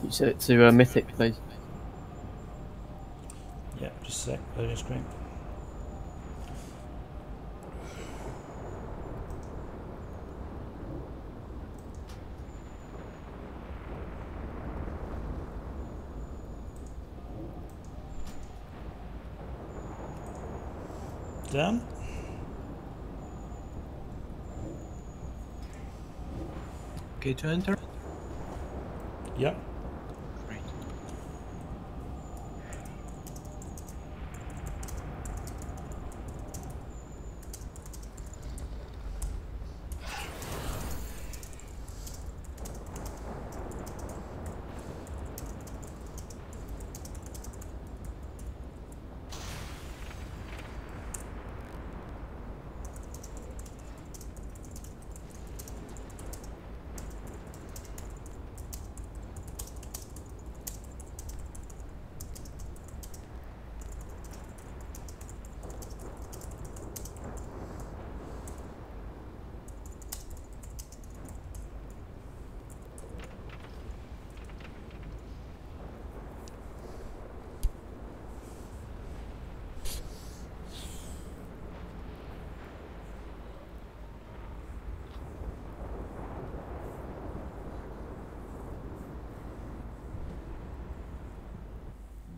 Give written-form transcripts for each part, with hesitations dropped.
You set it to mythic, please. Yeah, just a sec. Loading screen. Done. Okay, to enter. Yep. Great.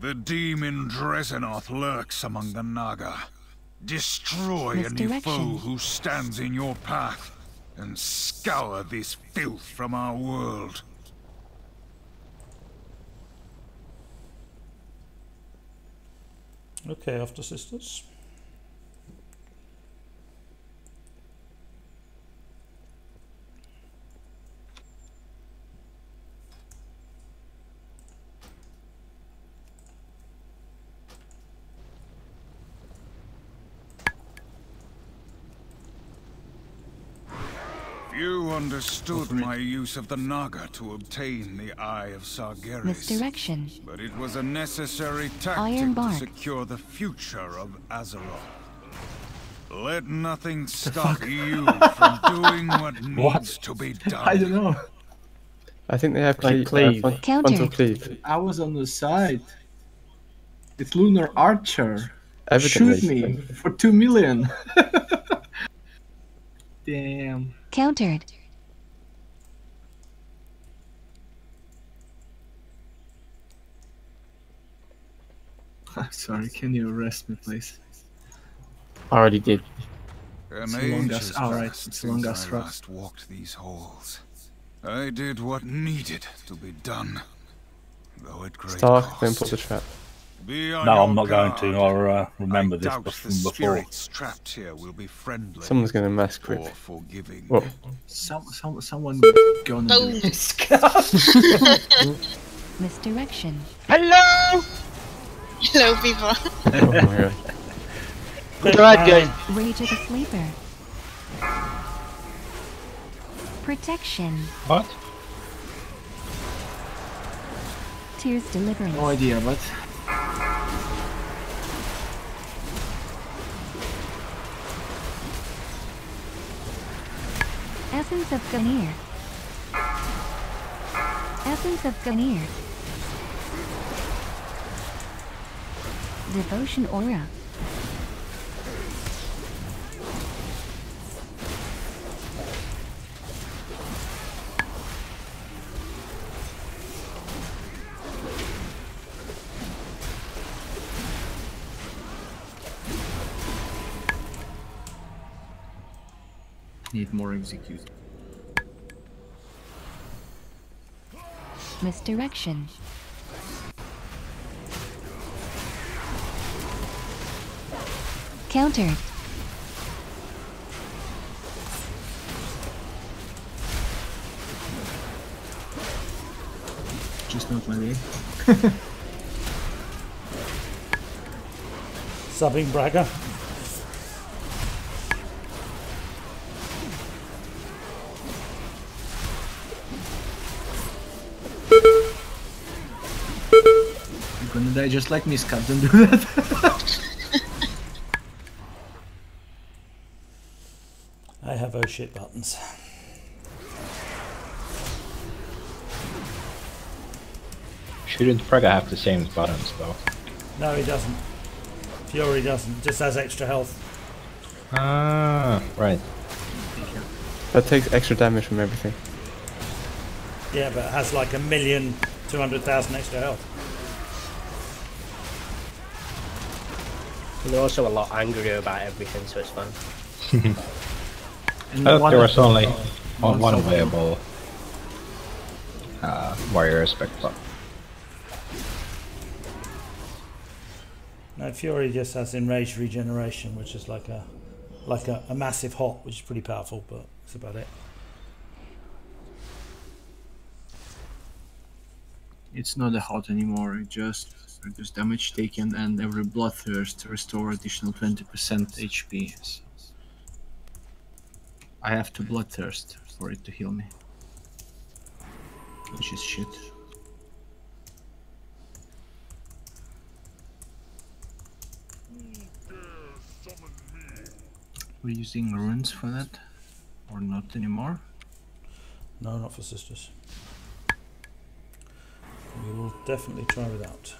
The demon Dresenoth lurks among the Naga. Destroy any foe who stands in your path, and scour this filth from our world. Okay, after sisters. You understood my use of the Naga to obtain the Eye of Sargeras. Misdirection. But it was a necessary tactic to secure the future of Azeroth. Let nothing stop you from doing what needs to be done. I don't know. I think they have Like cleave. cleave. Frontal cleave. I was on the side. It's Lunar Archer. Evidently. Shoot me for 2 million. Damn. Countered. Sorry, can you arrest me, please? I already did. An age has alright, passed it's since Longas I last walked these halls. I did what needed to be done, though at great Stark, cost. then put the trap. No, I'm not going to. I'll remember this from before. Spirits trapped here will be friendly. Someone's going to mass crit. Or forgiving. Whoa. Someone gonna do this. Misdirection. Hello! Hello, people. Oh my god. Good ride, guys. Rage of the Sleeper. Protection. What? Tears Deliverance. No idea, but Essence of Ganir. Essence of Ganir. Devotion Aura. need more execution. Misdirection. Countered. Just not my way. Subbing Braga. You're gonna die just like me, Scabb, don't do that. I have oh shit buttons. Shouldn't Fragga have the same buttons though? No, he doesn't. Fury doesn't. Just has extra health. Ah, right. That takes extra damage from everything. Yeah, but it has like 1,200,000 extra health. And they're also a lot angrier about everything, so it's fun. I thought there was only one viable warrior aspect, but No, Fury just has enraged regeneration, which is like a massive hot, which is pretty powerful, but that's about it. It's not a hot anymore, it just reduces damage taken and every bloodthirst restore additional 20% HP. So I have to bloodthirst for it to heal me. Which is shit. We're using runes for that? Or not anymore? No, not for sisters. We will definitely try without.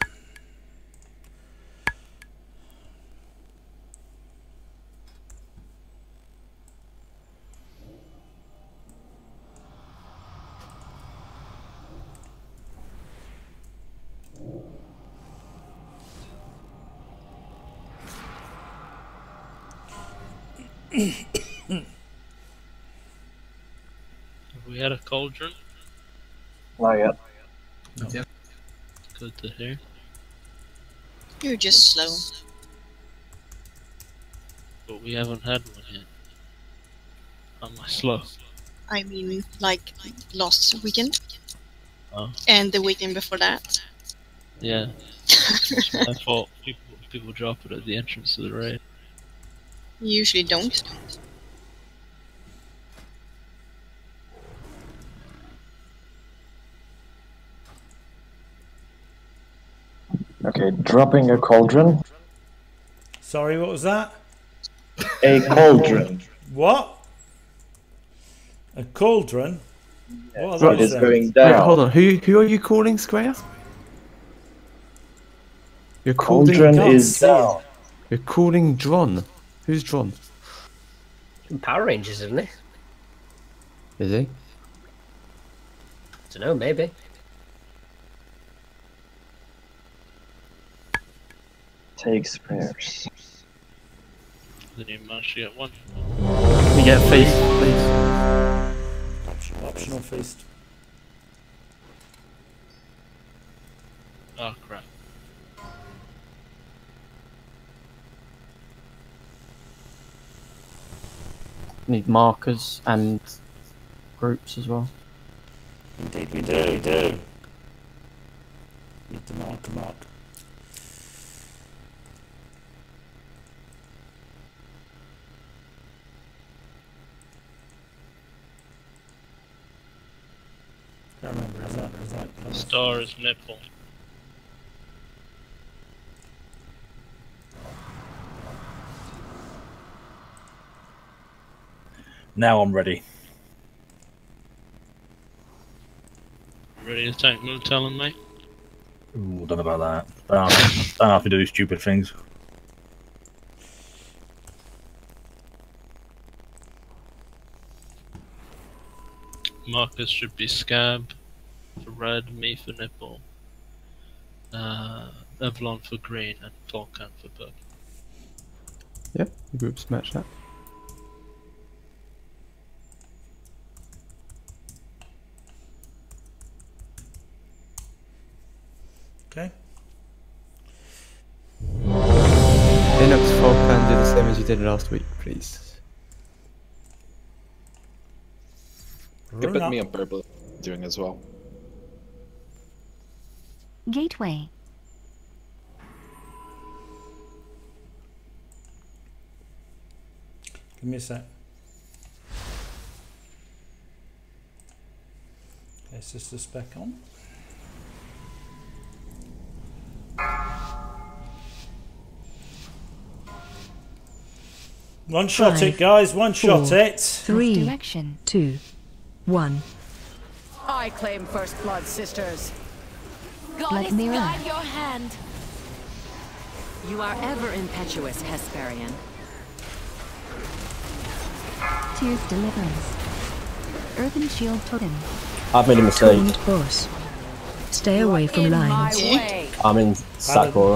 Have we had a cauldron? Not yet. No. Good to hear. You're just slow. But we haven't had one yet. How am I slow? I mean, like last weekend. Oh. And the weekend before that. Yeah. It's my fault. People drop it at the entrance to the raid. You usually don't. Okay, dropping a cauldron. Sorry, what was that? A cauldron. What? A cauldron? What Right, are those it's then? going down. Wait, hold on. Who are you calling, Square? You're calling. Cauldron can't is see down. You're calling Dron. Who's Dron? Power Rangers, isn't it? Is he? Don't know, maybe. Takes prayers. Then you managed to get one. Can you get a feast, please? Optional feast. Oh crap. Need markers and groups as well. Indeed we do. Need to mark. Can't remember, is that Star is nipple. Now I'm ready. Ready to take move telling me? Ooh, don't know about that. Don't have to do stupid things. Marcus should be Scabb for red, me for nipple, Evelyn for green, and Volcan for purple. Yep, the groups match that. Okay. Linux Volcan, do the same as you did last week, please. Yeah, but me and purple doing as well. Gateway. Give me a sec. Okay, sister spec on. One shot it, guys. One shot it. 3, direction. 2, 1. I claim first blood, sisters. Blood mirror. Guide your hand. You are ever impetuous, Hesperian. Tears deliverance. Earthen shield totem. I've made a mistake. Taunt boss. Stay away from lines. I'm in Sakura.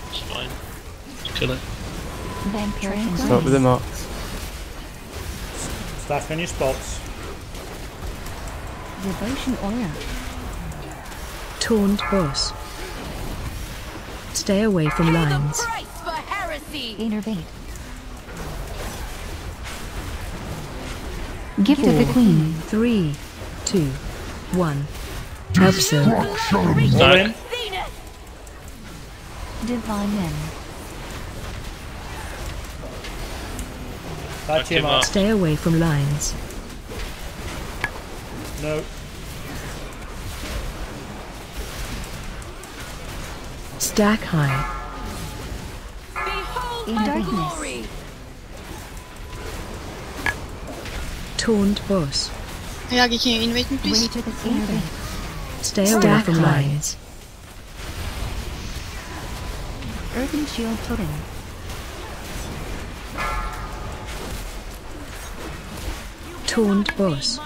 It's fine. Kill it. Vampiric Start with the marks. Stack on your spots. Devotion aura. Taunt boss. Stay away from lines. Innervate. Gift of the Queen. 3, 2, 1. Absent. Stack. Divine Men. Back to your mark. Stay away from lines. No. Stack high. In darkness. Taunt boss. Yagi, can you invade me, please? Way to the innervate. Stay away from lines. Earthen shield totem. Taunt boss.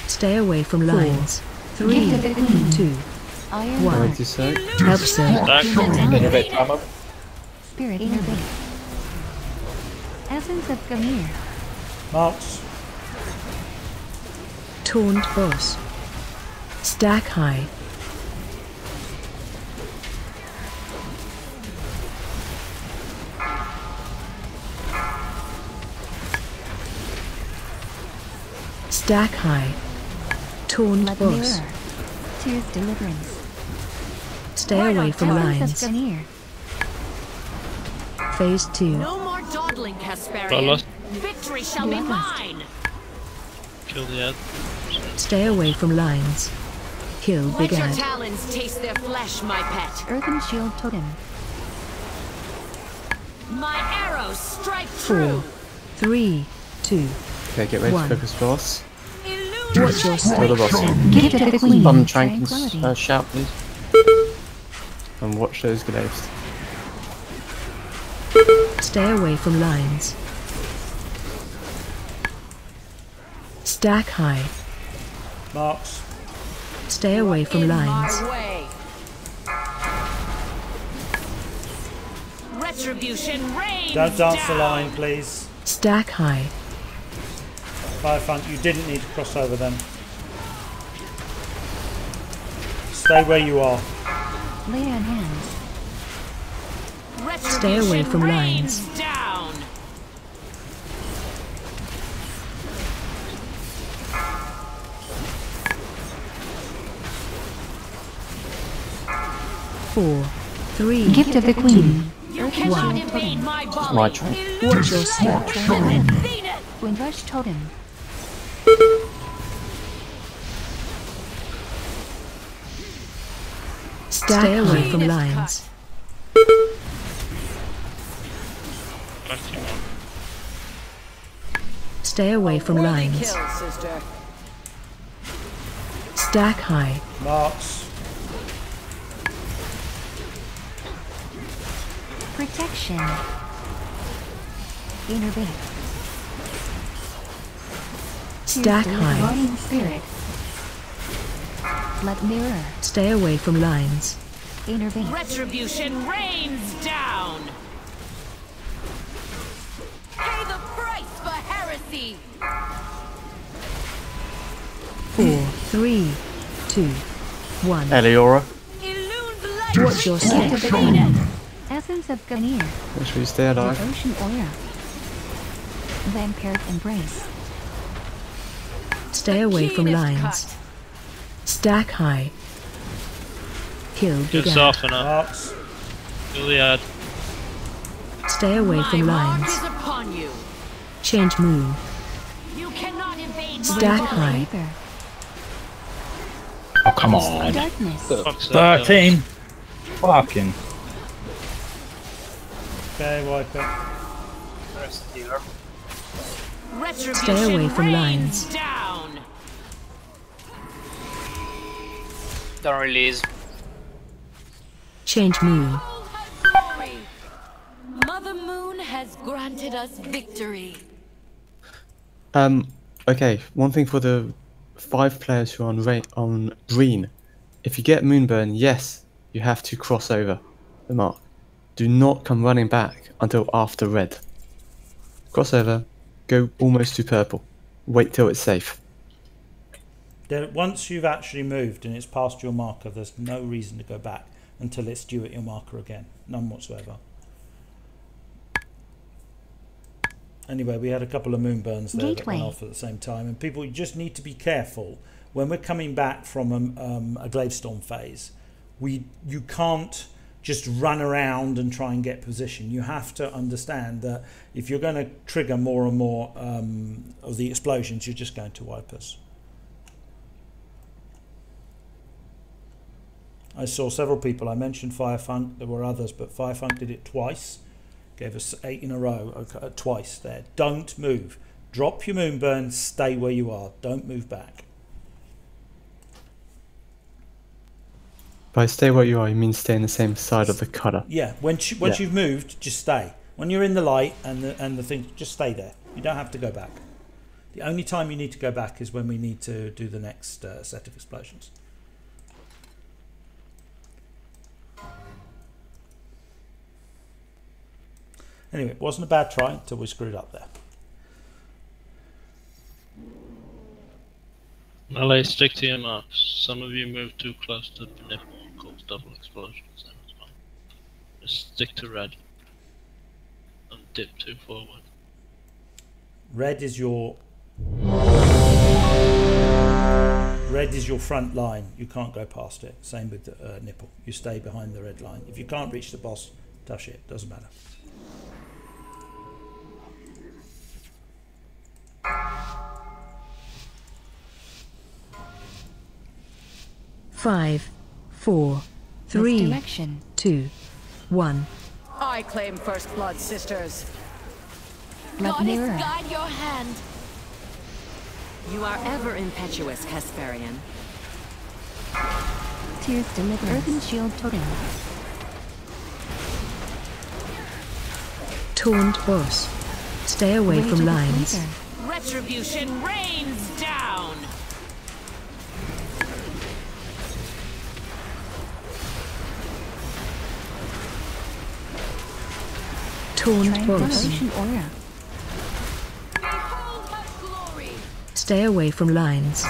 Stay away from lines. 3, 2, Iron 1. Absent. Innervate armor. Spirit innervate. Essence of Gamir. Marks. Taunt boss. Stack high. Stack high. Taunt Blood boss. mirror. Tears deliverance. Stay away from Essence of lines. Gamir. Phase 2. No more dawdling, Hesperian. Bloodlust. Victory shall be mine. Kill the ad. Stay away from lines. Kill Let big your ad. talons taste their flesh, my pet. Earthen shield totem. My arrows strike 4, true. 3, 2. Okay, get ready One. to focus boss. Watch your Kill the boss. Gift of the Queen. Trank and Tranquility. shout, please. And watch those glaives. Stay away from lines. Stack high. Marks. Stay away from lines. My way. Retribution reigns. Don't dance the down. line, please. Stack high. Firefront, you didn't need to cross over then. Stay where you are. Lay on hands. Stay away from Reigns lines. down. Four, 3, Gift of the Queen. You One. cannot evade my volley. My turn. Watch your step. Windrush totem. Stay away from lines. Back to you, man. Stay away from Worthy lines. kill, sister. Stack high. Marks. Protection. Innervate. Stack high. Guardian spirit. Blood mirror. Stay away from lines. Innervate. Retribution rains down. Pay the price for heresy. 4, 3, 2, 1. Eliora. Watch your step. Essence of Ganir. Make sure you stay alive. Devotion aura. Vampiric embrace. Stay away from Keenest lines. cut. Stack high. Kill Good big ad. soften up. Marks. Kill the ad. Stay away My from mark lines. is upon you. Change move. You cannot evade my Stack volley. high. Reaper. Oh, come on. Darkness. Fuck's that, 13. Fucking. Okay, wipe it. Stay away from lines. Down. Don't release. Change moon. Glory. Mother Moon has granted us victory. Okay, one thing for the 5 players who are on green. If you get Moonburn, yes, you have to cross over the mark. Do not come running back until after red. Cross over, go almost to purple. Wait till it's safe. Once you've actually moved and it's past your marker, there's no reason to go back until it's due at your marker again. None whatsoever. Anyway, we had a couple of moonburns there that went off at the same time, and people, you just need to be careful when we're coming back from a Glavestorm phase. You can't just run around and try and get position. You have to understand that if you're going to trigger more and more of the explosions, you're just going to wipe us. I saw several people. I mentioned Firefunk. There were others, but Firefunk did it twice. Gave us 8 in a row, twice there. Don't move. Drop your Moonburn, stay where you are. Don't move back. By stay where you are, you mean stay in the same side of the cutter. Yeah, once you've moved, just stay. When you're in the light and the thing, just stay there. You don't have to go back. The only time you need to go back is when we need to do the next set of explosions. Anyway, it wasn't a bad try until we screwed up there. LA, stick to your marks. Some of you move too close to the nipple and cause double explosions then as well. Just stick to red. And dip too forward. Red is your front line. You can't go past it. Same with the nipple. You stay behind the red line. If you can't reach the boss, touch it. Doesn't matter. Five, four, three, Misdirection. 2, 1. I claim first blood, sisters. Let Goddess, mirror. guide your hand. You are ever impetuous, Hesperian. Tears deliver. Earthen shield totem. Taunt boss. Stay away Rage from of the lines. Fleeter. Retribution rains down. Taunt boss. Triangulation aura. Behold her glory. Stay away from lines.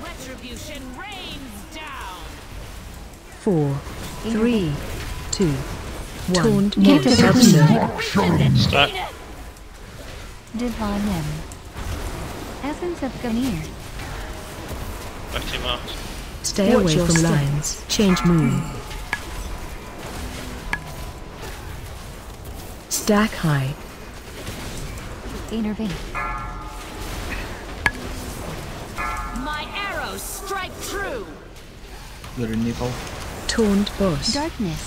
Retribution rains down. 4, 3, 2, 1. Taunt Keep boss. the Observe. Stack. Divine Limb. Essence of Ganir. Back to your marks. Stay Watch away your from step. lines. Change moon. Stack high. Intervene. My arrows strike true. Little nipple. Taunt boss. Darkness.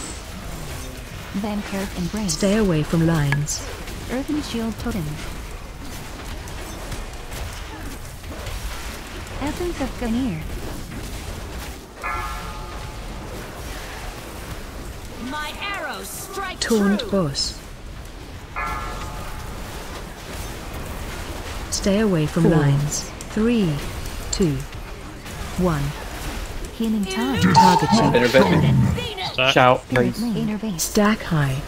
Vampiric Embrace. Stay away from lines. Earthen shield totem. Essence of Ganir. My arrows strike Taunt true. boss. Stay away from 4, lines. 3, 2, 1. Healing time. Target you. Intervene. Stack. Shout, please. Intervene. Stack high.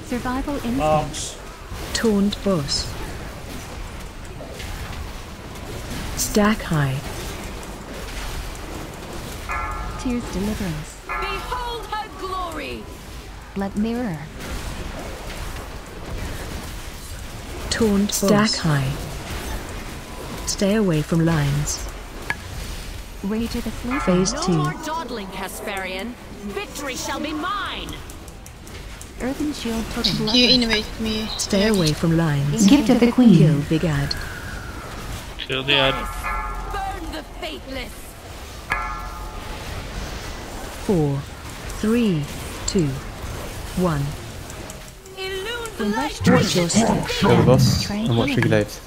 Survival instinct. Marks. Taunt boss. Stack high. Tears deliverance. Behold her glory. Blood mirror. Taunt stack high. Stay away from lines. Rage of the Fleeter. Phase No 2. more dawdling, Hesperian. Victory shall be mine. Earthen shield totem. You innovate me. Stay away from lines. Gift of the Queen. Kill Big Ad. Kill the ad. Burn the faithless. 4, 3, 2, 1. Watch your step. Kill the boss and watch the glaives.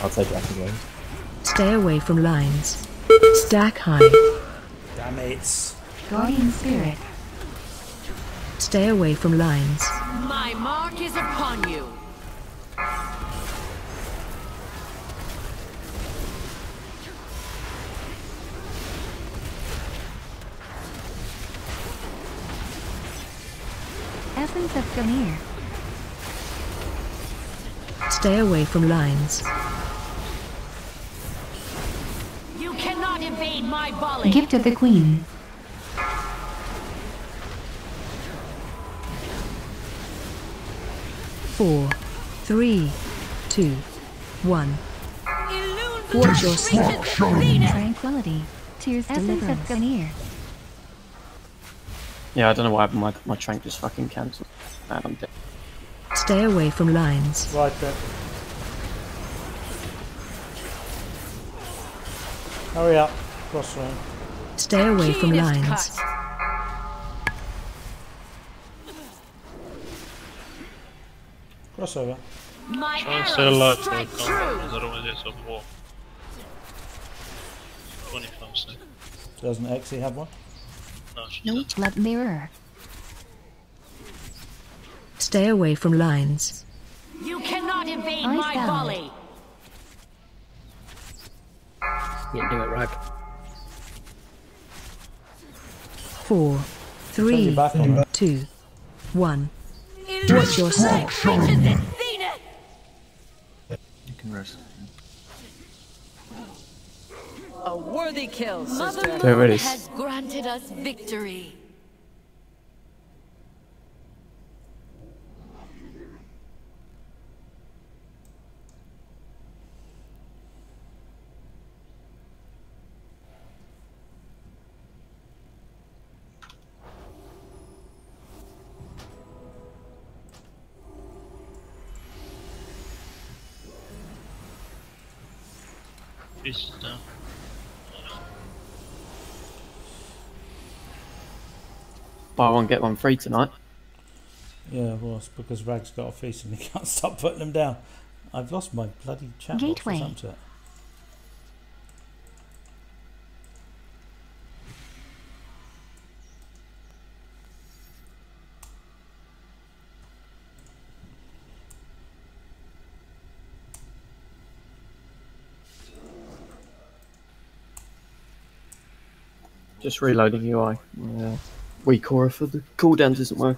I'll take it away. Stay away from lines. Stack high. Damn it. Guardian Spirit. Stay away from lines. My mark is upon you. Essence of Gamir. Stay away from lines. You cannot evade my volley. Gift of the Queen. Four, 3, 2, 1. Watch your step. Tranquility. Tears Deliverance. Essence of Gamir. Yeah, I don't know why my trank just fucking cancelled. Man, I'm dead. Stay away from lines. Right then. Hurry up. Cross room. Stay away from lines. Crossover. My Try and stay alive for a strike combat, true. because otherwise it's a war. 25 seconds. Doesn't Exy have one? No, she No. Let mirror. Stay away from lines. You cannot evade I my found. volley. Yeah, do it, Rag. 4, Turn 3, your back on her. 2, 1. Watch your step. You can rest. A worthy kill, sister. Get ready. Has granted us victory. pieces down. Buy one, get one free tonight. Yeah, well, it's because Rag's got a feast and he can't stop putting them down. I've lost my bloody chat box. Gateway. What's up to it? Just reloading UI. Yeah. Weak aura for the cooldowns doesn't work.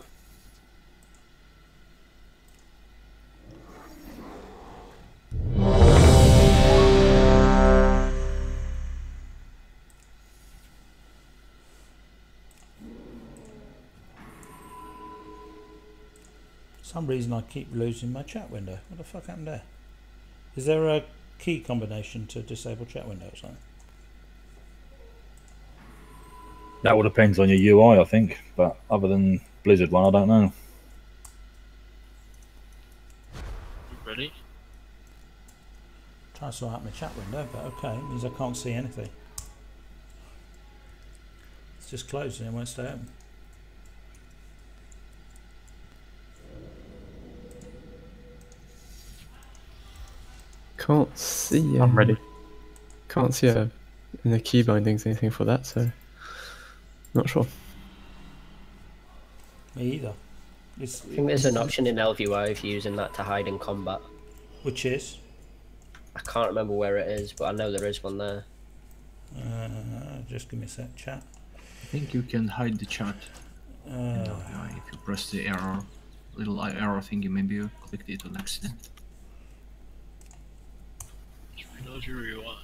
For some reason I keep losing my chat window. What the fuck happened there? Is there a key combination to disable chat window or something? That all depends on your UI, I think. But other than Blizzard one, I don't know. Ready? Try to sort out my chat window, but okay, it means I can't see anything. It's just closed and it won't stay open. Can't see. I'm ready. Can't see in the key bindings anything for that, so not sure. Me either. I think there's an option in LVY if you're using that to hide in combat. Which is? I can't remember where it is, but I know there is one there. Just give me a sec, chat. I think you can hide the chat in LVI if you press the arrow, little arrow thingy. Maybe you clicked it on accident. Reload your UI.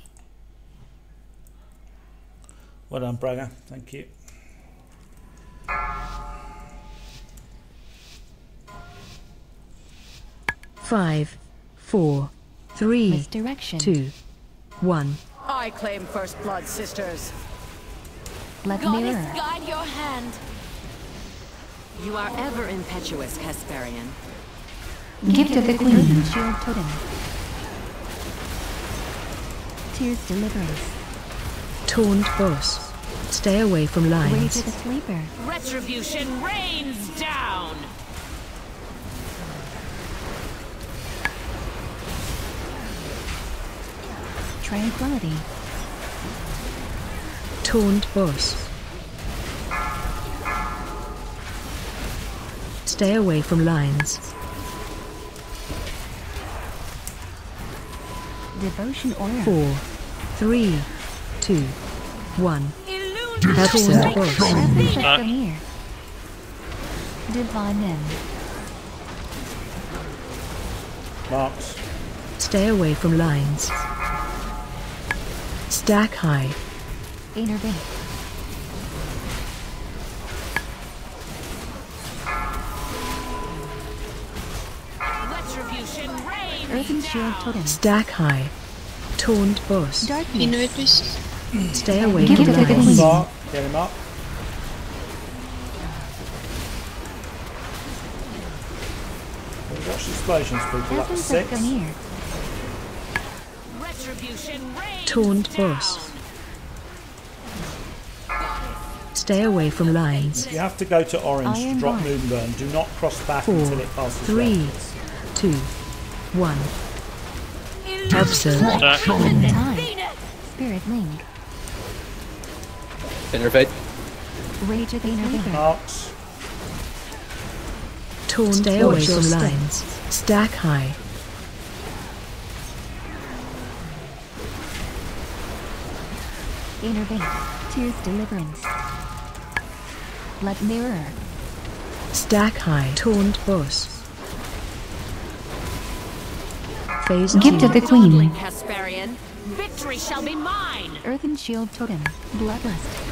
Well done, Braga. Thank you. Five, 4, 3, Misdirection. 2, 1. I claim first blood, sisters. Let Goddess, mirror. guide your hand. You are ever impetuous, Hesperian. Gift of the Queen. Shield Totem. Tears Deliverance. Taunt boss. Stay away from lines. Rage of the Sleeper. Retribution rains down. Tranquility. Taunt boss. Stay away from lines. Devotion aura. 4, 3, 2, 1. Have Taunt boss. Essence of Ganir. Divine End. Marks. Stay away from lines. Stack high. Intervene. Retribution rains Earthen Shield Totem. Stack high. Taunt boss. Darkness. Innovate, please. Stay away Give from it to the lines. queen. Mark. Get him up. Watch the explosions, people. Up to Essence of 6. Ganir. Retribution rains Taunt boss. Stay away from lines. You have to go to orange Iron to drop Bar. Moonburn. Do not cross back 4, until it passes 3, red. 2, 1. Observe. Time. Spirit Link. Innervate. Rage of the Sleeper. Marks. Taunt. Stay away from lines. Stack high. Intervene. Tears Deliverance. Blood Mirror. Stack high. Taunt boss. Phase Gift of the Queen. Hesperian. Victory shall be mine. Earthen Shield Totem. Bloodlust.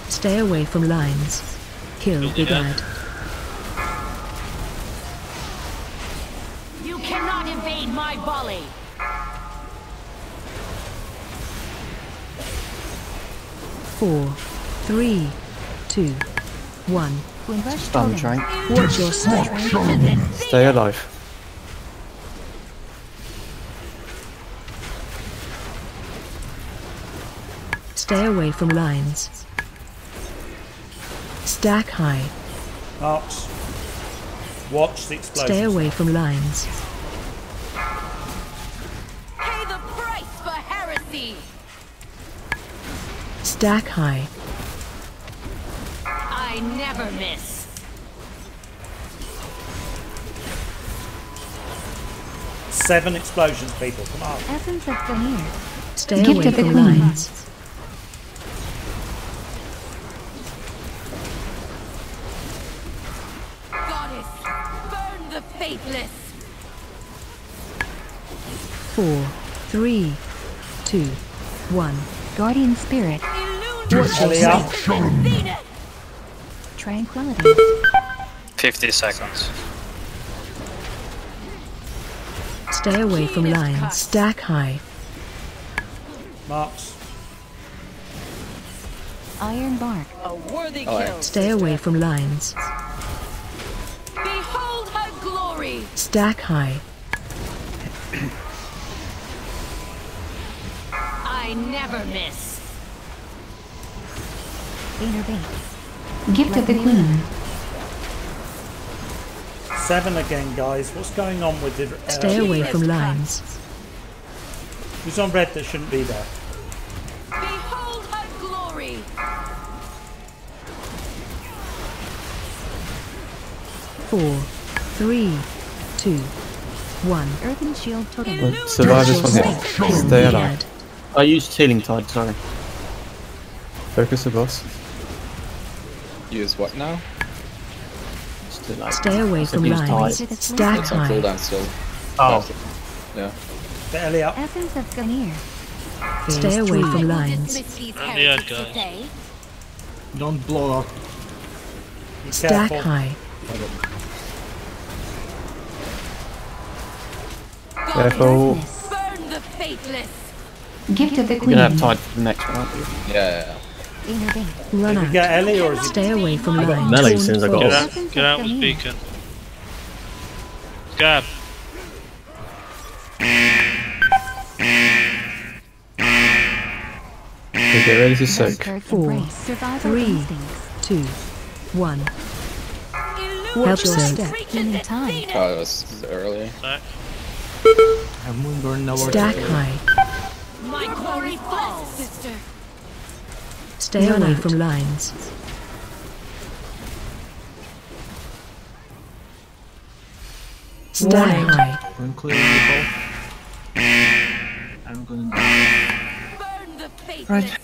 Stay away from lines. Kill Big Ad. You cannot evade my volley. Four, 3, 2, 1. Spam train. Watch your step. Stay alive. Stay away from lines. Stack high. Marks. Watch the explosions. Stay away from lines. Pay the price for heresy. Stack high. I never miss. Seven explosions, people. Come on. Essence of Ganir. Stay Gift away of the from Queen. lines. Goddess, burn the faithless. 4, 3, 2, 1. Guardian Spirit. Watch your Elia. step. Tranquility. 50 seconds. Stay away from lines. Stack high. Marks. Iron Bark. A worthy Oh, kill. Stay away from lines. Behold her glory. Stack high. I never miss. Intervene. Gift of the Queen. 7 again, guys. What's going on with the... Stay away from lines. Who's on red that shouldn't be there? Behold her glory. 4, 3, 2, 1. Earthen Shield Totem. Survive this one here. Kill Stay Big alive. Ad. I used Healing Tide, sorry. Focus the boss. Use what now? Still like, Stay away from use lines. Tide. Stack It's on high. cooldown still. Oh. Yeah. Get Elia. Essence of Ganir. Stay away from I will lines. dismiss these And heretics guys. today. Don't blow up. Be Stack careful. high. Careful. Burn the faithless. Gift of the You're Queen. gonna have Tide for the next one, aren't you? Yeah. Intervene. Run Did we out. get Ellie or is it... Stay away from lines. melee as soon as I got Get off. out, get out with beacon. Scabb. Okay, get ready to soak. 4, 3, 2, 1. Help soak. Oh, it was early. Have Moonburn now. Stack high. My glory falls, sister. Stay away from lines. Stack high. I'm clearing the ball. I'm gonna right.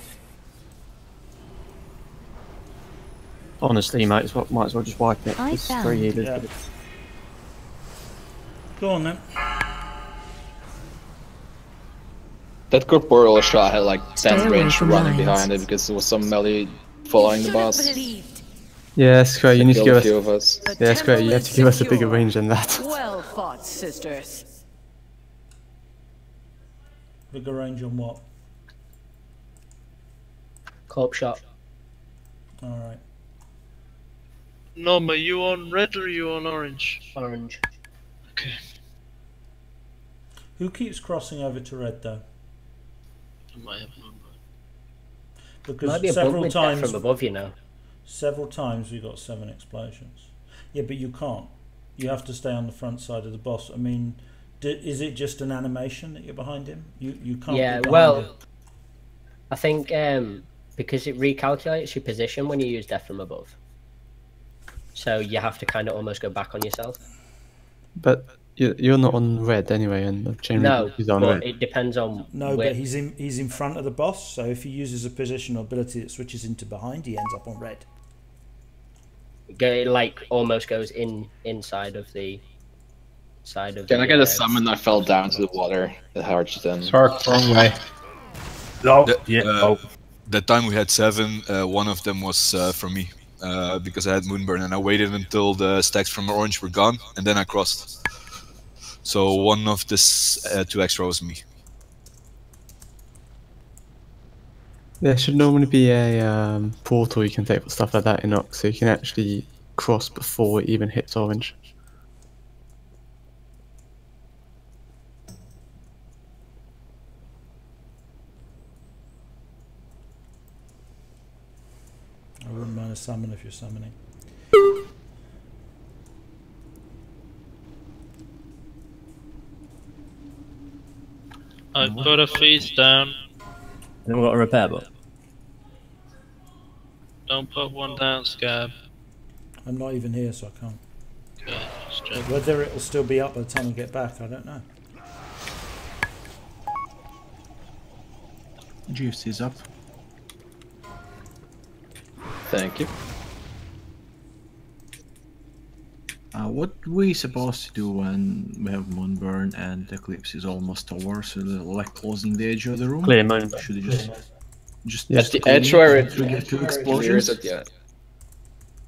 Honestly, might as well just wipe it. I It's found- 3 healers. Yeah. Go on then. That corporeal shot had like Stay 10 away range from running lines. behind it because there was some melee following the boss. Yeah, Square, you need to Killed give a us. few of us. Yeah, Square, you have to give us a bigger range than that. Well fought, sisters. Bigger range on what? Corp shot. Alright. Norma, you on red or you on orange? Orange. Okay. Who keeps crossing over to red though? I might have Moonburn. Because Might be a bug several with that times from above, you know. Several times we got 7 explosions. Yeah, but you can't. You have to stay on the front side of the boss. I mean, is it just an animation that you're behind him? You can't. Yeah, be behind well, him. I think because it recalculates your position when you use Death from Above. So you have to kind of almost go back on yourself. But you're not on red anyway, and generally he's on but red. it depends on. No, where... but he's in front of the boss. So if he uses a positional ability that switches into behind, he ends up on red. It like almost goes inside of the side of. Can the, I get a summon? I fell down to the water. It hurts then. Sark, wrong way. Oh, That time we had 7. One of them was from me because I had Moonburn, and I waited until the stacks from orange were gone, and then I crossed. So one of this 2 extra was me. There should normally be a portal you can take for stuff like that in Ox, so you can actually cross before it even hits orange. I wouldn't mind a summon if you're summoning. I've got a face down. Then we've got a repair book. Don't put one down, Scabb. I'm not even here, so I can't. Okay, just check. Whether it will still be up by the time I get back, I don't know. GFC's up. Thank you. What we supposed to do when we have Moonburn and the Eclipse is almost over, so like closing the edge of the room? Clear Moonburn. Should we just At the edge where it trigger 2 clears explosions? it, yeah.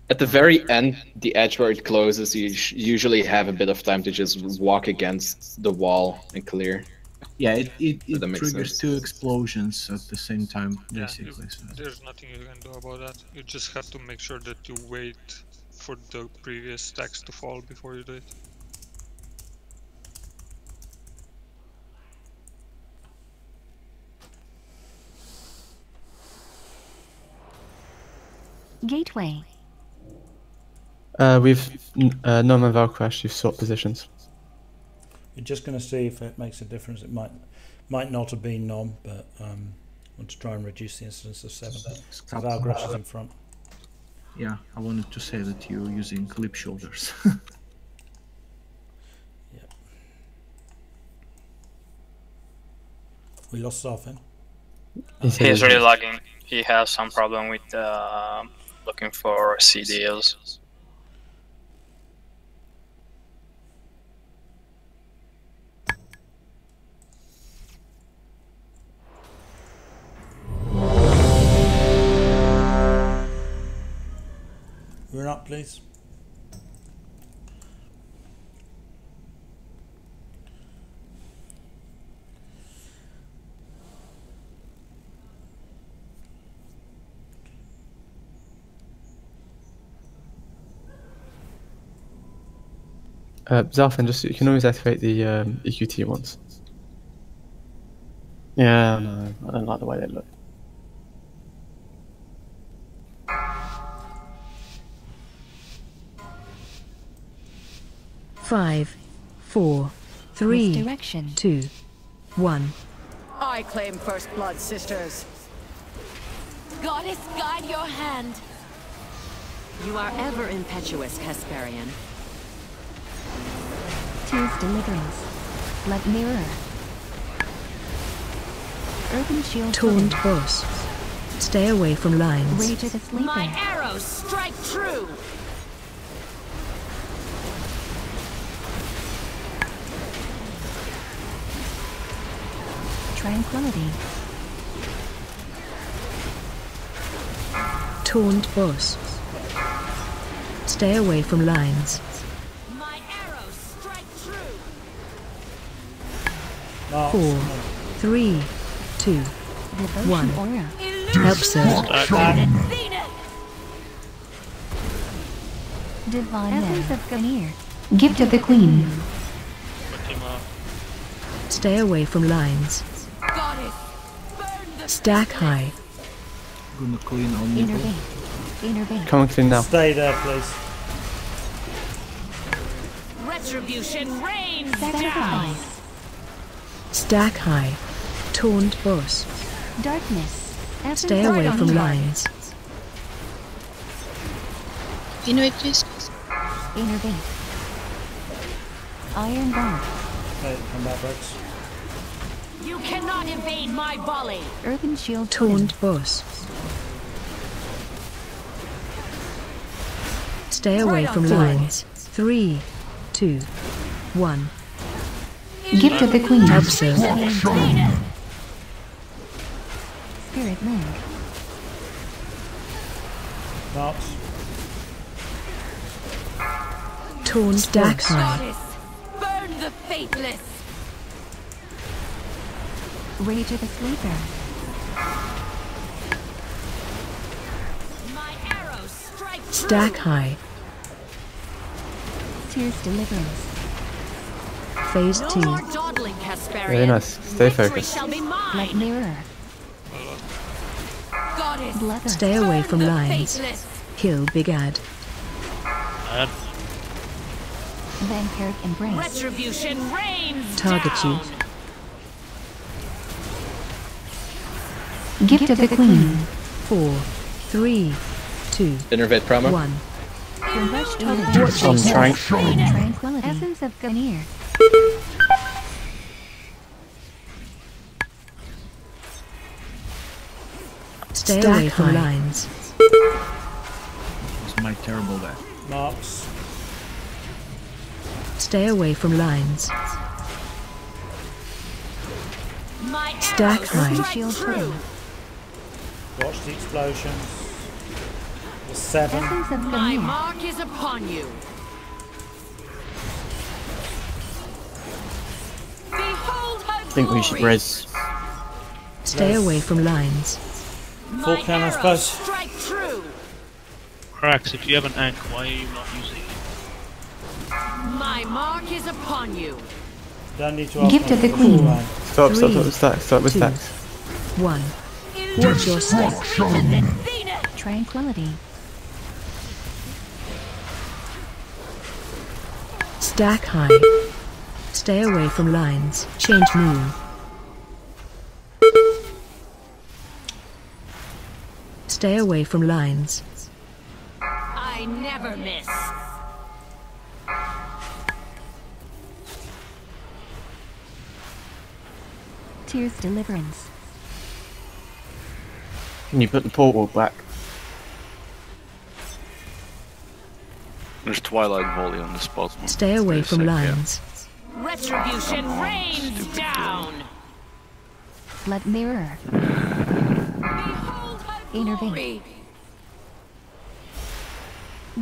At the very end, the edge where it closes, you usually have a bit of time to just walk against the wall and clear. Yeah, it makes triggers sense. 2 explosions at the same time, Yeah, basically. So. there's nothing you can do about that. You just have to make sure that you wait for the previous stacks to fall before you do it. Gateway. We've Norman Valcrash, you've swapped positions. You're just going to see if it makes a difference. It might not have been Nom, but want to try and reduce the incidence of 7. Valcrash is in front. Yeah, I wanted to say that you're using clip shoulders. We lost Sarfin. He's really lagging. He has some problem with looking for CDLs. Run up, please. Zalfin, just you can always activate the EQT ones. Yeah, no, I don't like the way they look. 5, 4, 3, Misdirection. 2, 1. I claim first blood, sisters. Goddess, guide your hand. You are ever impetuous, Hesperian. Choose deliverance. Blood mirror. Earthen shield. Taunt boss. Stay away from lines. Rage of the sleeper. My arrows strike true. Tranquility. Taunt boss. Stay away from lines. My arrows strike true. 4, 3, 2, Devotion 1. aura. Help sir. Divine Essence of Ganir. Gift of the Queen. Stay away from lines. Goddess, Stack high. Gonna clean on you. Intervene. Intervene. Come and clean now. Stay there, please. retribution rains down. Sacrifice. Stack high. Taunt boss. Darkness. Essence Stay of away Ganir. from lines. Inuit, please. Intervene. Iron Guard. Hey, come back, Rex. You cannot evade my volley. Earthen shield. Taunt boss. Stay away Right from on lines. 3, 2, 1. Gift of the Queen. Help sir. Spirit Moon. Marks. Taunt stack high. Goddess, burn the faithless. Rage of the Sleeper. My arrows strike true. Stack high. Tears Deliverance. Phase No 2. more dawdling, Hesperian. Very nice. Stay Victory focused. shall be mine. Blood Mirror. Goddess, Blood. Stay away burn from the lines. faithless. Kill Big Ad. Vampiric Embrace. Retribution rains Target you. down. Gift of the Queen. 4, 3, 2, Innervate promo. 1. Watch I'm trying. Tranquility. Essence of Ganir. Stay away from lines. It's my terrible there. Marks. Stay away from lines. My Stack arrows high. strike Shield true. footing. Watch the explosions. The 7. Essence of My Ganir. mark is upon you. Behold her I think we should glory. res. Stay away from lines. Full My cannon, I arrows suppose. strike true. Cracks, if you have an ank, why are you not using it? My mark is upon you. Don't need to ask Gift me of the for Queen. full round. Stop, stop, 3, stop, stop, stop with 2, stacks. 1. Watch your step. Tranquility. Stack high. Stay away from lines. Change moon. Stay away from lines. I never miss. Tears Deliverance. Can you put the portal back? There's Twilight Volley on the spot. Stay away from lines. Retribution rains down. Blood Mirror. Intervene.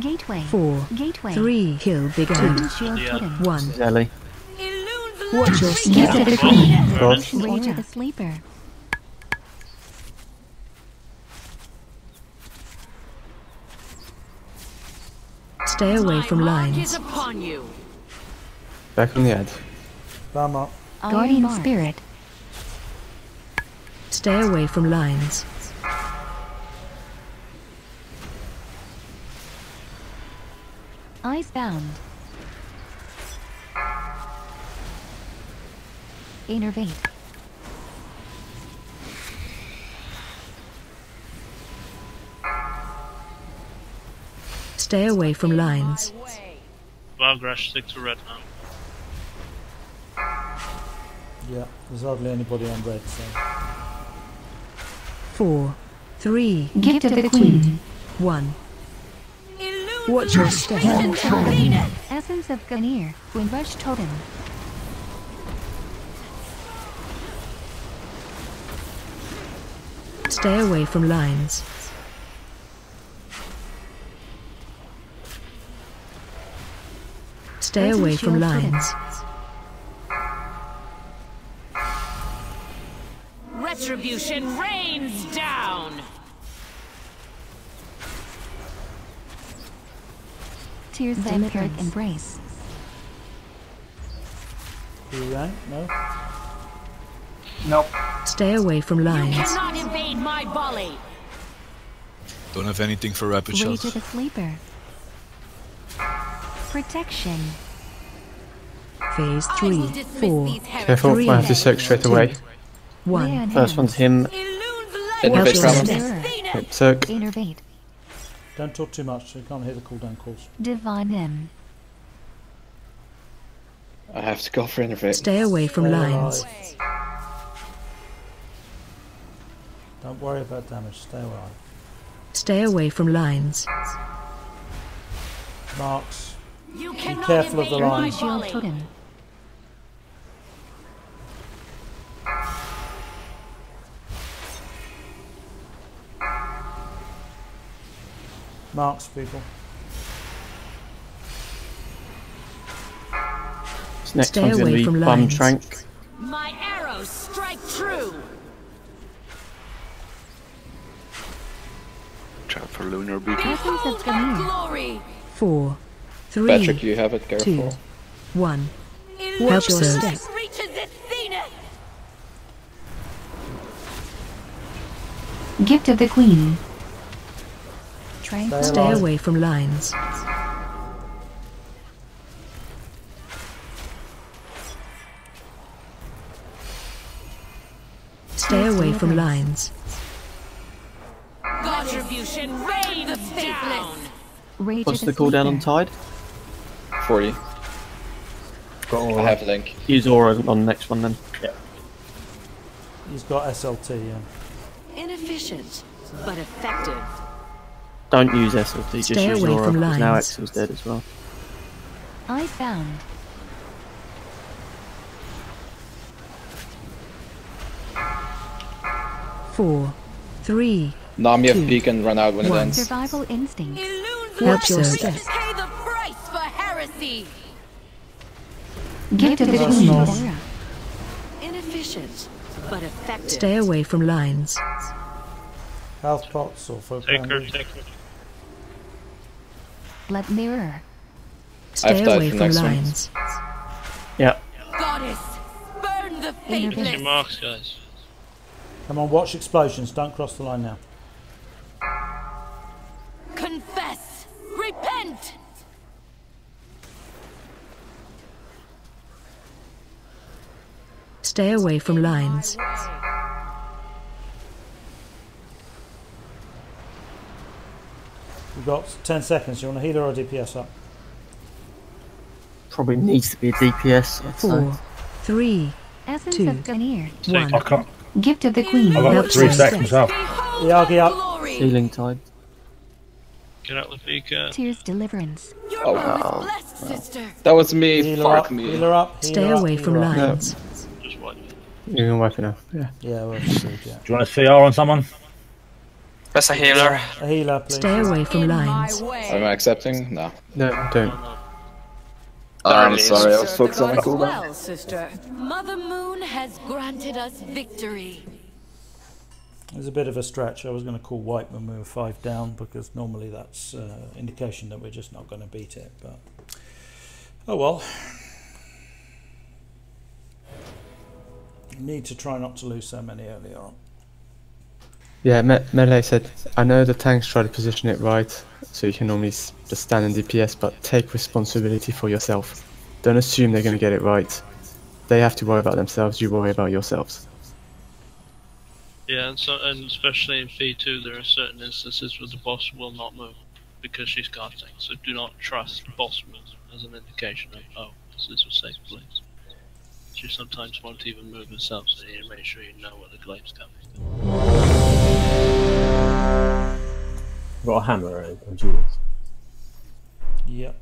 Gateway. 4, Gateway. 3. Kill Big Earthen Ad. shield footing. 1. Jelly. Watch your Gift of step. the Queen. Dodge. Rage of the Sleeper. Stay away from Mark is lines. upon you. Back on the edge. Bam up. Guardian Mark. Spirit. Stay away from lines. Eyes bound. Innervate. Stay away from lines. Valgrash, stick to red now. Yeah, there's hardly anybody on red, so. 4, 3, Gift of the Queen. 1. Watch your step. Essence of Ganir. Windrush Totem. Stay away from lines. Stay away from lines. Retribution rains down. Tears Vampiric Embrace. Do you rank? No? Nope. Stay away from You lines. cannot evade my volley. Don't have anything for rapid Rage shot. of the Sleeper. Protection. Phase 3, 4, Careful, 3, I have to soak straight away. 1. First one's him. Innervate your travel. step. Yep, soak. Innervate. Don't talk too much, so you can't hear the cooldown calls. Divine Him. I have to go for Innervate. Stay away from Stay lines. alive. Don't worry about damage, stay alive. Stay away from lines. Marks. You Be cannot careful of the evade my line. Shield volley. Totem. Marks, people. This next Stay one's going to away be from Bum lines. Trank. My arrows strike true. Try for Lunar Beacon. Essence of Ganir. Glory. 4, 3, Patrick, you have it, 2, careful. 1. Help Illusion yourself. reaches its zenith. Gift of the Queen. Tranquil. Stay away from lines. Stay away from lines. Retribution rains down. Rage What's of the the cooldown on Sleeper. Tide? 40. Got all I that. have Link. Use Aura on the next one then. Yeah. He's got SLT, yeah. Inefficient, but effective. Don't use SLT, just Stay use away Aura, from because now lines. Exil's dead as well. I found. Four, 3, Nam, you have 2, Beacon, run out when it 1. ends. Survival Instinct. Help yourself. Pay the price for heresy. Gift of the That's Queen. nice. Aura. Inefficient, but effective. Stay away from lines. Health pots or for Take her, brandy. take her. Blood Mirror. Stay I've died away for from next one. lines. Yeah. Goddess, burn the Get your faithless. marks, guys. Come on, watch explosions. Don't cross the line now. Confess, repent. Stay away from lines. We've got 10 seconds. You want a healer or a DPS up? Probably needs to be a DPS. I'd say. 4, 3, Essence 2, of Ganir. 1. I can't. Gift of the Queen. I've got Help 3 yourself. stacks myself. Yagi up. Healing Tide. Get out the beacon. Tears Deliverance. Your Oh. arm is blessed, sister. That was me, Healer fuck up. me. Healer up. Stay healer up, away from healer up. lines. Just wipe. You're going to wipe it now. Yeah. Yeah, well, good, yeah. Do you want a CR on someone? That's a healer. A healer, please. Stay away from In lines. my way. Am I accepting? No. No, don't. I'm Darling. sorry, I was Serve the focused on my gods cooldown. well, sister. Mother Moon has granted us victory. There's a bit of a stretch. I was going to call white when we were 5 down because normally that's indication that we're just not going to beat it. But oh well. Need to try not to lose so many earlier on. Yeah, Melee said, I know the tanks try to position it right, so you can normally just stand in DPS, but take responsibility for yourself. Don't assume they're going to get it right. They have to worry about themselves, you worry about yourselves. Yeah, and especially in P2, there are certain instances where the boss will not move because she's casting. So do not trust boss moves as an indication of, oh, this is a safe place. She sometimes won't even move herself, so you need to make sure you know where the glaive's coming. Got a hammer around, oh jeez. Yep.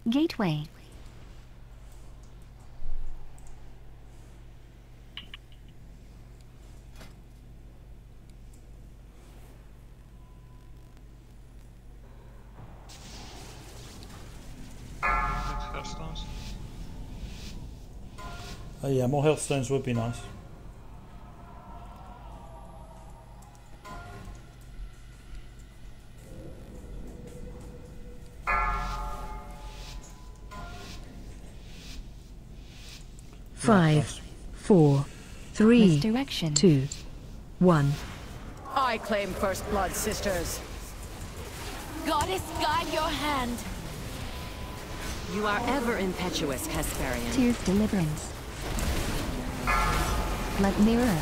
Gateway. Healthstones. Oh yeah, more healthstones would be nice. Five, 4, 3, Misdirection. 2, 1. I claim first blood, sisters. Goddess, guide your hand. You are ever impetuous, Hesperian. Tears deliverance. Blood mirror.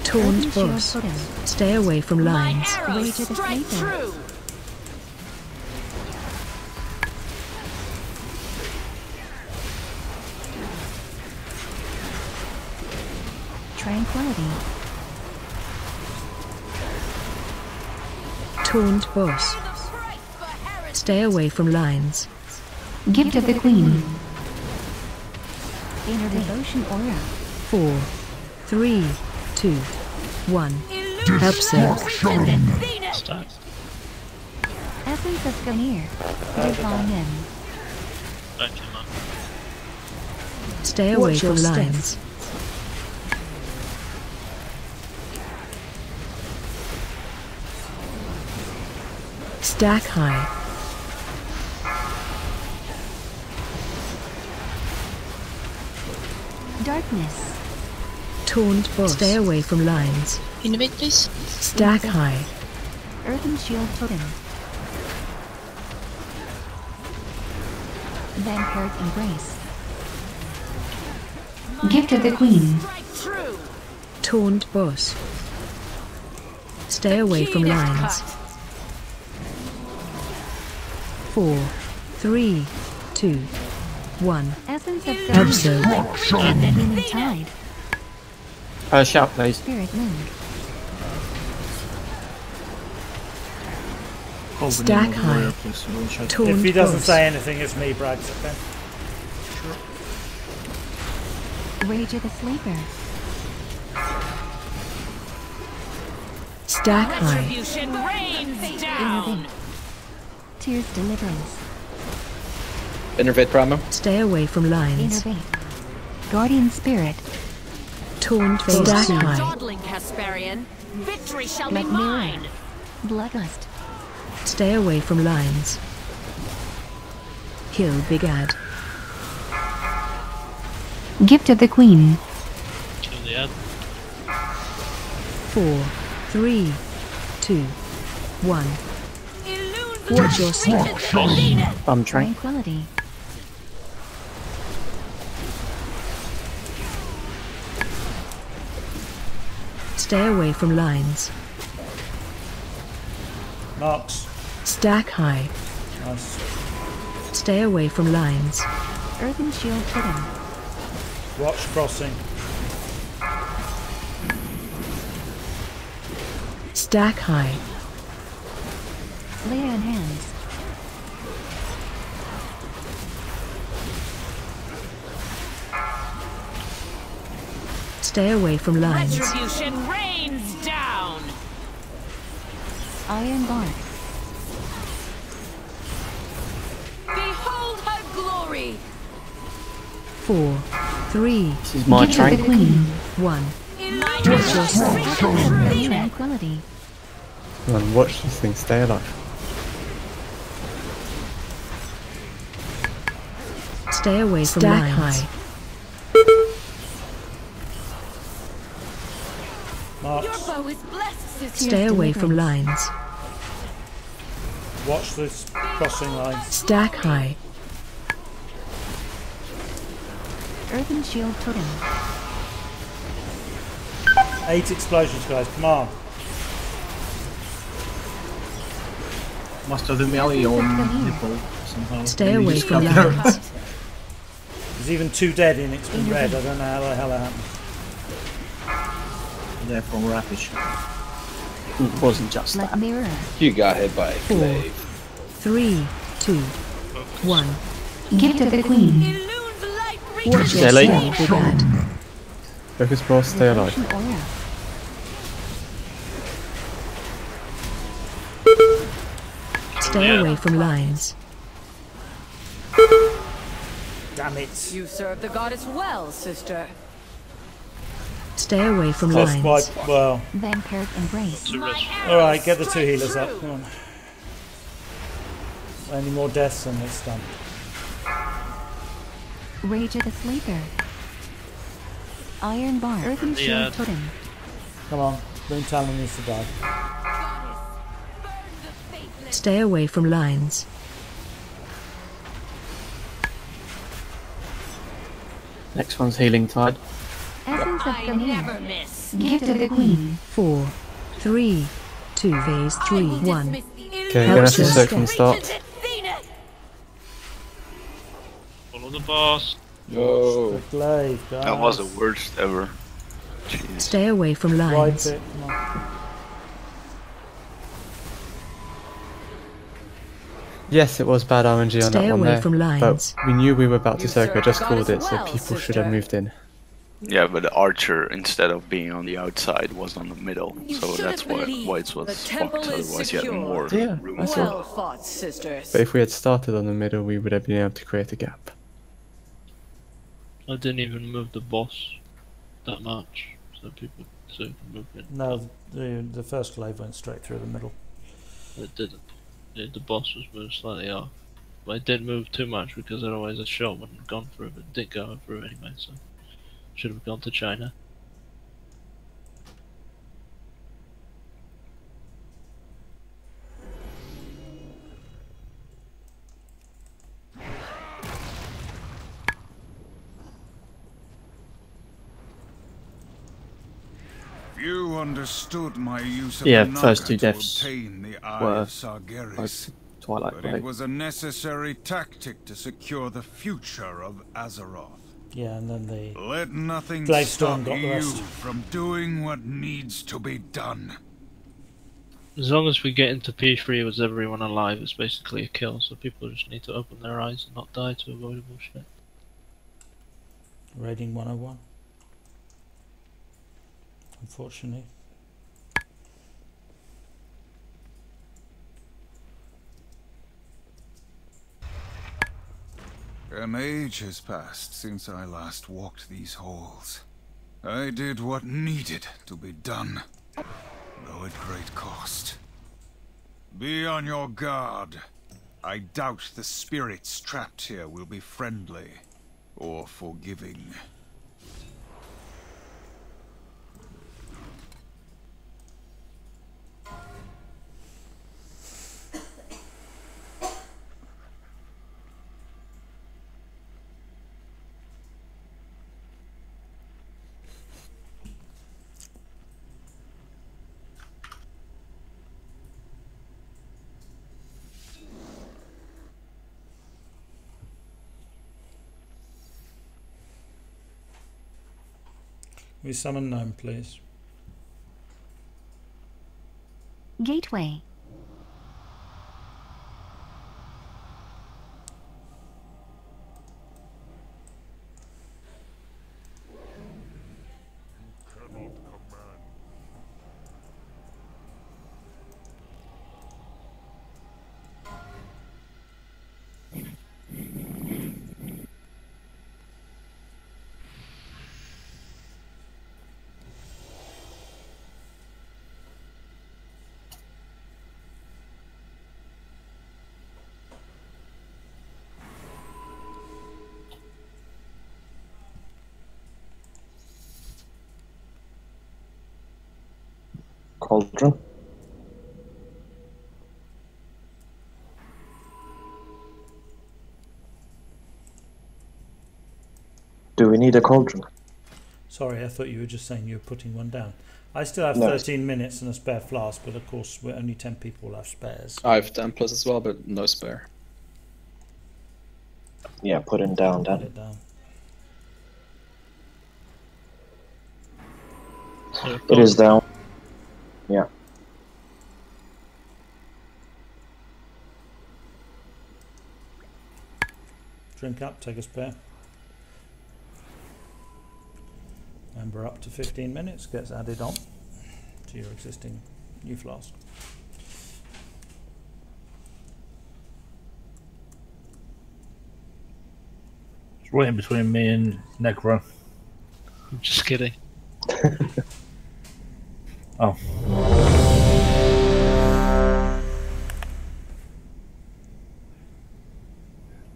Taunt Open shield boss. totem. Stay away from lines. Rage of the Strike Slaver. true. Tranquility. Taunt boss. Stay away from lines. Gift of the Queen. Inner devotion aura. 4, 3, 2, 1. Help self. Essence of Gamir. Divine in. Thank you, man. Stay away Watch your from step. lines. Stack high. Darkness. Taunt boss. Stay away from lines. Innovate, please. Stack high. Earthen shield totem. Vampire's embrace. Gift of the Queen. Taunt boss. Stay away from lines. 4, 3, 2, 1. Essence of Absol. Gamir. Human tide. Shout, please. Spirit moon. Stack high. Taunt If he doesn't boss. say anything, it's me, Brad. Okay. Rage of the Sleeper. Stack high. Retribution rains down. Innervate. Tears deliverance. Innervate Prama. Stay away from lines. Innervate. Guardian spirit. Taunt boss. Stack high. Dawdling, Hesperian. Victory shall be Blood mirror. mine. Bloodlust. Stay away from lines. Kill Big Ad. Gift of the Queen. Kill the ad. 4, 3, 2, 1. Watch your step. I'm trying. Tranquility. Stay away from lines. Marks. Stack high. Nice. Stay away from lines. Earthen shield totem. Watch crossing. Stack high. Lay on hands. Stay away from lines. Retribution rains down. Iron bark. Behold her glory. 4, 3, This is my Gift of the train. Queen. 1. Watch your step. Tranquility. Come on, watch this thing stay alive. Stay away from lines. High. Marks. Your bow is blessed, sister. Stay away from lines. Watch this crossing lines. Stack high. Earthen shield totem. 8 explosions, guys. Come on. Must have the melee on nipple somehow. Stay away just from got there. lines. There's even 2 dead in it's been red. I don't know how the hell that happened. They're from rapid shot. It wasn't just Like that. mirror. You got hit by a 4, glaive. 3, 2, 1. Gift of the queen. Watch Stay your late. step, Brigade. Focus ball, stay alive. Potion aura. Stay away from lines. Damn it. You serve the goddess well, sister. Stay away from That's lines. quite well. Vampiric embrace. Alright, get the 2 healers up. Come on. Any more deaths and it's done. Rage of the Sleeper. Iron bar. Earthen shield totem. Come on. Boom Talon needs to die. Stay away from lines. Next one's healing tide. Essence of I Gamir. never miss. Gift of the queen. 4, 3, 2, phase 3, 1. Okay, you're gonna have to soak from the start. Follow the boss. Oh. The glaive, guys. That was the worst ever. Jeez. Stay away from Wipe lines. it. Come on. Yes, it was bad RNG on Stay that one away there, from lines. but we knew we were about to You soak. I served just the called it, goddess so well, people should sister. have moved in. Yeah, but the archer, instead of being on the outside, was on the middle. You So should that's have why believed it was the fucked. temple is Otherwise, you had secure. more Yeah, room. that's Well all. fought, sisters. But if we had started on the middle, we would have been able to create a gap. I didn't even move the boss that much, so people could move in. No, the first glaive went straight through the middle. It didn't. The boss was moved slightly off. But it didn't move too much because otherwise the shot wouldn't have gone through, but it did go through anyway, so should have gone to China. You understood my use of Yeah, the first Naga 2 to deaths obtain the Eye were of Sargeras, like Twilight but Blade. it was a necessary tactic to secure the future of Azeroth. Yeah, and then the Let nothing Glavestone stop got the you rest. from doing what needs to be done. As long as we get into P3 with everyone alive, it's basically a kill, so people just need to open their eyes and not die to avoidable shit. Raiding 101. Unfortunately. An age has passed since I last walked these halls. I did what needed to be done, though at great cost. Be on your guard. I doubt the spirits trapped here will be friendly or forgiving. We summon gnome, please. Gateway. cauldron. Do we need a cauldron? Sorry, I thought you were just saying you were putting one down. I still have No. 13 minutes and a spare flask, but of course we're only 10 people will have spares. I have 10 plus as well, but no spare. Yeah, put it down Put then. it down. It is down. Yeah. Drink up, take a spare. And we're up to 15 minutes, gets added on to your existing new flask. It's right in between me and Necro. I'm just kidding. Oh.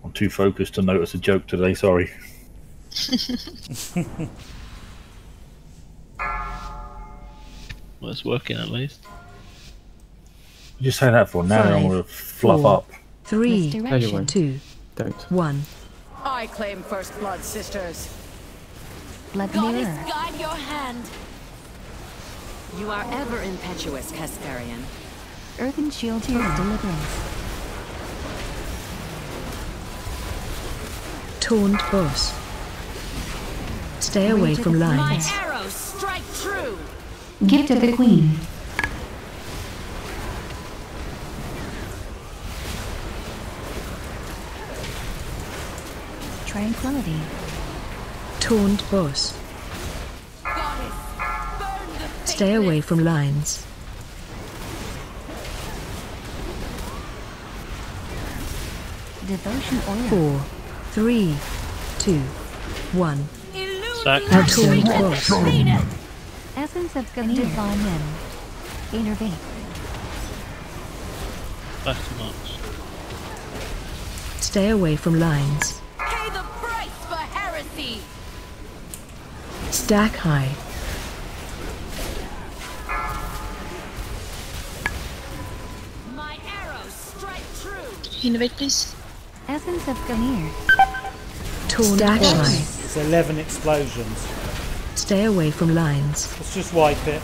I'm too focused to notice a joke today, sorry. Well, it's working at least. You just say that for now, I'm going to fluff 4, up. 3, Misdirection. 2, Don't. 1. I claim first blood, sisters. Blood Goddess, mirror. guide your hand. You are ever impetuous, Casparian. Earthen shield tears deliverance. Taunt boss. Stay away Rage of from the lines. My arrows strike true. Gift of the queen. Tranquility. Taunt boss. Goddess, burn the Stay away from lines. Devotion aura. 4, 3, 2, 1. Sack. Taunt boss. Essence of divine men. Innervate. Back to March. Stay away from lines. Pay the price for heresy. Stack high. My arrows strike true. Innovate, please. Essence of Ganir. Taunt Stack boss. It's 11 explosions. Stay away from lines. Let's just wipe it.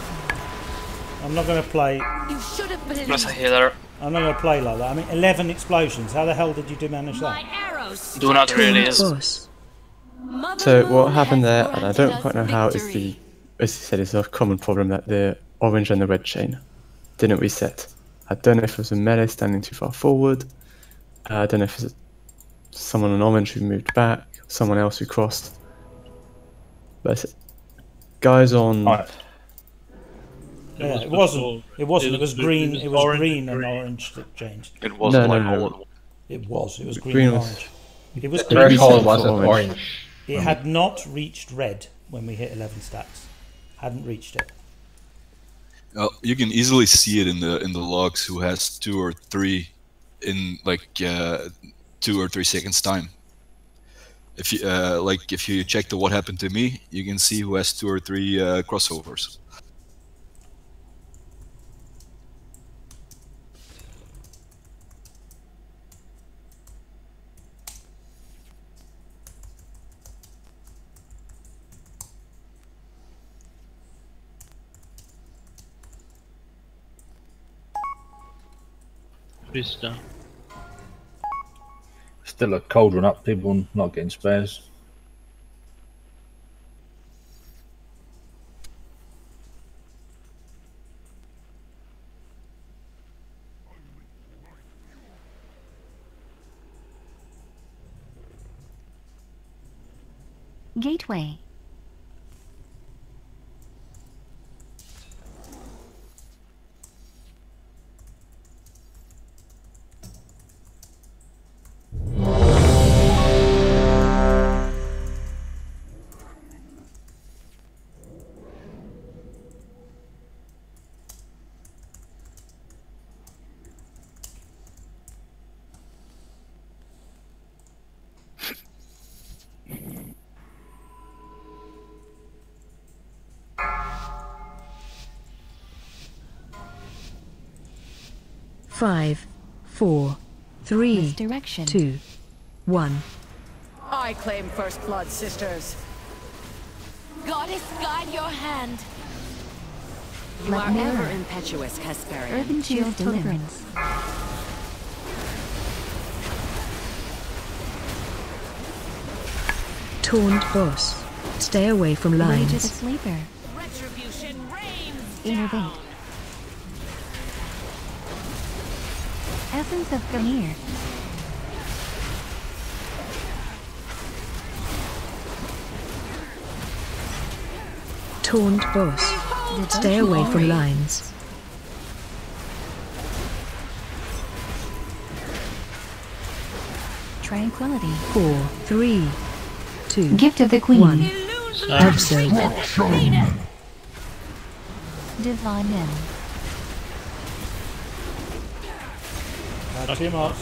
I'm not going to play. You should have believed. Plus a healer. I'm not going to play like that. I mean, 11 explosions. How the hell did you manage that? Arrows. Do not release. Boss. So what happened there, and I don't quite know how, is the, as you said, it's a common problem that the orange and the red chain didn't reset. I don't know if it was a melee standing too far forward. I don't know if it's someone on orange who moved back, someone else who crossed. But guys on... Yeah, it wasn't. It wasn't. It was green. It was green and orange that changed. It wasn't like all at once. It was. It was green, Green and was- orange. It was The green. threshold wasn't orange. It had not reached red when we hit 11 stacks. Hadn't reached it. You can easily see it in the logs who has 2 or 3 in like 2 or 3 seconds time. If you if you check the what happened to me, you can see who has 2 or 3 crossovers. Vista. Still a cauldron up, people not getting spares. Gateway. 5, 4, 3, Misdirection. 2, 1. I claim first blood, sisters. Goddess, guide your hand. You Let are mirror. ever impetuous, Hesperian. Earthen Shield Deliverance. Taunt boss. Stay away from Rage of the lines. Sleeper. Retribution reigns Innervate. Essence of Gamir. Taunt boss. Stay away from lines. Tranquility. 4, 3, 2, Gift of the Queen. 1. Absol. Divine Men. Now 2 marks.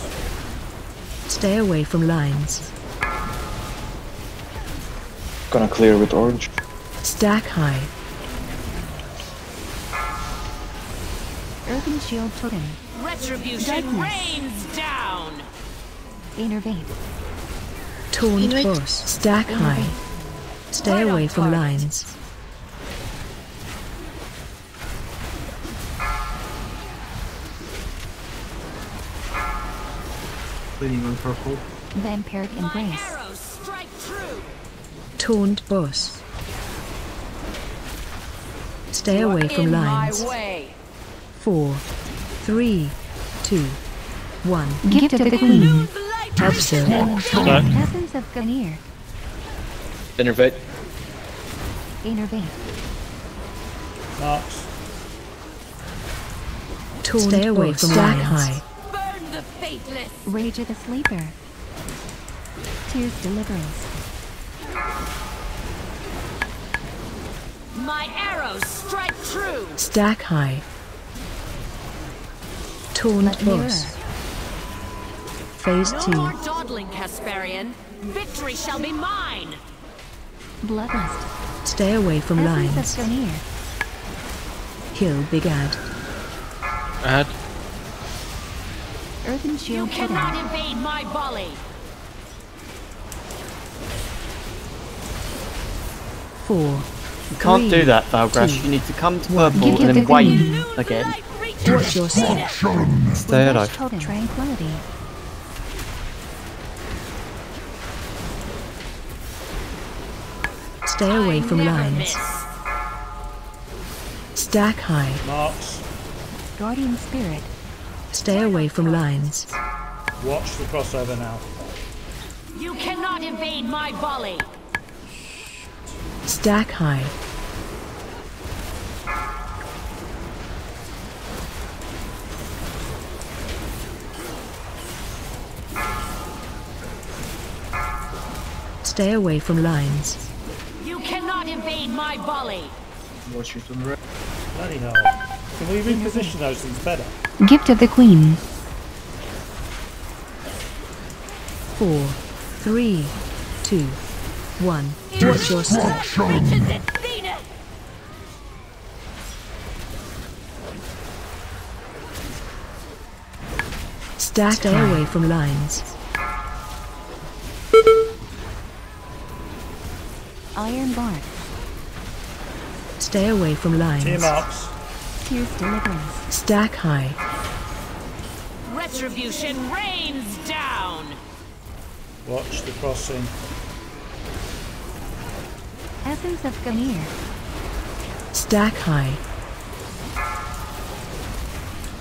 Stay away from lines. Gonna clear with orange. Stack high. Earthen Shield Totem. Retribution Darkness. rains down. Innervate. Taunt Invade. boss. Stack high. Stay away from lines. Bleeding on purple. Vampiric Embrace. Arrows strike true. Taunt boss. Stay away from In lines. my way. 4, 3, 2, 1. Gift of the Queen. Absol. Essence of Gamir. Innervate. Innervate. Marks. Taunt Stay away from stack high. Burn the faithless. Rage of the Sleeper. Tears Deliverance. My arrows strike true. Stack high. Taunt Let mirror. boss. Phase No 2. more dawdling, Casparian. Victory shall be mine. Bloodlust. Stay away from Essence lines. of Gamir. Kill Big Ad. Add. Earthen You Shield Totem. cannot evade my volley. 4. You can't 3, do that, Valgrash. 2, You need to come to 1. purple Give and it then the wait Queen. again. Watch your step. Stay alive. Totem. Tranquility. Stay away from Never lines. miss. Stack high. Marks. Guardian Spirit. Stay away from lines. Watch the crossover now. You cannot evade my volley. Stack high. Stay away from lines. You cannot evade my volley. Watch it on red. Bloody hell. Can we reposition those things better? Gift of the Queen. 4, 3, 2, 1. Watch your step. Stack away from lines. Iron Bark. Stay away from lines. 2 marks. Tears Deliverance. Stack high. Retribution rains down. Watch the crossing. Essence of Gamir. Stack high.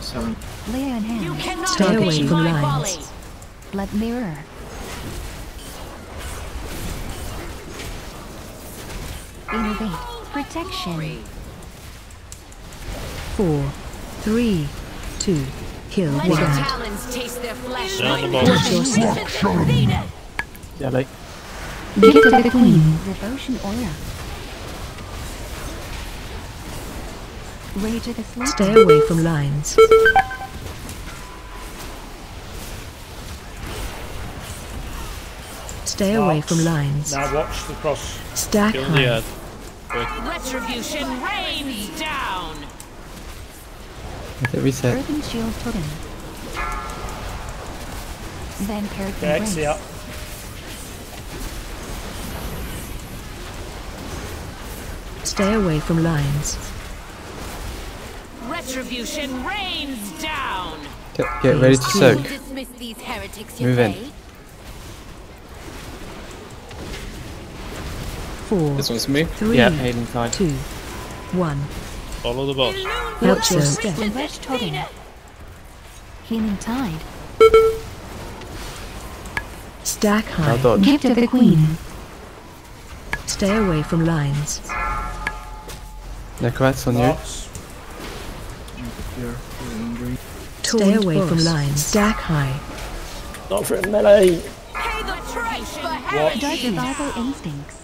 7. Lay on You hand. cannot Stay away evade from my lines. volley. Blood Mirror. Innovate. Protection. 4, 3, 2. Kill Let Big your Ad. talons taste their flesh. Down the Watch your step. Yeah, like Gift of the Queen. Devotion Aura. Rage of the Sleeper. Stay away from lines. Stay away from lines. Now watch the cross. Stack Kill the high. ad. Quick. Retribution rains down. Let it reset. Earthen Shield Totem. Then paired Okay, embrace. see up. Stay away from lines. Retribution rains down. Get ready to soak. Dismiss these heretics, Move in. 4, This one's me? 3, Yeah, Hayden side. 2, 1. Follow the boss. Watch your Step. step. Wedge totem. Healing tide. Stack Now high. dodge. Gift of the queen. Stay away from lines. Necrats on you. Marks. Stay away from lines. Stack high. Not for melee. Pay the price for Watch. heretics. Survival instincts.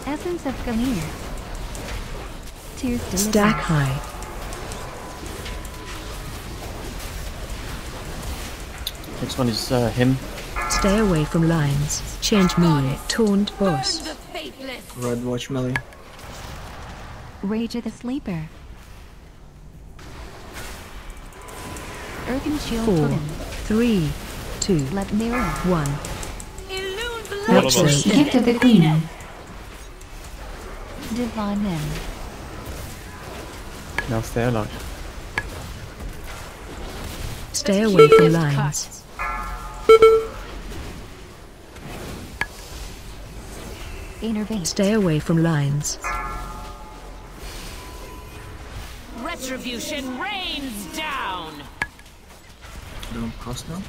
Essence of Gamir. Tears deliverance. Stack high. Next one is him. Stay away from lines. Change moon. Taunt boss. The faithless. Red watch melee. Rage of the Sleeper. Earthen Shield 4, Totem. 3, 2, Let mirror. 1. Illusion Watch your step. Gift of the Queen. Divine End. Now stay alive. Stay away from lines. Innervate. Stay away from lines. Retribution rains down. Don't cross now.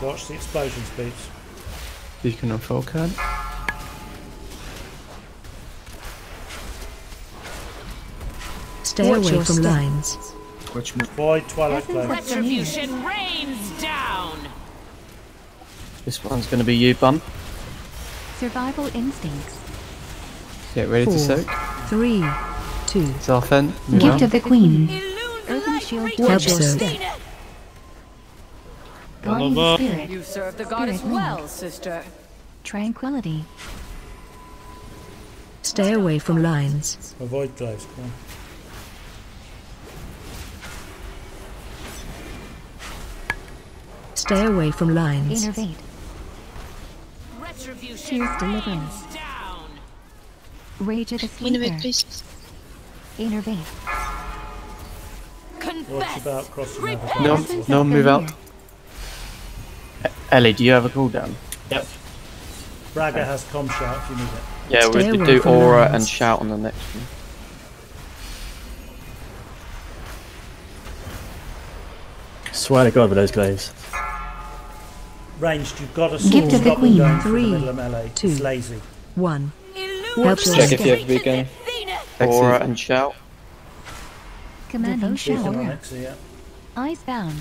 Watch the explosion speeds. Beacon on Falcon. Stay Watch away your from step. lines. Watch me. Void Twilight Essence Flame. of Gamir. Retribution rains down. This one's going to be you, bum. Survival instincts. Get ready 4, to soak. 3, 2. Zarfen, move Gift out. of the Queen. Earthen Shield Watch Totem. your step. Guardian Follow Spirit. You serve the goddess Spirit well, Link. sister. Tranquility. Stay away from lines. Avoid glaives. Come on. Stay away from lines. Innervate. Retribution Tears deliverance. rains down. Rage of the Sleeper. Innovate, please. Innervate. What's Confess. about crossing over? No, Essence no, of move out. Gamir. Ellie, do you have a cooldown? Yep. Braga has com shout if you need it. Yeah, Stay we away do from aura lines. and shout on the next one. Swear to God with those glaives. Ranged, you've got to Gift of the stop them Queen. going for the 3, middle of melee. 2. It's lazy. 1. Illusion Watch your Check if you step. have beacon. Aura and shout. Commanding Beacon on Shower. next, yeah. Eyes bound.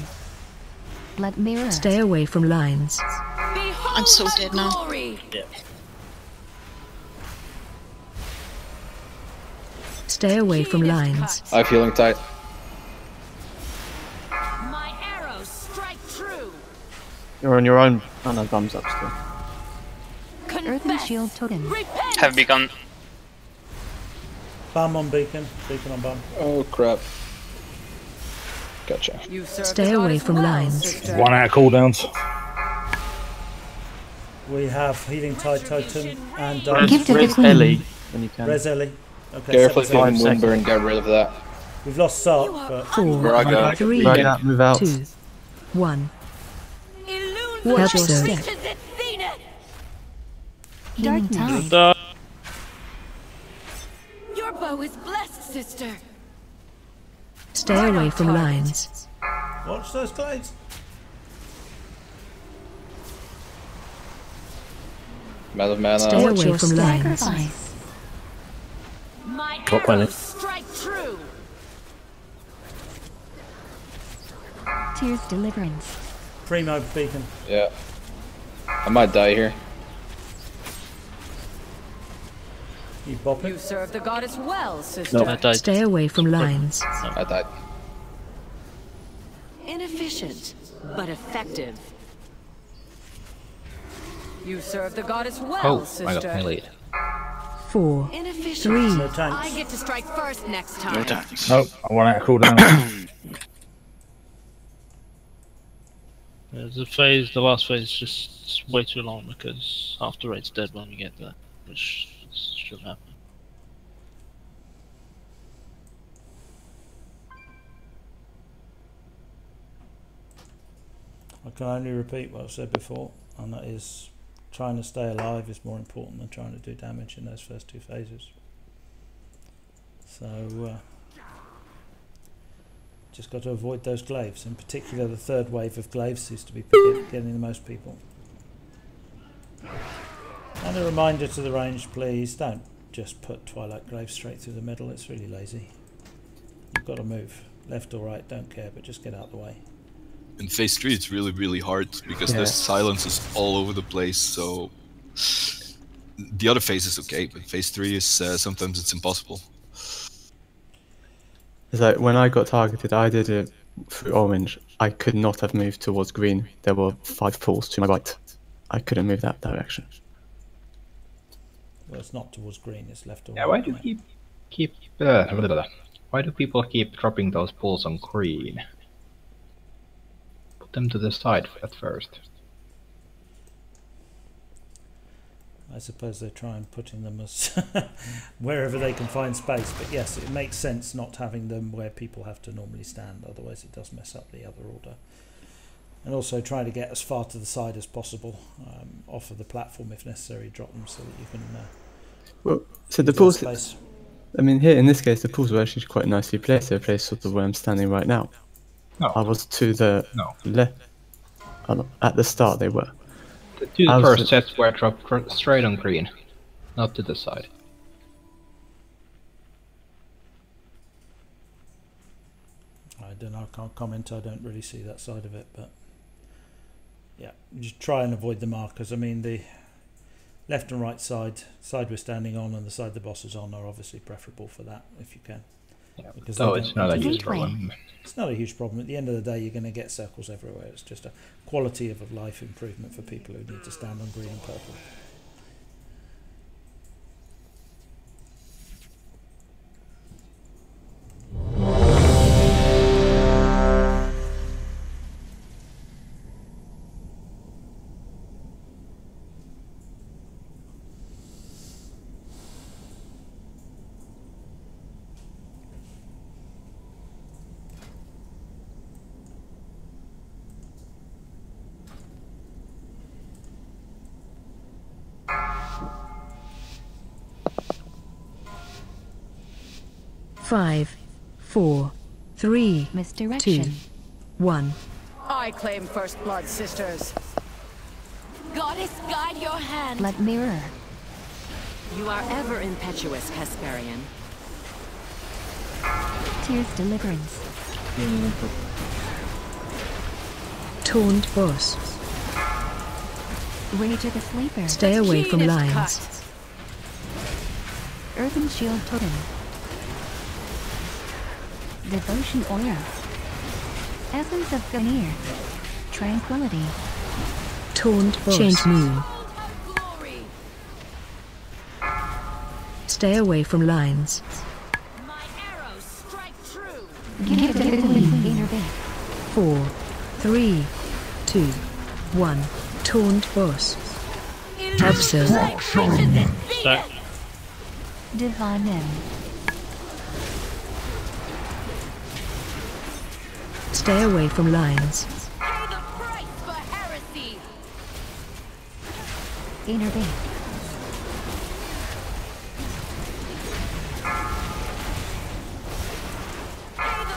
Blood mirror. Stay away from lines. I'm so dead now. glory. Stay away from lines. I have healing tight. My arrows strike true. You're on your own. Oh no, bum's up still. Earthen Confess. Shield Totem. Repent. Have begun. Bum on beacon. Beacon on bum. Oh crap. Gotcha. You serve Stay the away goddess from well, lines. sister. 1 out of cooldowns. We have healing tide totem and Gift of the Res Queen. Ellie when you can. Res Ellie. Okay, Careful if 7 you seconds. Moonburn, get rid of that. We've lost Sark, but 4, Braga. 3, Braga, move out. 2, 1. Illusion Watch your step. reaches its zenith. Healing tide. Your bow is blessed, sister. Stay away from lines. watch those glades. I'm out of mana. Stay away from lines. Sacrifice. My What planet? arrows strike true. Tears deliverance. Primo beacon. Yeah. I might die here. You bop You it. serve the goddess well, sister. Stay away from lines. I died. Inefficient, but effective. You serve the goddess well, sister. 4, Inefficient. 3. No tanks. I get to strike first next time. No tanks. Nope, I 1 out of cooldown. The last phase is just way too long because half the raid's dead when we get there, which should happen. I can only repeat what I've said before, and that is trying to stay alive is more important than trying to do damage in those first two phases. So just got to avoid those glaives. In particular, the third wave of glaives seems to be getting the most people. And a reminder to the range, please don't just put Twilight Glaive straight through the middle. It's really lazy. You've got to move left or right, don't care, but just get out of the way. In phase 3 it's really hard because there's silences all over the place, so the other phase is okay, but phase 3 is sometimes it's impossible. It's like when I got targeted, I did it through orange. I could not have moved towards green. There were 5 pools to my right. I couldn't move that direction. Well, it's not towards green, it's left or Yeah, right. why do why do people keep dropping those pools on green? Put them to the side at first. I suppose they're trying putting them as wherever they can find space, but yes, it makes sense not having them where people have to normally stand, otherwise it does mess up the other order. And also try to get as far to the side as possible, off of the platform if necessary, drop them so that you can well, so the pools, I mean here in this case the pools were actually quite nicely placed. They're placed sort of where I'm standing right now. No. I was to the left. At the start they were. The two first sets were dropped straight on green, not to the side. I don't know, I can't comment, I don't really see that side of it, but yeah, just try and avoid the markers. I mean, the left and right side we're standing on and the side the boss is on are obviously preferable for that if you can. Yeah, because so it's not a huge problem. It's not a huge problem. At the end of the day, you're going to get circles everywhere. It's just a quality of life improvement for people who need to stand on green and purple. Five, 4, 3, Misdirection. 2, 1. I claim first blood, sisters. Goddess, guide your hand. Blood mirror. You are ever impetuous, Hesperian. Tears deliverance. Taunt boss. Rage of the sleeper. Stay away from Keenest lines. cut. Earthen shield totem. Devotion aura. Essence of Ganir. Tranquility. Taunt boss. Change moon. Glory. Stay away from lines. My arrows strike true. Give the queen inner bit. 4, 3, 2, 1. Taunt boss. Absurd. Stack. Divine end. Stay away from lines. Pay the price for heresy. Inner bit.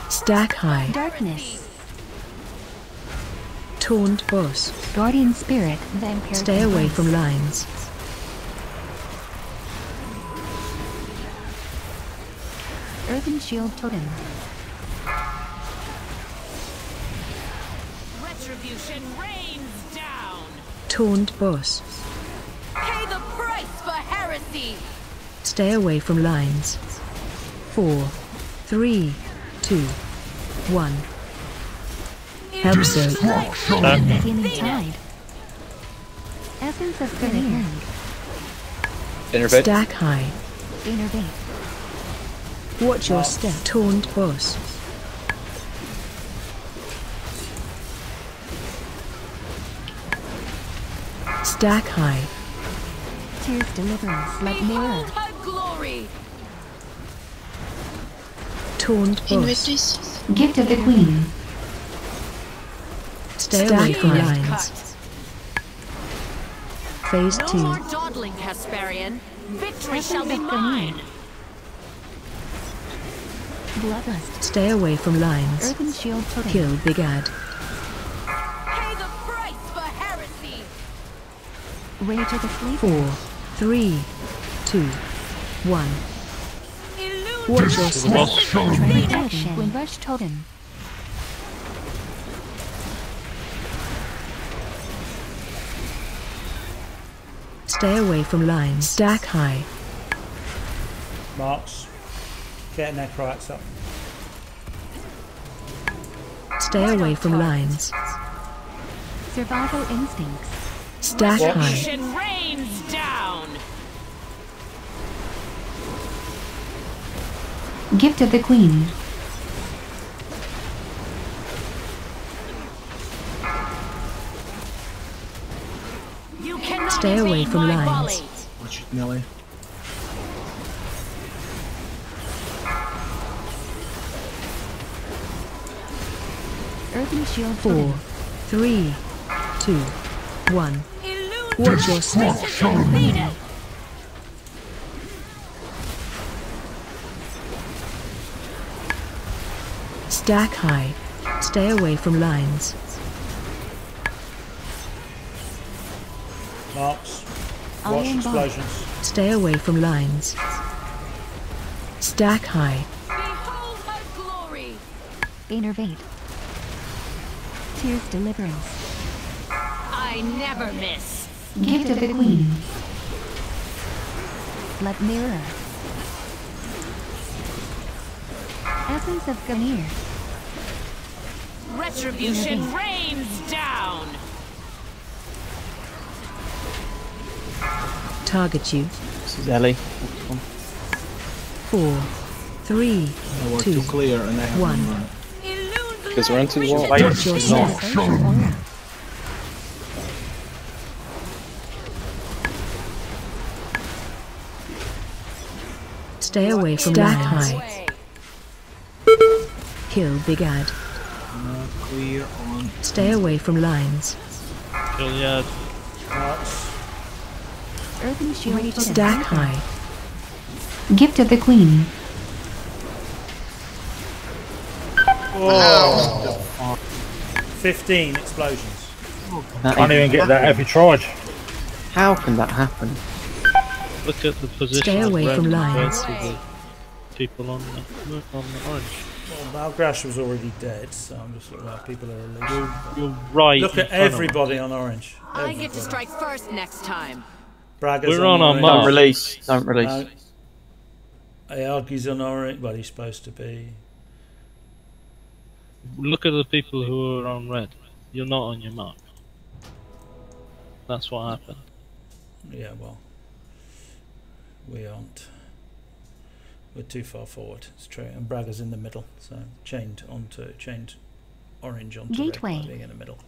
Stack high. Darkness. Taunt boss. Guardian spirit. Vampire. Stay away from lines. Earthen shield totem. Retribution rains down. Taunt boss. Pay the price for heresy. Stay away from lines. 4, 3, 2, 1. Absurd. Healing tide. Essence of Ganir. Innervate. Stack high. Inner bit. Watch your step. Taunt boss. Stack high. Tears deliverance. Let mirror. Her glory. Taunt boss. Gift of the Queen. Stay away from lines. Phase No 2. more dawdling, Hesperian. Victory shall be mine. Bloodlust. Stay away from lines. Earthen shield totem. Kill Big Ad. Pay the price for heresy. Rage of the Sleep. 4, 3, 2, 1. Watch your step. Protection. Windrush totem. Stay away from lines. Stack high. Marks. Get Necroax up. Stay away from lines. Survival instincts. Stack high. Retribution rains down. Gift of the Queen. You cannot Stay away evade from my lines. volley. Watch it, melee. Earthen shield 4, totem. 3, 2, 1. Watch your step. Stack high. Stay away from lines. Marks. Watch Iron bar. explosions. Stay away from lines. Stack high. Behold her glory. Innervate. Tears deliverance. I never miss. Gift of the Queen. Let mirror. Essence of Gamir. Retribution rains down. Target you. This is Ellie. 4, 3, I work 2, too clear and I have 1. one. Because we're into the wall. Watch your step. Stay away from Stack high. Kill Big Ad. Not clear on. Stay away from lines. Kill the ad. Marks. Earthen shield totem. Stack high. Gift of the Queen. Oh. 15 explosions. Can't even get that if you tried. How can that happen? Look at the position. Stay away of red from compared lines. to the people on the orange. Well, Malgrash was already dead, so I'm just looking at people are released. You're right. Look at everybody on orange. I get to strike first next time. Bragger's We're on our orange. mark. Don't release. Don't release. Ayargi's on orange. Well, he's supposed to be. Look at the people who are on red. You're not on your mark. That's what happened. Yeah, well, we aren't. We're too far forward. It's true, and Bragger's in the middle, so chained orange onto Gateway. red by being in the middle.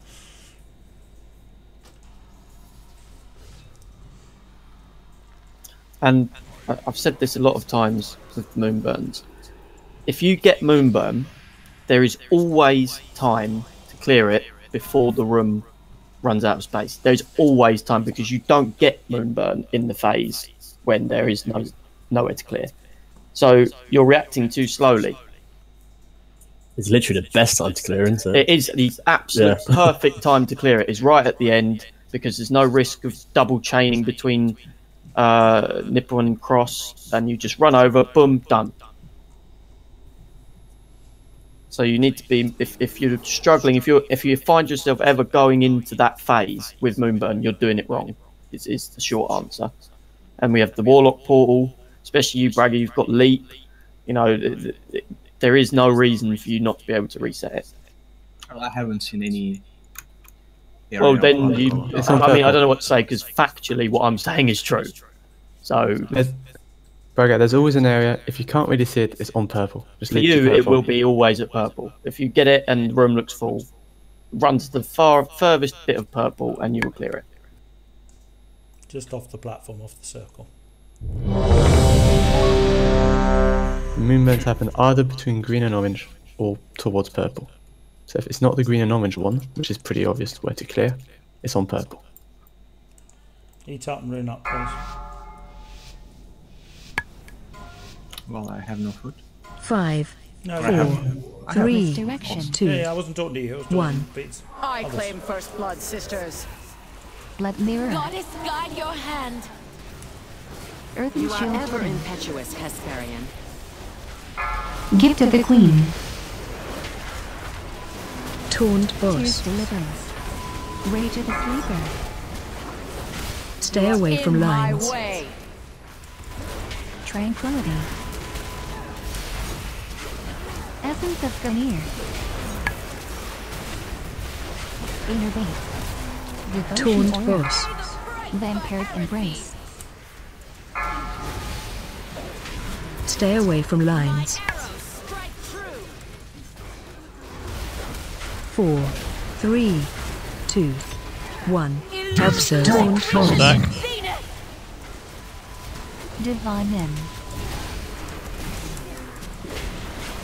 And I've said this a lot of times with moonburns. If you get moonburn, there is always time to clear it before the room runs out of space. There's always time because you don't get moonburn in the phase when there is nowhere to clear. So you're reacting too slowly. It's literally the best time to clear, isn't it? It is the absolute perfect time to clear it. Is right at the end because there's no risk of double chaining between nipple and cross, and you just run over, boom, done. So you need to be, if you're struggling, if you find yourself ever going into that phase with moonburn, you're doing it wrong. Is the short answer. And we have the warlock portal, especially you, Bragger. You've got leap. You know, there is no reason for you not to be able to reset it. I haven't seen any. Well, then you. I mean, I don't know what to say because factually, what I'm saying is true. So. Bragger, there's always an area, if you can't really see it, it's on purple. Just For leave you, to it purple. will be always at purple. If you get it and the room looks full, run to the furthest bit of purple and you will clear it. Just off the platform, off the circle. Moonburns happen either between green and orange or towards purple. So if it's not the green and orange one, which is pretty obvious where to clear, it's on purple. Eat up and rune up, please. Well, I have no food. 5, No, 4, 3, direction. 2, Yeah, I wasn't talking to you. I was talking 1. to Beats. I Others. claim first blood, sisters. Blood mirror. Goddess, guide your hand. Earthen You are shield ever totem. impetuous, Hesperian. Gift of the Queen. Taunt Tears boss. deliverance. Rage of the Sleeper. Stay away from lines. Way. Tranquility. Essence of Ganir. Innervate. Devotion Taunt Aura. boss. Vampiric Embrace. Stay away from lines. 4, 3, 2, 1. Observe. Taunt boss. Divine End.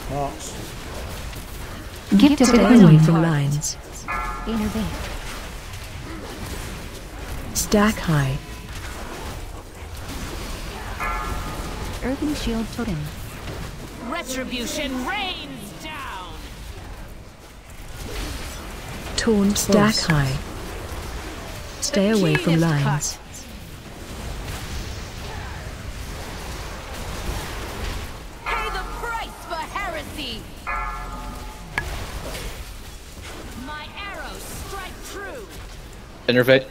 Marks. Gift of the Stay Queen. away from lines. Innervate. Stack high. Earthen Shield Totem. Retribution rains down. Taunt stack high. Stay away from lines. Pay the price for heresy. My arrows strike true. Innervate.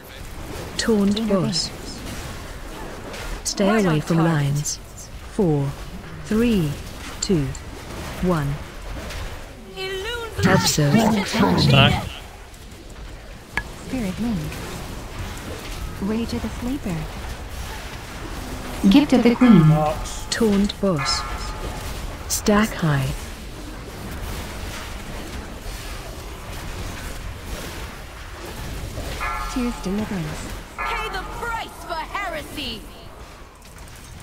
Taunt boss. Stay away from lines. 4, 3, 2, 1. Observe. Stack. Spirit Link. Rage of the Sleeper. Gift of the Queen. Taunt boss. Stack high. Tears deliverance. Pay the price for heresy.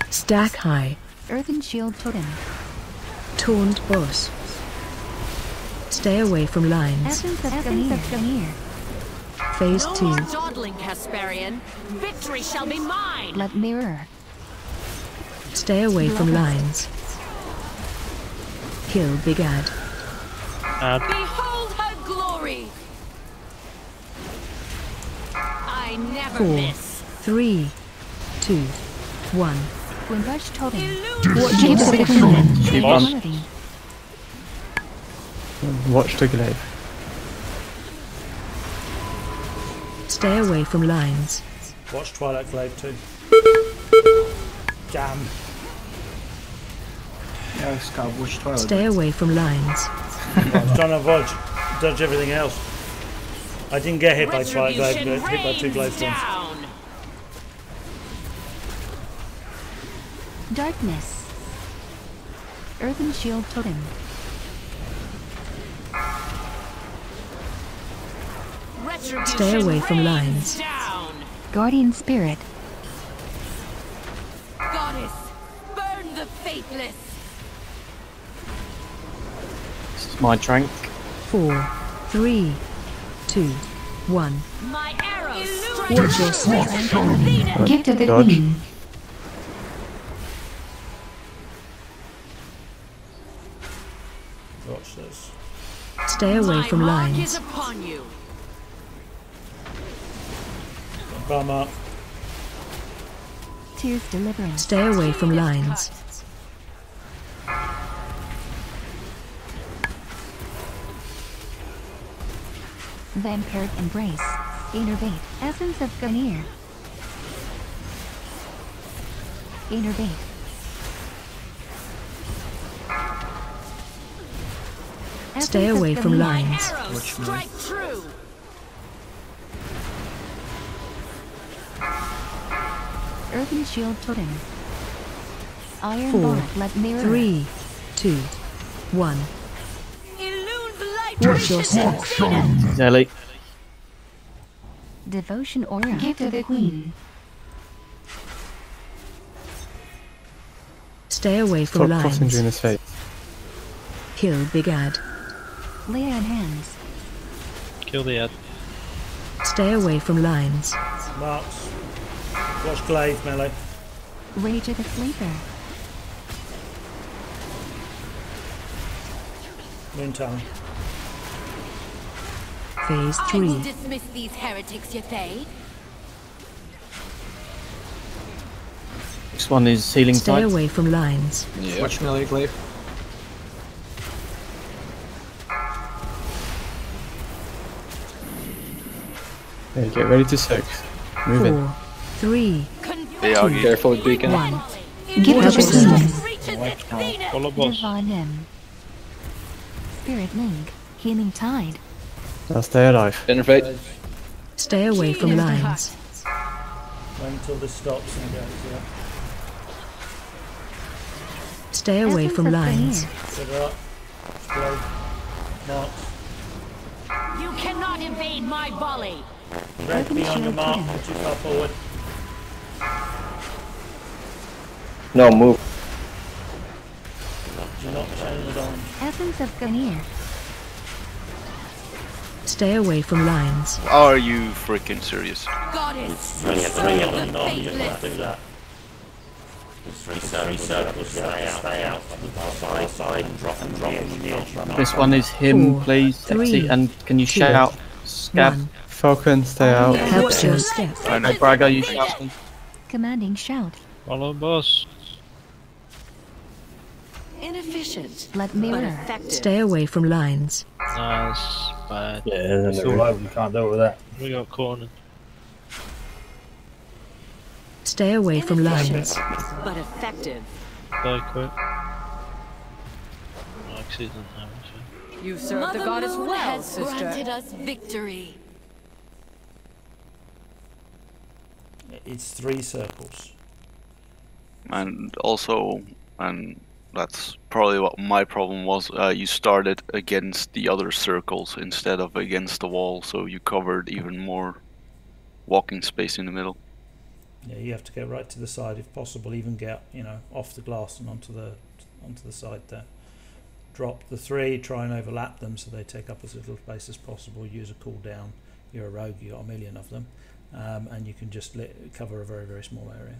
Stack high. Earthen Shield Totem. Taunt boss. Stay away from lines. Essence of Ganir. Phase No 2. more dawdling, Hesperian. Victory shall be mine. Blood mirror. Stay away from lines. Kill Big Ad. Behold her glory. I never 4, miss. 3, 2, 1. Windrush Totem. Watch Gift of the Queen. Keep on. Tranquility. Watch the glaive. Stay away from lines. Watch Twilight Glaive too. Damn. Yeah, Scabb, watch Twilight. Stay away from lines. I was trying to dodge everything else. I didn't get hit by Twilight Glaive, but hit by two glaive stones. Darkness. Earthen Shield Totem. Stay away from lines. Guardian Spirit. Goddess, burn the faithless. This is my trank. 4, 3, 2, 1. My arrows strike Watch your step. Gift of the Dodge. Queen. Watch this. Stay away from My mark is lines. upon you. Bummer. Tears deliverance. Stay away from lines. Vampiric Embrace. Innervate. Essence of Ganir. Innervate. Stay away from lines. Arrows strike true. Earthen Shield Totem. Iron 4, Bar. Blood mirror. 3, 2, 1. Illumes light. Watch your step. Zelly. Devotion Aura. Gift of the Queen. Stay away from Stop crossing lines. during this phase. Kill Big Ad. Lay on hands. Kill the ad. Stay away from lines. Marks. Watch glaive melee. Rage of the Sleeper. Moontongue. Phase I will 3. dismiss these heretics, you say? Next one is healing Stay tide. away from lines. Yeah. Watch melee glaive. Okay, get ready to soak. Move in. 4, 3, Yeah, 2, Careful with beacon. 1. Give Water us a slide. Follow boss. Divine Limb. Spirit Link. Healing Tide. Now stay alive. Innervate. Stay away from lines. Wait until this stops and goes, yeah. Stay away from lines. Set her up. Glaive. Marks. You cannot evade my volley. Drag me on the mark, not too far forward. No, move. Do not change it on. Essence of Ganir. Stay away from lines. Are you freaking serious? Goddess, Bring it, son on, of the you don't faithless. do that. Three circles, stay out, to the far side, and drop on the edge. This one is him, 4, please. 3, Exit, and can you shout out? Scabb. 1. Falcon, stay out. Helps your step. Hey, Braga, you shout. Commanding Shout. Follow boss. Inefficient, Let but Mirror. effective. Stay away from lines. Nice. Bad. Yeah, it's all over. You can't deal with that. We got cornered. Stay away from lines. But effective. Die quick. Accident now, so. You served Mother the goddess Moon well, has sister. granted us victory. It's 3 circles. And also, and that's probably what my problem was, you started against the other circles instead of against the wall, so you covered even more walking space in the middle. Yeah, you have to go right to the side if possible, even get, off the glass and onto the side there. Drop the 3, try and overlap them so they take up as little space as possible. Use a cooldown. You're a rogue, you got a million of them, and you can just cover a very, very small area.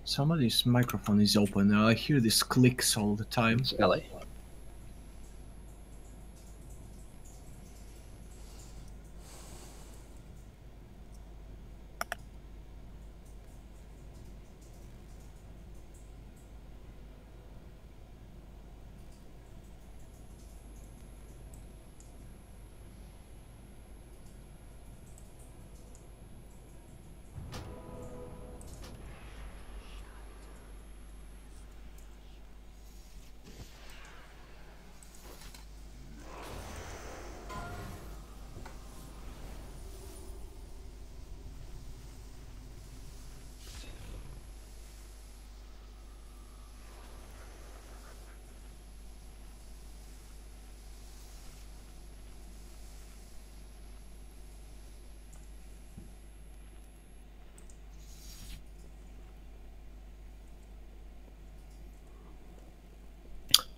Somebody's microphone is open. I hear these clicks all the time. It's Ellie.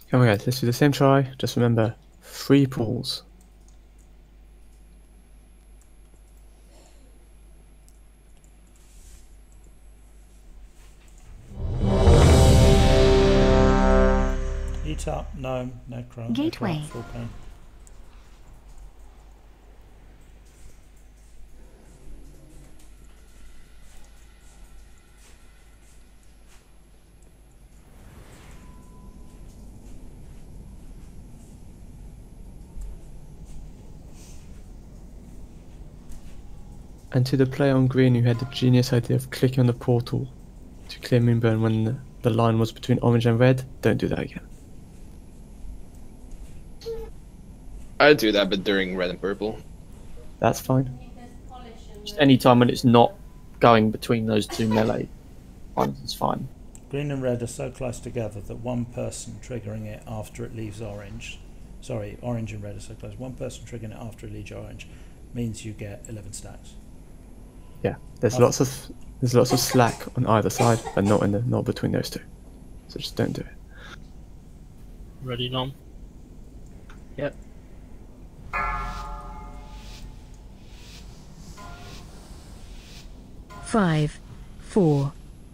Come on guys, let's do the same try. Just remember, 3 pulls. Eat up, no crime. Gateway. Full pain. And to the player on green who had the genius idea of clicking on the portal to clear Moonburn when the line was between orange and red, don't do that again. I do that, but during red and purple. That's fine. Just any time when it's not going between those two melee ones is fine. Green and red are so close together that one person triggering it after it leaves orange. Sorry, orange and red are so close. One person triggering it after it leaves orange means you get 11 stacks. Yeah, there's lots of slack on either side, but not between those two. So just don't do it. Ready, Nom? Yep. Five, 4,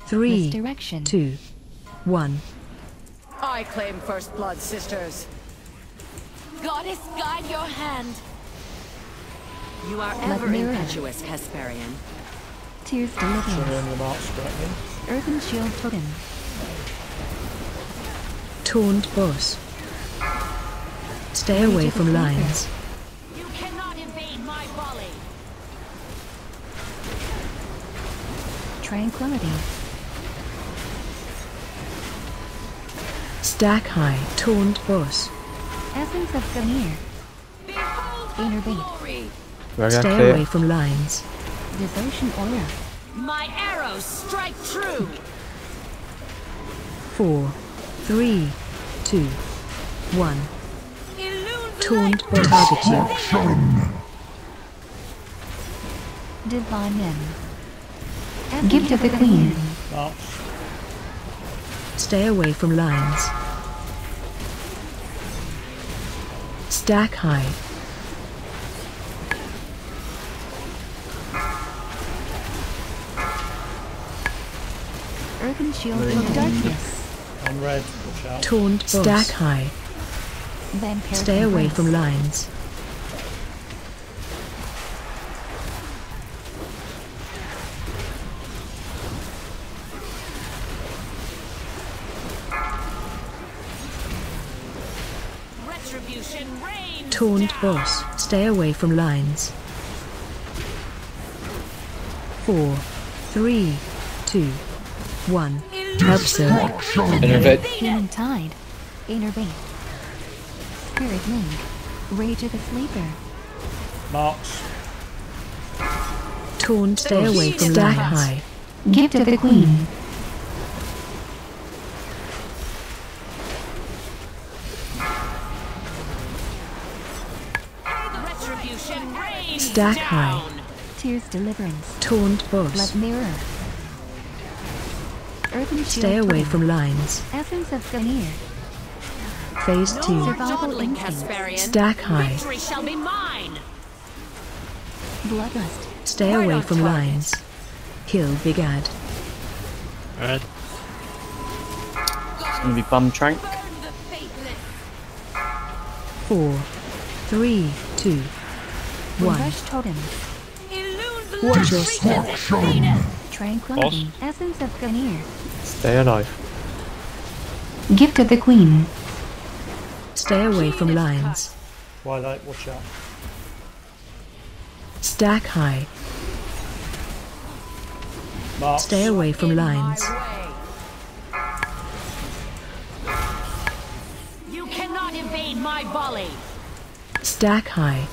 3, Misdirection. 2, 1. I claim first blood, sisters. Goddess, guide your hand. You are Let ever mirror. impetuous, Hesperian. Tears Show me deliverance. on the marks correctly. Earthen shield totem. Taunt boss. Stay away from lines. You cannot evade my volley. Tranquility. Stack high. Taunt boss. Essence of Gamir. Inner bait. Stay away from lines. Devotion aura. My arrows strike true. 4, 3, 2, 1. Taunt boss. Target you. Divine men. Gift of the Queen. Stay away from lines. Stack high. Earthen shield of darkness. On red, watch out. Taunt boss. Stack high. Vampiric Stay away embrace. from lines. Retribution reigns. Taunt boss. Stay away from lines. 4, 3, 2, 1. Absurd. Human tide. Inner bait. Spirit link. Rage of the sleeper. Marks. Taunt. Stay away from stack lines. high. Gift of the Queen. Retribution reigns. Stack high. Tears deliverance. Taunt Blood boss. mirror. Earthen shield Stay away totem. from lines. Essence of Gamir. Phase 2. Survival Dawdling, instinct. Hesperian. Stack high. Victory shall be mine. Bloodlust. Stay Right away on from target. lines. Kill Big Ad. Red. It's gonna be bum trank. 4, 3, 2, 1. Rush totem. Watch your step. Tranquility. Essence of Gamir. Stay alive. Gift of the Queen. Stay away from lines. Twilight, watch out. Stack high. Marks. Stay away from lines. You cannot evade my volley. Stack high.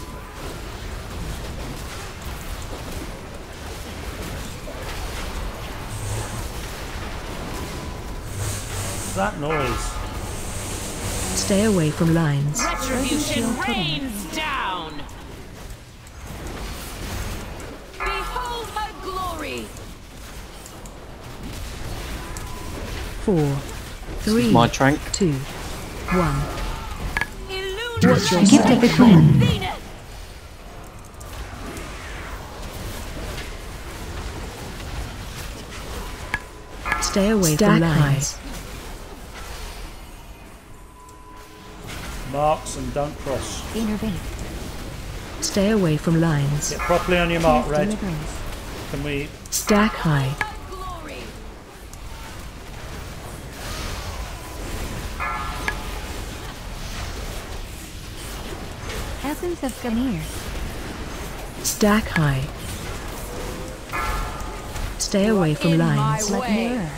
What's that noise? Stay away from lines. Retribution rains down. Behold her glory. 4, 3, my trank. 2, 1. Watch your Gift of the Queen. Stay away from lines. Marks and don't cross. Inner bait. Stay away from lines. Get properly on your mark, Tears red. deliverance. Can we... Stack high. Essence of Gamir. Stack high. Stay away from lines. Blood mirror.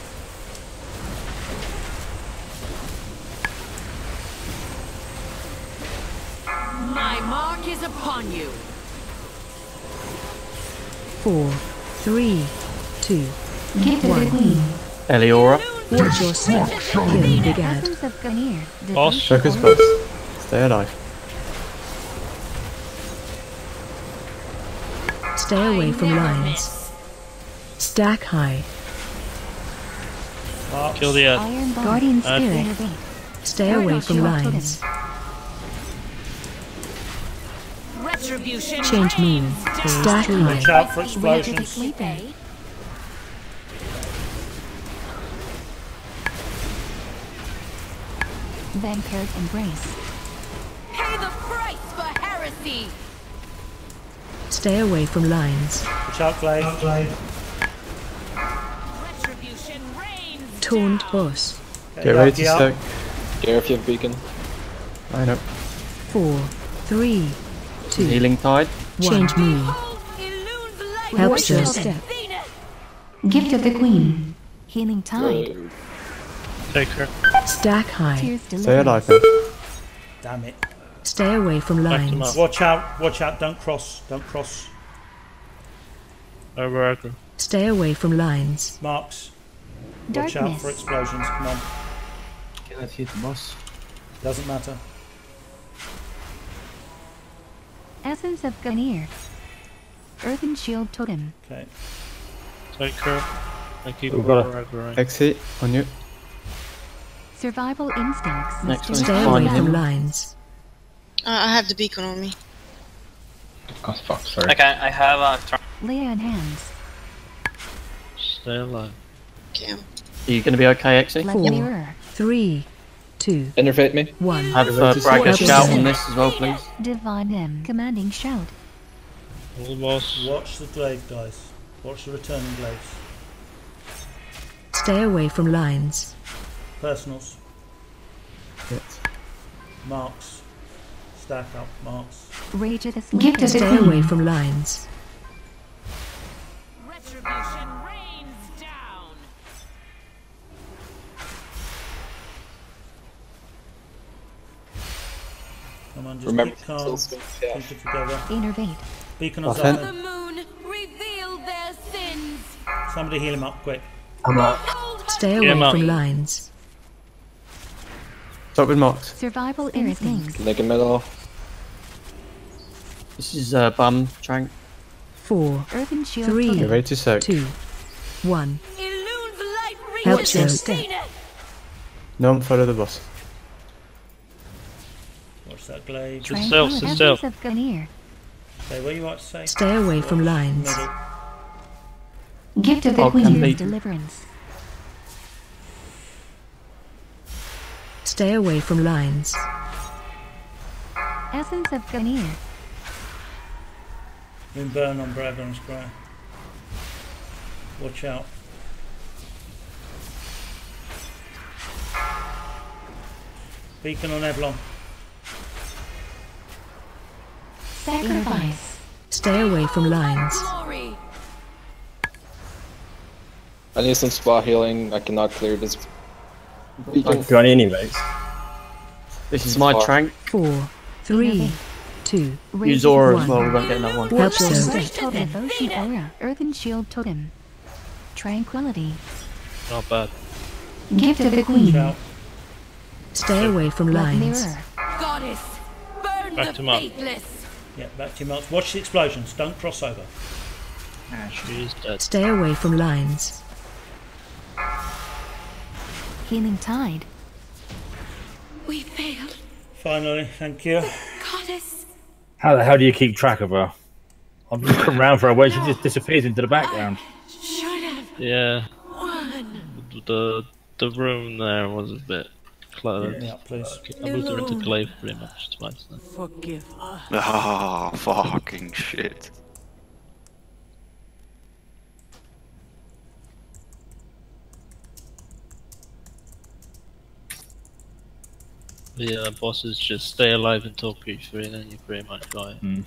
My mark is upon you. 4, 3, 2, Give to the 1. queen. Eliora. Watch your step. Kill Big Ad. Essence of Ganir. Boss. Focus boss. Stay alive. Stay away from lines. Stack high. Kill the ad. Iron Guardian Spirit. Stay away from lines. Retribution. Change moon. Stack Watch high. out for explosions. Vampire's Embrace. Pay the price for heresy. Stay away from lines. Watch out, Glaive. Retribution reigns. Taunt boss. Get ready to soak. Care if you have beacon. I know. 4, 3, 2. Healing tide. Change moon. Help Watch your step. step. Gift of the Queen. Healing Tide. Take her. Stack high. Tears Stay alive, Deliverance. man. Damn it. Stay away from lines. Watch out, don't cross. Over aggro. Stay away from lines. Marks. Watch out for Darkness. explosions, come on. Okay, let's hit the boss. Doesn't matter. Essence of Ganir. Earthen Shield Totem. Okay. Take her. I keep We've got over aggro. Exit on you. Survival Instincts. Next one's Stay fine. away from lines. I have the beacon on me. Oh fuck, sorry. Okay, I have a Leia in hands. Stay alive. Okay. Are you going to be okay, Exy? Black Mirror. 3, 2, Interfeit me. 1. Have Bragger Watch shout your on step. this as well, please. Divine M. Commanding Shout. All the boss. Watch the glaive, guys. Watch the returning glaives. Stay away from lines. Personals. Yes. Marks. Stack up, marks. Rage of the Gift Sleeper. Stay away from lines. Retribution rains down. Come on, just Remember, keep calm. still Keep it together. Innervate. Beacon on Offhand. The something. moon reveal their sins. Somebody heal him up, quick. I'm up. Stay Get away him up. from lines. Stop with marks. Survival Instincts. Make a middle. This is Bum Trank. 4, Earthen Shield 3, Get ready to soak. 2, 1. Illune's light Help reaches your the step. zenith. No, follow the boss. Watch that glaive. Sit still, sit still. Essence of Ganir. Okay, where you want to say? Stay away from lines. Middle. Gift of the Oh, can Queen. be. Deliverance. Stay away from lines. Essence of Ganir. Moon burn on Bragon Square. Watch out. Beacon on Eblon. Sacrifice. Stay away from lines. Glory. I need some spot healing. I cannot clear this. Beacon. I've got anyways. This is my Trank. 4, 3, 2. Use Aura as well, we won't get another one. Help Watch your step. step. Devotion Aura. Earthen Shield Totem. Tranquility. Not bad. Gift of the Queen. Watch out. Stay away from Black lines. Mirror. Goddess, burn Back the him up. faithless. Yeah, back to your marks. Watch the explosions. Don't cross over. She's dead. Stay away from lines. Healing Tide. We failed. Finally, thank you. Goddess. How the hell do you keep track of her? I'm just looking around for her where she just disappears into the background. Should have Yeah. won. The room there was a bit cluttered. Yeah, please. I moved her into glaive pretty much twice then. Forgive us. Ah, fucking shit. The bosses just stay alive until P3 and then you pretty much got it.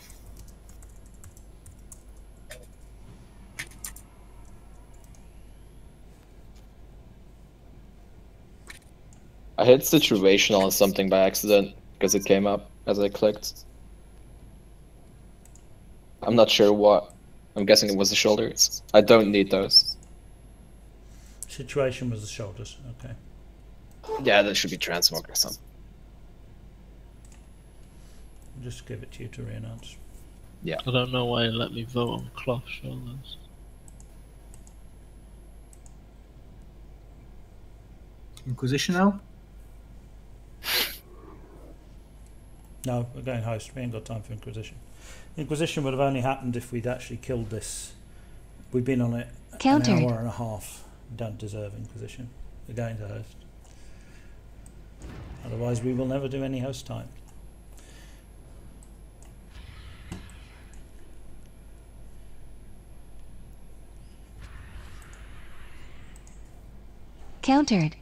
I hit situational on something by accident because it came up as I clicked. I'm not sure what. I'm guessing it was the shoulders. I don't need those. Situation was the shoulders. Okay. Yeah, that should be transmog or something. Just give it to you to re-announce. Yeah. I don't know why you let me vote on cloth shoulders. Inquisition now? No, we're going host. We ain't got time for Inquisition. Inquisition would have only happened if we'd actually killed this. We've been on it Countered. an hour and a half. We don't deserve Inquisition. We're going to host. Otherwise, we will never do any host time. Countered.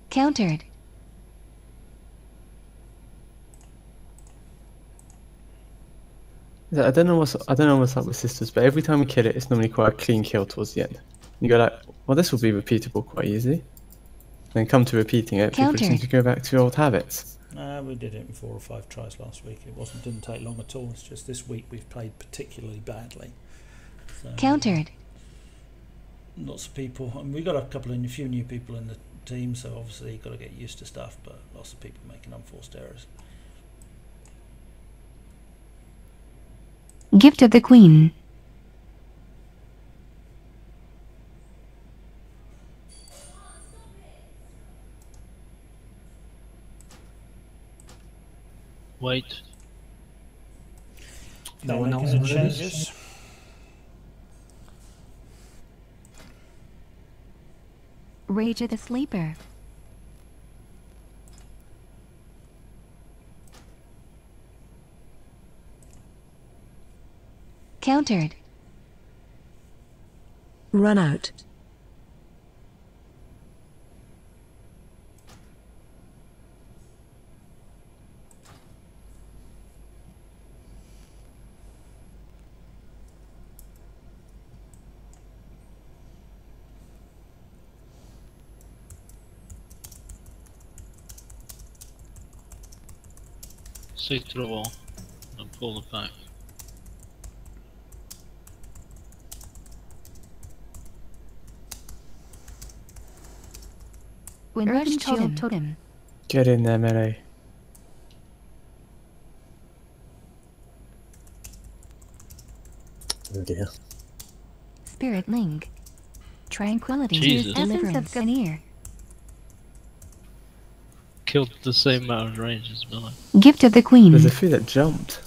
Countered. I don't know what's up with sisters, but every time we kill it, it's normally quite a clean kill towards the end. You go like, well, this will be repeatable quite easy. Then come to repeating it, people seem to go back to old habits. We did it in 4 or 5 tries last week. It didn't take long at all. It's just this week we've played particularly badly. So, Countered. Lots of people, and we got a few new people in the team, so obviously you've got to get used to stuff. But lots of people making unforced errors. Gift of the Queen. Wait. No one else changes. Rage of the Sleeper. Countered. Run out. See through the wall and pull it back. Earth Shield Totem. Get in there, melee. Oh dear. Spirit Link. Tranquility. Jesus. Essence of Ganir. Killed the same amount of range as melee. Gift of the Queen. There's a few that jumped.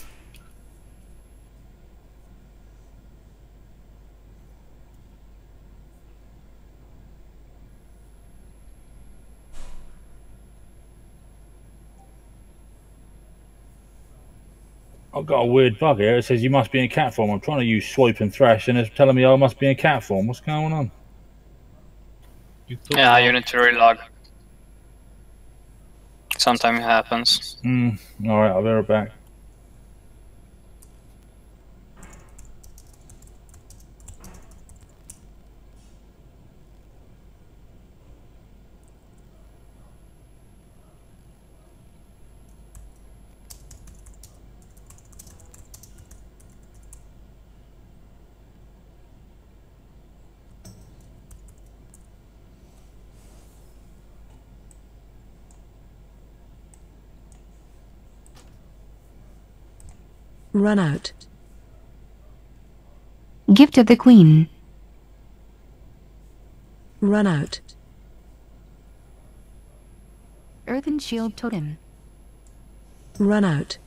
I've got a weird bug here. It says you must be in cat form. I'm trying to use swipe and thrash, and it's telling me I must be in cat form. What's going on? Yeah, you need to relog. Sometimes it happens. Alright, I'll be right back. Run out. Gift of the Queen. Run out. Earthen Shield Totem. Run out.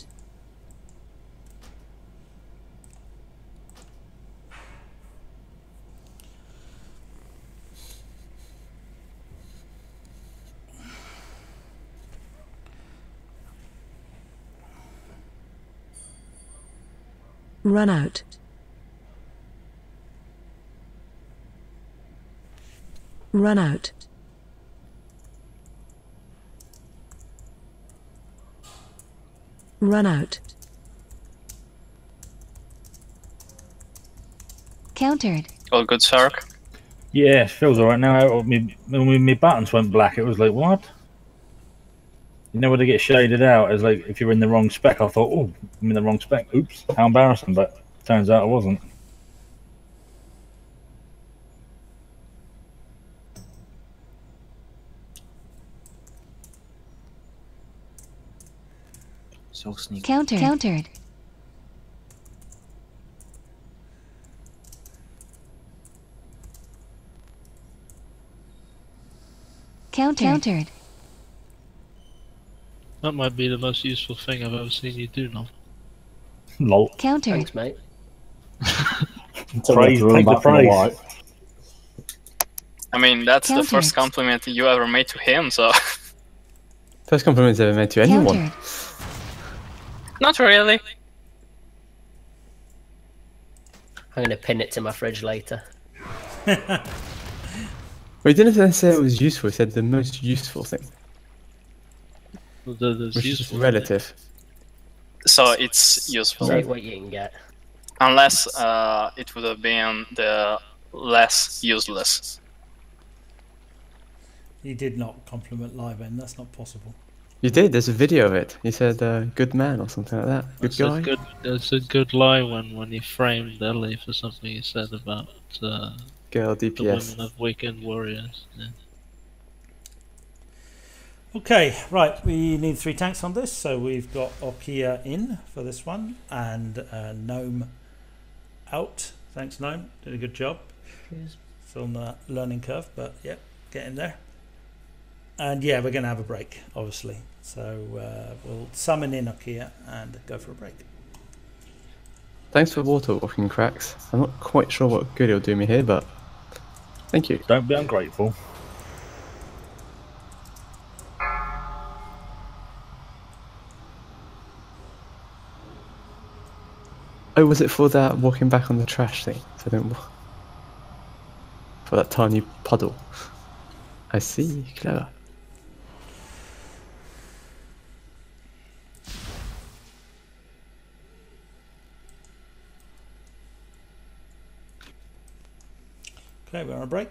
Run out. Run out. Run out. Countered. All good, Sark. Yeah, it feels alright now. When my buttons went black, it was like, what? You know, when they get shaded out, it's like if you're in the wrong spec. I thought, oh, I'm in the wrong spec. Oops, how embarrassing. But turns out I wasn't. So sneaky. Countered. Countered. Countered. That might be the most useful thing I've ever seen you do now. Lol. Countered. Thanks, mate. Praise, take the praise. I mean, that's the Countered. first compliment you ever made to him, so... First compliments ever made to anyone. Countered. Not really. I'm going to pin it to my fridge later. Well, he didn't say it was useful, he said the most useful thing. Which is relative. So it's useful. Take what you can get. Unless it would have been the less useless. He did not compliment live end, that's not possible. You did, there's a video of it. He said, good man or something like that. Good guy. That's a good lie when he framed Ellie for something he said about Girl the DPS. women of Weekend Warriors. Yeah. Okay, right, we need 3 tanks on this, so we've got Okia in for this one, and Gnome out. Thanks, Gnome, did a good job. Cheers. Still on the learning curve, but yep, getting there. And yeah, we're going to have a break, obviously. So we'll summon in Okia and go for a break. Thanks for water walking, Cracks. I'm not quite sure what good it'll do me here, but thank you. Don't be ungrateful. Oh, was it for that walking back on the trash thing? So I don't... For that tiny puddle. I see, clever. Okay, we're on a break.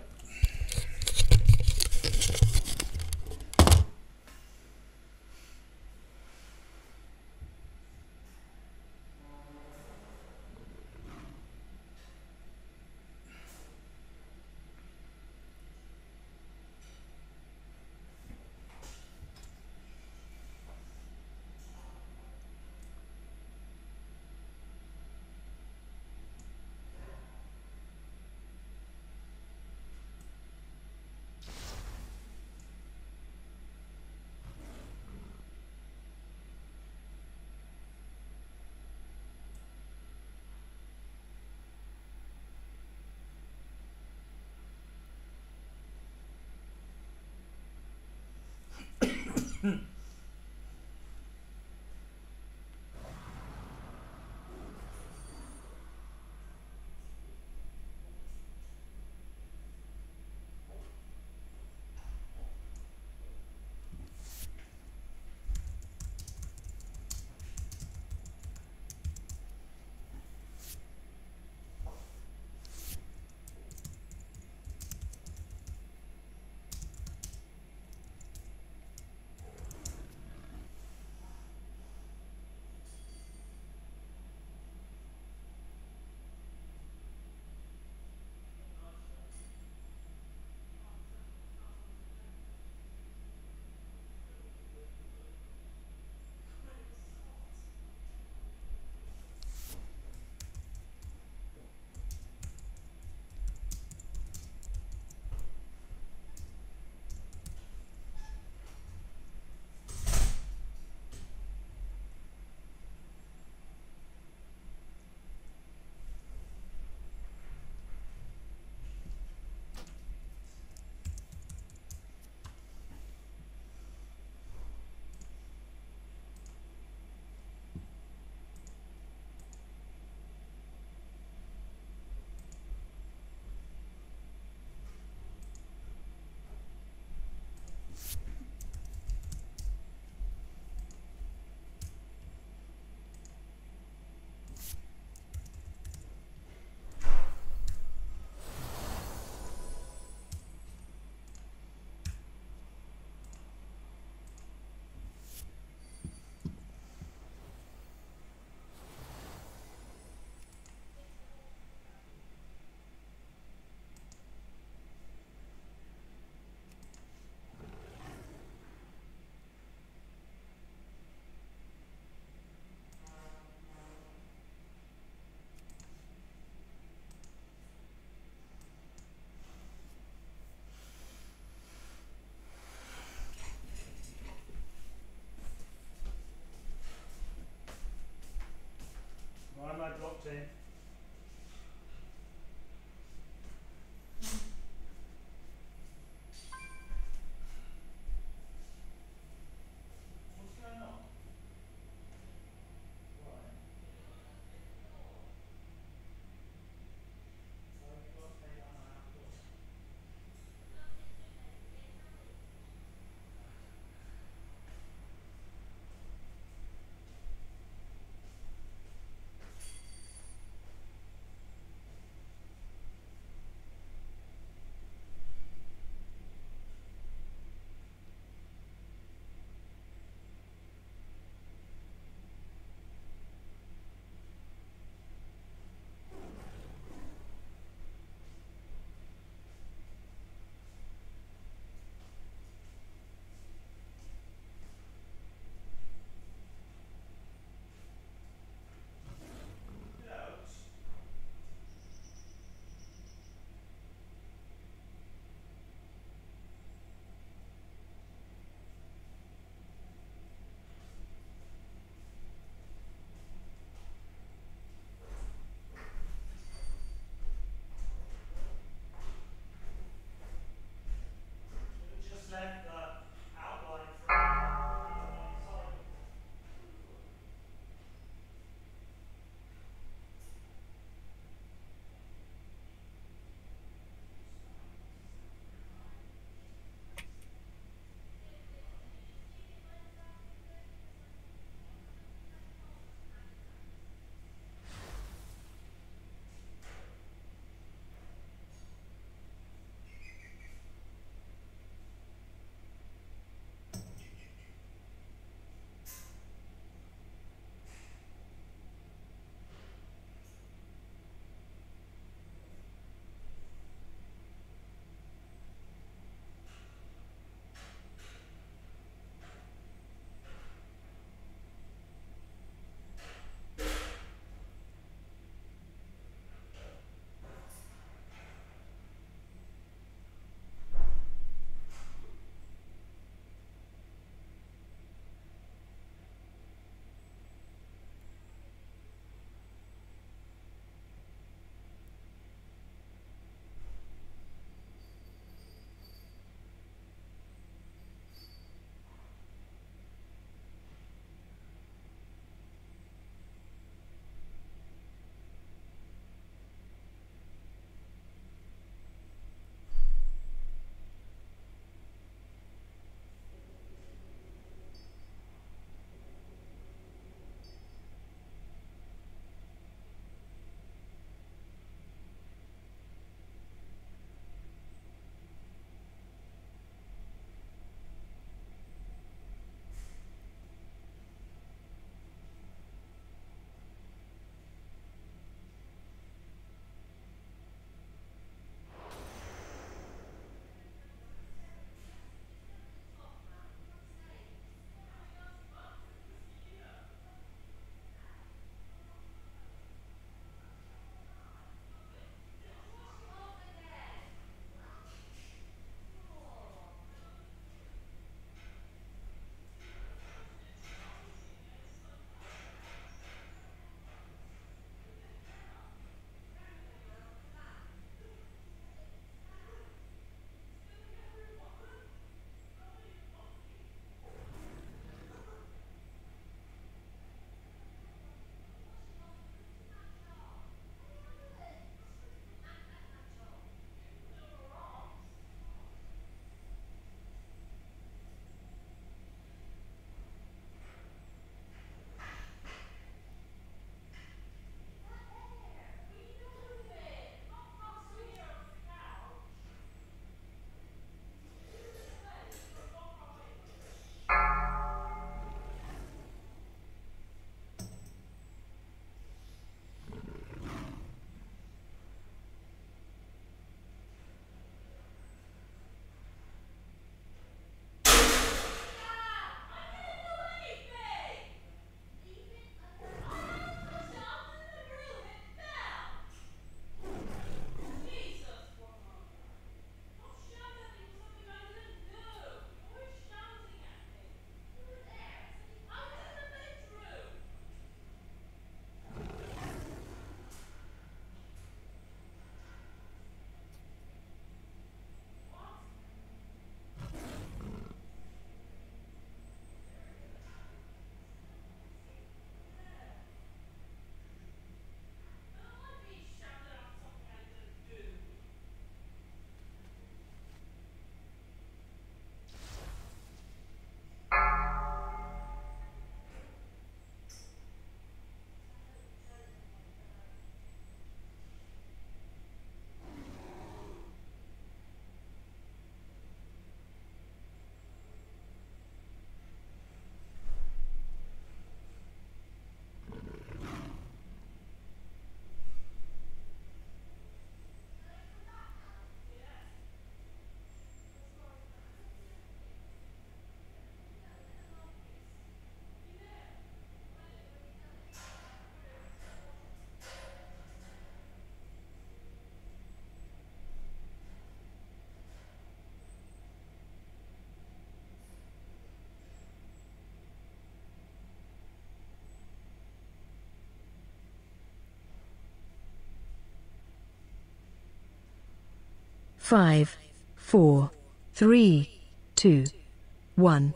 in. What's going on? Right. So you've got to take that one out, of course. 5, 4, 3, 2, 1.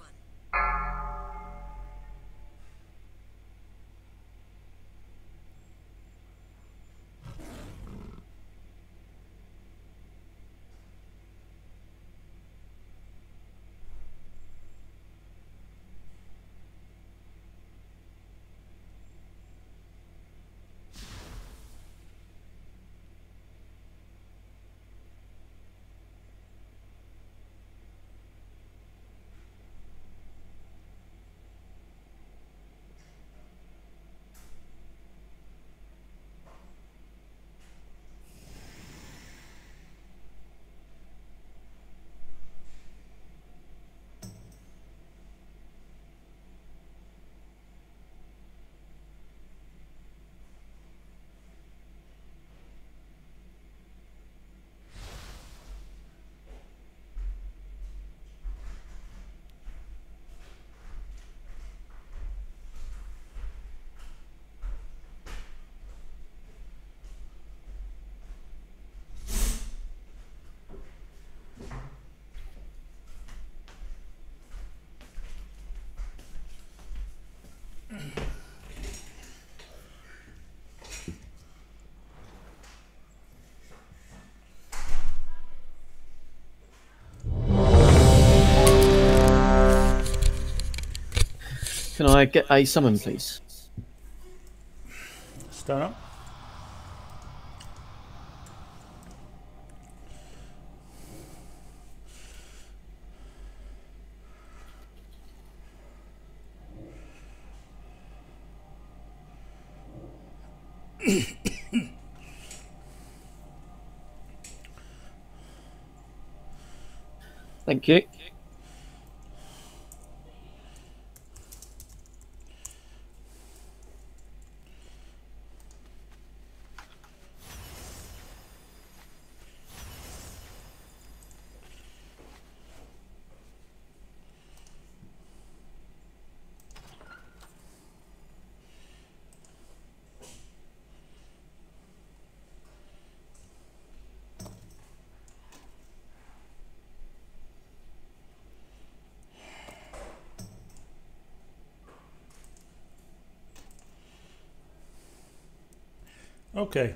Can I get a summon, please? Stone up. Thank you. Okay.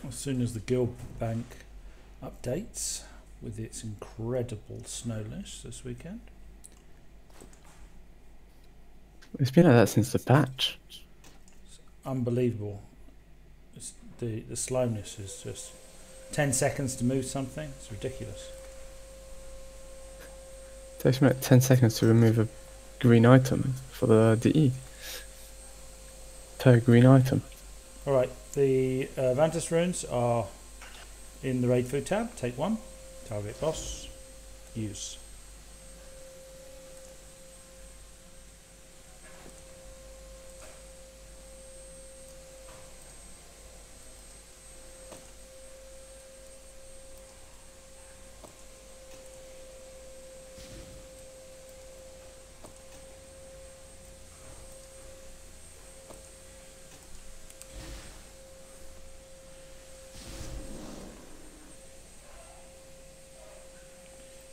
As soon as the guild bank updates with its incredible snow list this weekend. It's been like that since the patch. It's unbelievable. It's the slowness is just 10 seconds to move something. It's ridiculous. It takes me like 10 seconds to remove a green item for the DE. Per green item. Alright, the Vantis runes are in the raid food tab. Take one. Target boss. Use.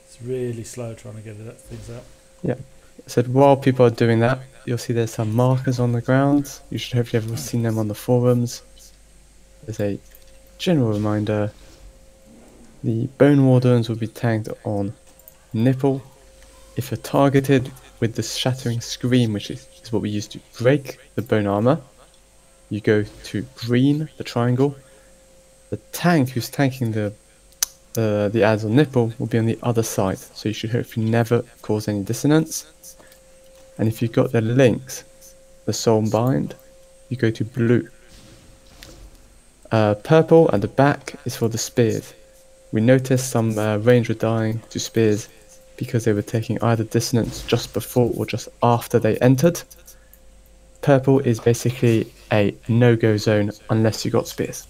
It's really slow trying to get things out. Yeah. I said while people are doing that, you'll see there's some markers on the ground. You should hopefully have seen them on the forums. As a general reminder, the Bone Wardens will be tagged on Nipple. If you're targeted with the Shattering Scream, which is what we use to break the bone armor, you go to green, the triangle. The tank who's tanking the ads on Nipple will be on the other side, so you should hopefully never cause any dissonance. And if you've got the links, the Soul Bind, you go to blue. Purple at the back is for the spears. We noticed some range were dying to spears because they were taking either dissonance just before or just after they entered. Purple is basically a no-go zone unless you got spears.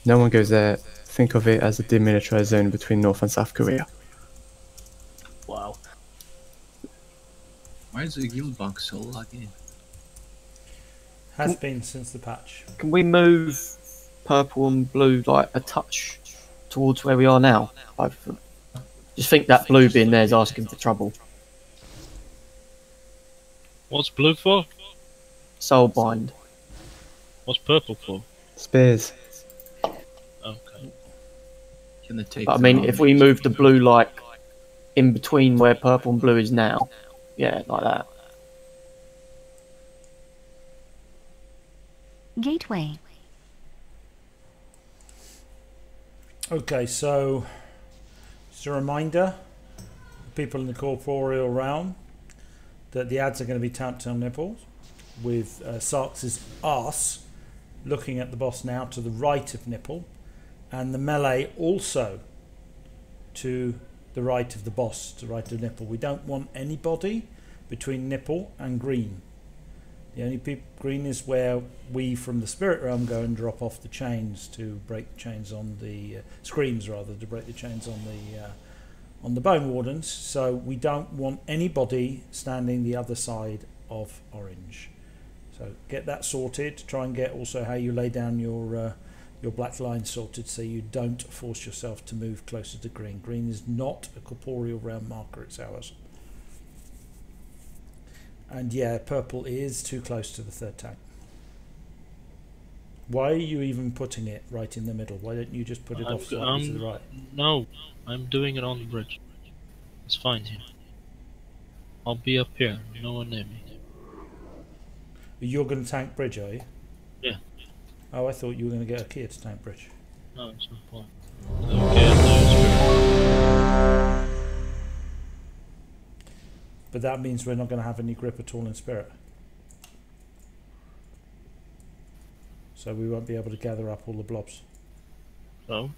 No one goes there. Think of it as a demilitarized zone between North and South Korea. Wow. Why is the guild bank so lagging? Has been since the patch. Can we move purple and blue like a touch towards where we are now. I just think that blue being there is asking for trouble. What's blue for? Soulbind. What's purple for? Spears. Okay. Can they take But I mean, the if we move the blue like in between where purple and blue is now, yeah, like that. Gateway. Okay, so just a reminder, people in the corporeal realm, that the ads are going to be tapped on nipples, with Sarx's arse looking at the boss now to the right of nipple, and the melee also to the right of the boss, to the right of nipple. We don't want anybody between nipple and green. The only green is where we from the spirit realm go and drop off the chains to break the chains on the screams rather to break the chains on the bone wardens. So we don't want anybody standing the other side of orange. So get that sorted. Try and get also how you lay down your black line sorted so you don't force yourself to move closer to green. Green is not a corporeal realm marker, it's ours. And yeah, purple is too close to the third tank. Why are you even putting it right in the middle? Why don't you just put it off slightly to the right? No, I'm doing it on the bridge. It's fine here. I'll be up here, no one near me. You're going to tank bridge, are you? Yeah. Oh, I thought you were going to get a key to tank bridge. No, it's no point. Okay, but that means we're not going to have any grip at all in spirit. So we won't be able to gather up all the blobs. No.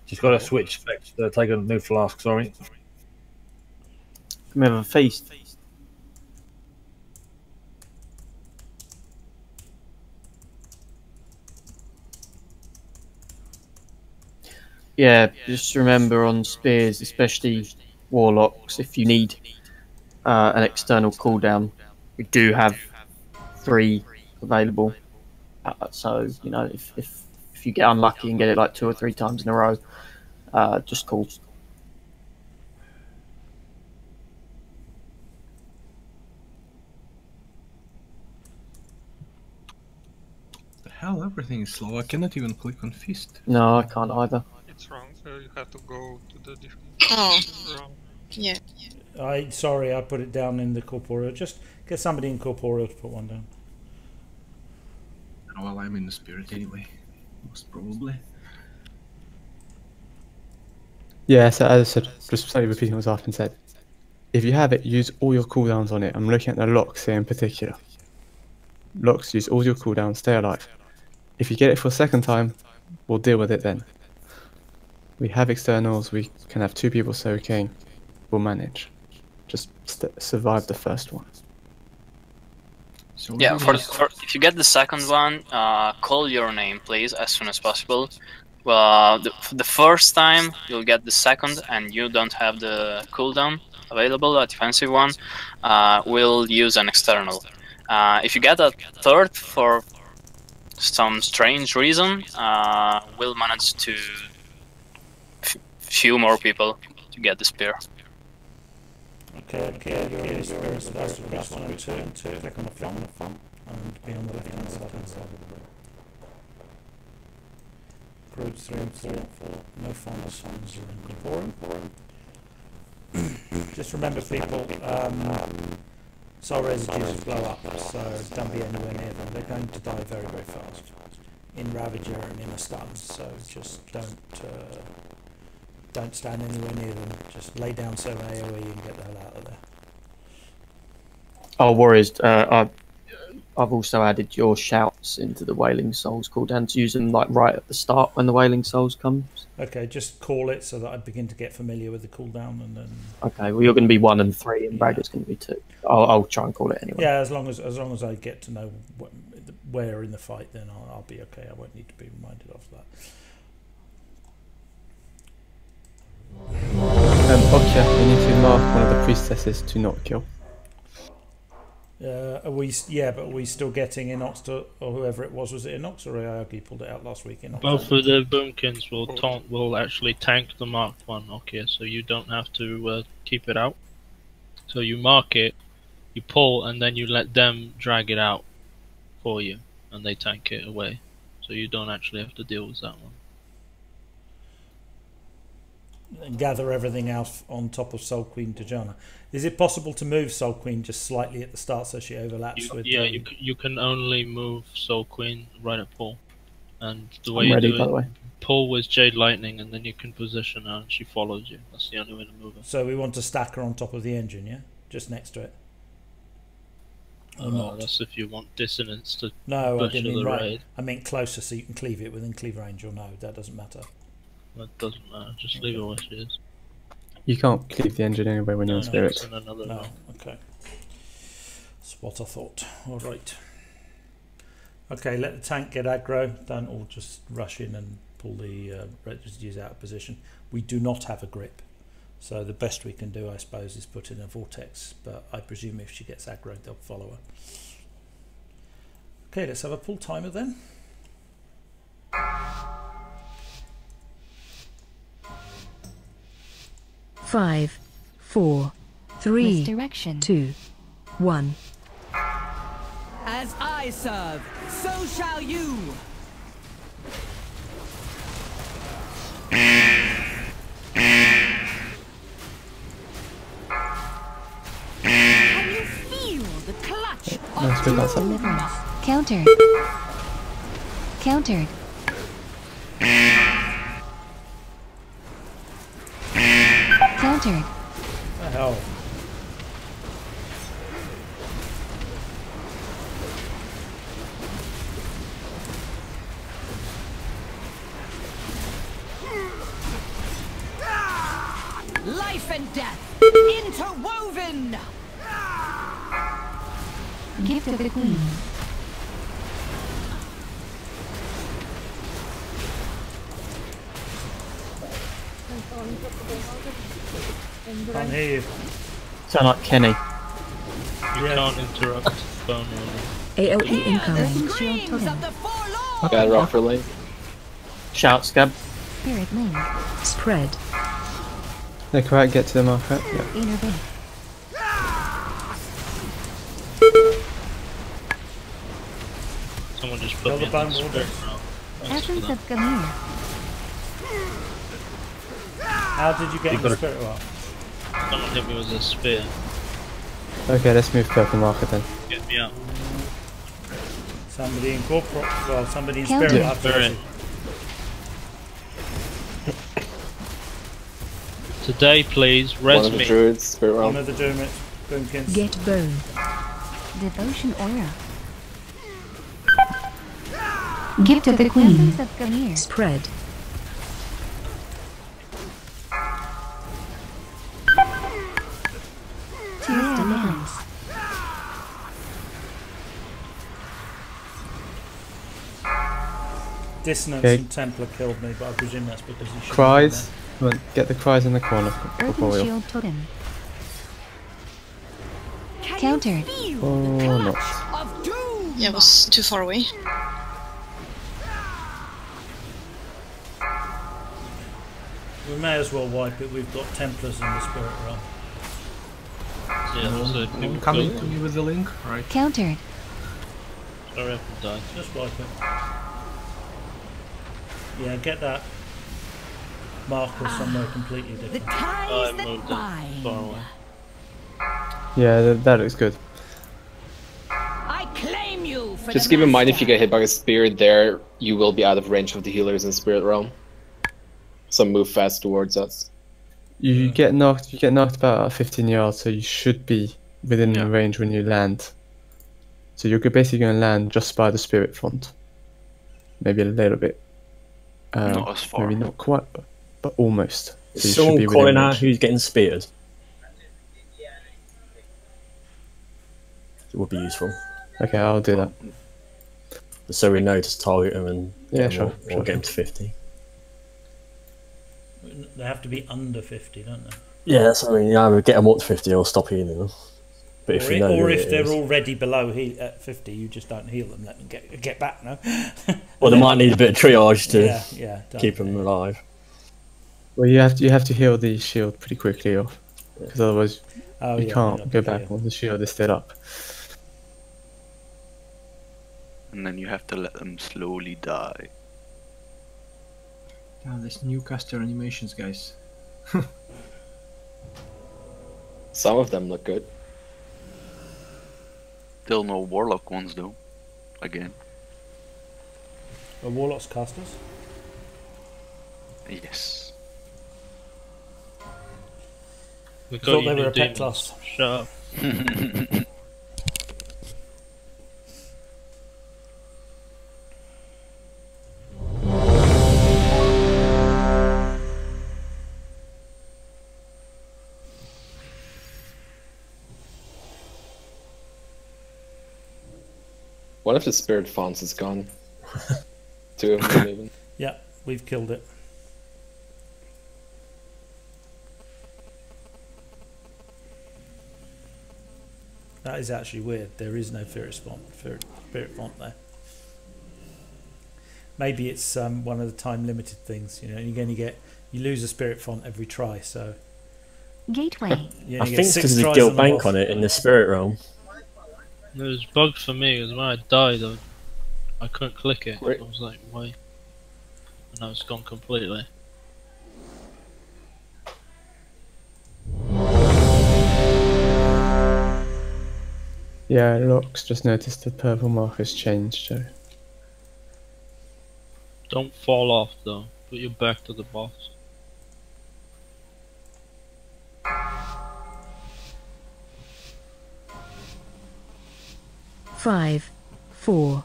Just got to switch specs. Take a new flask, sorry. Can we have a feast? Yeah, just remember on spears, especially warlocks, if you need an external cooldown, we do have 3 available. So you know, if you get unlucky and get it like 2 or 3 times in a row, just call. The hell, everything is slow. I cannot even click on feast. No, I can't either. It's wrong. You have to go to the different. Oh. Wrong. Yeah. Sorry, I put it down in the corporeal. Just get somebody in corporeal to put one down. Well, I'm in the spirit anyway, most probably. Yeah, so as I said, just slowly repeating what Zartan said. If you have it, use all your cooldowns on it. I'm looking at the locks here in particular. Locks, use all your cooldowns, stay alive. If you get it for a second time, we'll deal with it then. We have externals, we can have 2 people soaking, we'll manage. Just survive the first one. So yeah, if you get the second one, call your name, please, as soon as possible. Well, the first time you'll get the second and you don't have the cooldown available, a defensive one, we'll use an external. If you get a third for some strange reason, we'll manage to few more people to get the spear. Okay, you're spirit, so that's the best 1 and 2. Click on the film and be on the left hand side of the room. Groups 3 and 4, no final signs are in corporeal. Just remember, people, soul residues blow up, so don't be anywhere near them. They're going to die very, very fast in Ravager and in a stun, so just don't stand anywhere near them. Just lay down 7 AoE and get the hell out of there. Oh, Warriors, I've also added your shouts into the Wailing Souls cooldown to use them like right at the start when the Wailing Souls comes. Okay, just call it so that I begin to get familiar with the cooldown and then. Okay, well you're going to be 1 and 3 and Braggart's going to be 2. I'll try and call it anyway. Yeah, as long as I get to know where in the fight, then I'll be okay. I won't need to be reminded of that. Boccia, you need to mark one of the priestesses to not kill. Are we? Yeah, but are we still getting Inox to, or whoever it was? Was it Inox or Aoyagi pulled it out last week? Inox. Both of the boomkins will actually tank the marked one, okay? So you don't have to keep it out. So you mark it, you pull, and then you let them drag it out for you, and they tank it away. So you don't actually have to deal with that one. And gather everything else on top of Soul Queen Tajana. Is it possible to move Soul Queen just slightly at the start so she overlaps with? Yeah, you can only move Soul Queen right at pull, and the way I'm you ready, do by it, the way. pull with Jade Lightning, and then you can position her, and she follows you. That's the only way to move her. So we want to stack her on top of the engine, yeah, just next to it. Or not? That's if you want dissonance to No, I butcher didn't mean the right. raid. I meant closer so you can cleave it within cleave range, or no, that doesn't matter. That doesn't matter. Just leave her where she is. You can't cleave the engine anyway when you're on spirit. No, okay. That's what I thought. All right. Okay, let the tank get aggro. Don't all just rush in and pull the residues out of position. We do not have a grip, so the best we can do, I suppose, is put in a vortex. But I presume if she gets aggro, they'll follow her. Okay, let's have a pull timer then. Five, 4, 3, Misdirection. 2, 1. As I serve, so shall you. Can you feel the clutch of Deliverance. Countered. Countered. Countered. The hell? life and death interwoven? Gift of the Queen. Can't hear you. Sound like Kenny. You can't interrupt phone rolling. AOE incoming. Shield totem. Bad rock for lane. Shout, Scabb. Spirit link. Spread. They correct, get to the marker. Yeah. Innervate. Someone just Kill put me the in bone the wall. spirit realm. Thanks for Essence that. of Gamir. How did you get You in the gotta- spirit rock? Someone hit me with a spear. Okay, let's move purple marker then. Get me out. Somebody in corporate. Well, somebody in Counter. spirit. Yeah. Absolutely. Today, please, One res of the me. druids, spirit One realm. of the Dermot Boomkins. Get bone. Devotion aura. Gift of the Queen. Essence of Gamir. Spread. Tears deliverance. Dissonance Okay. and Templar killed me, but I presume that's because he should. Cries. Come on, get the cries in the corner before Earthen we shield totem. Countered. or not. Yeah, it was too far away. We may as well wipe it. We've got Templars in the spirit realm. Yeah, so people Coming kill to me with the link, right? Countered. Sorry, I haven't died. Just wipe it. Yeah, get that marker somewhere completely The different. ties I that moved it bind. far away. Yeah, that looks good. I claim you for Just the keep in mind if you master. get hit by a spirit there, you will be out of range of the healers in spirit realm. So move fast towards us. You get knocked about 15 yards, so you should be within the range when you land. So you're basically going to land just by the spirit front. Maybe a little bit. Not as far. Maybe not quite, but almost. So you should Someone be within calling out range. who's getting speared. It would be useful. Okay, I'll do that. So we know to target them and Yeah, get sure, them, or sure. get them to 50. They have to be under 50, don't they? Yeah, that's what I mean. You either get them up to 50 or stop healing them. But if you know or who if it they're is. already below at 50, you just don't heal them. Let them get back now. Well, they might need a bit of triage to yeah, keep them alive. Well, you have to heal the shield pretty quickly off, because otherwise Oh, you yeah, can't you're not go gonna back heal. once the shield is still up. And then you have to let them slowly die. Yeah, these new caster animations, guys. Some of them look good. Still no warlock ones though. Again. Are warlocks casters? Yes. We I thought you they were new a pet demons. class. Shut up. One of the spirit fonts is gone. 2 of them even. Yeah, we've killed it. That is actually weird. There is no spirit font there. Maybe it's one of the time limited things. You know, you lose a spirit font every try. So Gateway. you I only think get it's 6 because of the tries guild the bank boss. on it in the spirit realm. There was bugs for me because when I died, I couldn't click it. Right. I was like, why? And now it's gone completely. Yeah, Locks just noticed the purple markers changed, so Don't fall off though. Put your back to the boss. Five, 4,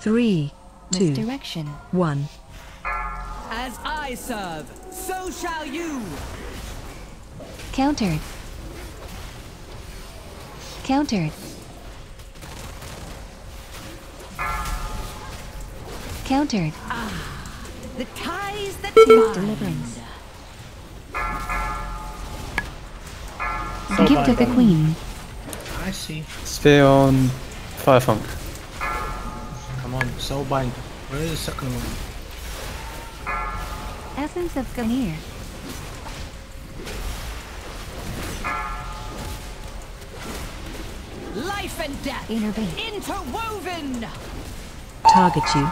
3, 2, Misdirection. 1. As I serve, so shall you. Countered. Countered. Countered. The ties that Choose bind. deliverance. So Gift of the bad. Queen. I see. Sphere on Firefunk. Come on, Soulbind. Where is the second one? Essence of Ganir. Life and death Intervene. interwoven. Target you.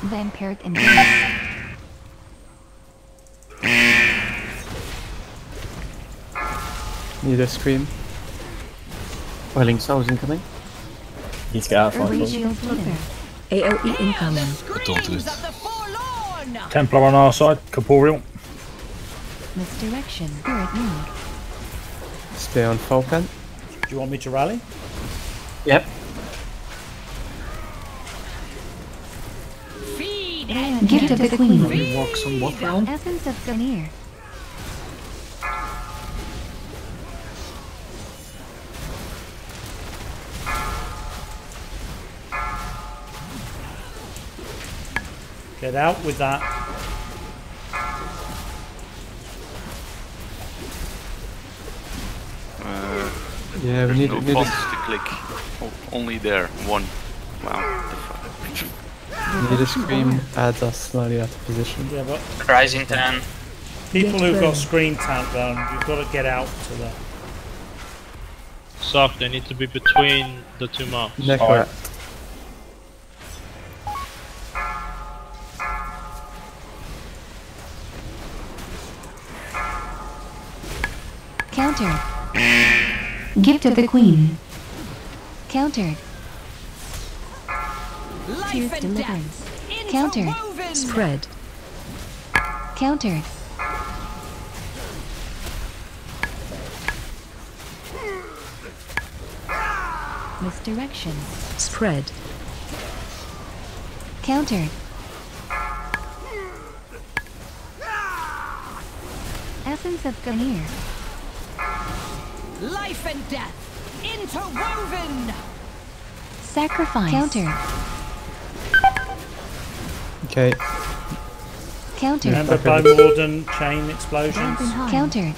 Vampiric Endurance. Need a scream. Welling Souls incoming. Need to get out of Early Firefunk. Shield Slither. AoE incoming. Don't do it. Templar on our side, Corporeal. Misdirection. Spirit Moon. Sphere on Falcon. Do you want me to rally? Yep. Gift of the Queen. Only walks on what round? Essence of Ganir. Get out with that. Yeah, we There's need no a fonts to click. Oh, only there. One. Wow. What the fuck? need a scream. Adds us slightly out of position. Yeah, but Rising 10. people who've got screen tap down, you've got to get out to the. Sock, they need to be between the two marks. Necro. Countered. Gift of the Queen. Countered. Choose Life and deliverance. death Countered. interwoven. Spread. Countered. Misdirection. Spread. Countered. Essence of Ganir. Life and death interwoven. Sacrifice. Countered. Okay. Countered. Remember Bone Warden chain explosions? Countered.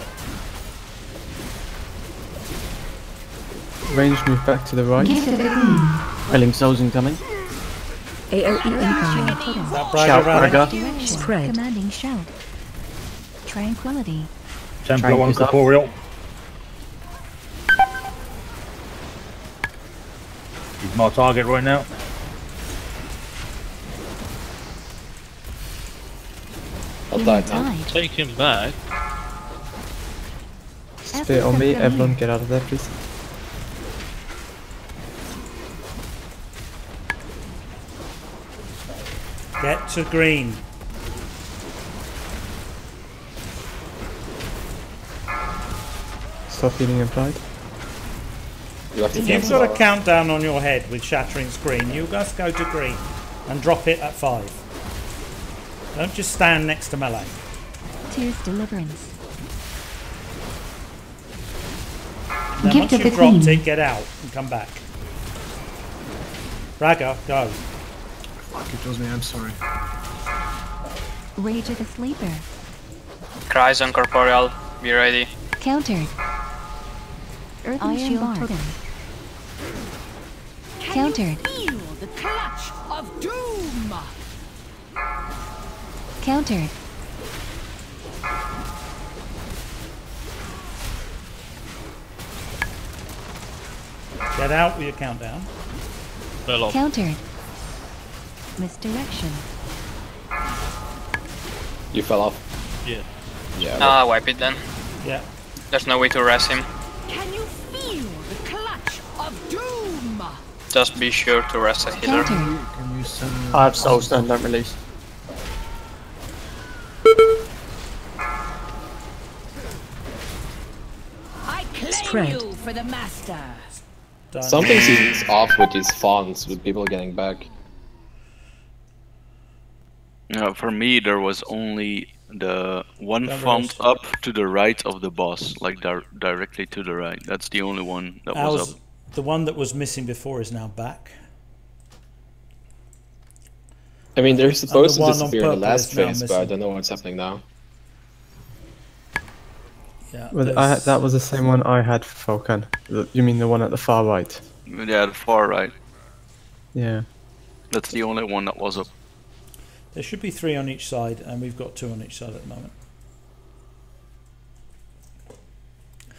Range move back to the right. Wailing souls incoming. AoE incoming. Shout, Braga. Spread. Commanding shout. Tranquility. Templar 1 corporeal. He's my target right now. I'll die now. Take him back. Stay on me, everyone get out of there please. Get to green. Stop healing implied. If you've got a countdown on your head with shattering screen, you just go to green and drop it at 5. Don't just stand next to melee. Two's deliverance. Then once you've dropped it, get out and come back. Braga, go. Fuck, it was me, I'm sorry. Rage of the Sleeper. Cries on corporeal. Be ready. Countered. Earthen Shield Totem. Countered. Feel the clutch of doom. Countered. Get out with your countdown. Countered. Misdirection. You fell off. Yeah. Yeah. Wipe it then. Yeah. There's no way to rest him. Can you feel the clutch of doom? Just be sure to rest a healer. Can you send... I have soulstone, don't release. I claim Spread. you for the master. Something seems off with these fonts, with people getting back. For me, there was only the one Don't font release. up to the right of the boss, like directly to the right. That's the only one that was up. The one that was missing before is now back. I mean, they're supposed to one on disappear in the purple last is now phase, but I don't know what's happening now. Yeah, Well, that was the same one I had for Falcon. You mean the one at the far right? Yeah, the far right. Yeah. That's the only one that was up. There should be 3 on each side, and we've got 2 on each side at the moment.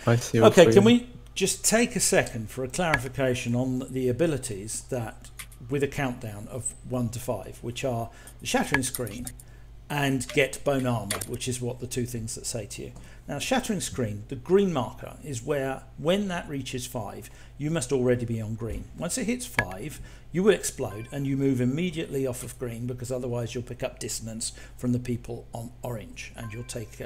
I see. All Okay, three. can we just take a second for a clarification on the abilities that, with a countdown of 1 to 5, which are the Shattering Screen and Get Bone Armor, which is what the 2 things that say to you. Now, Shattering Screen, the green marker, is where, when that reaches 5, you must already be on green. Once it hits 5, you will explode and you move immediately off of green, because otherwise you'll pick up dissonance from the people on orange and you'll take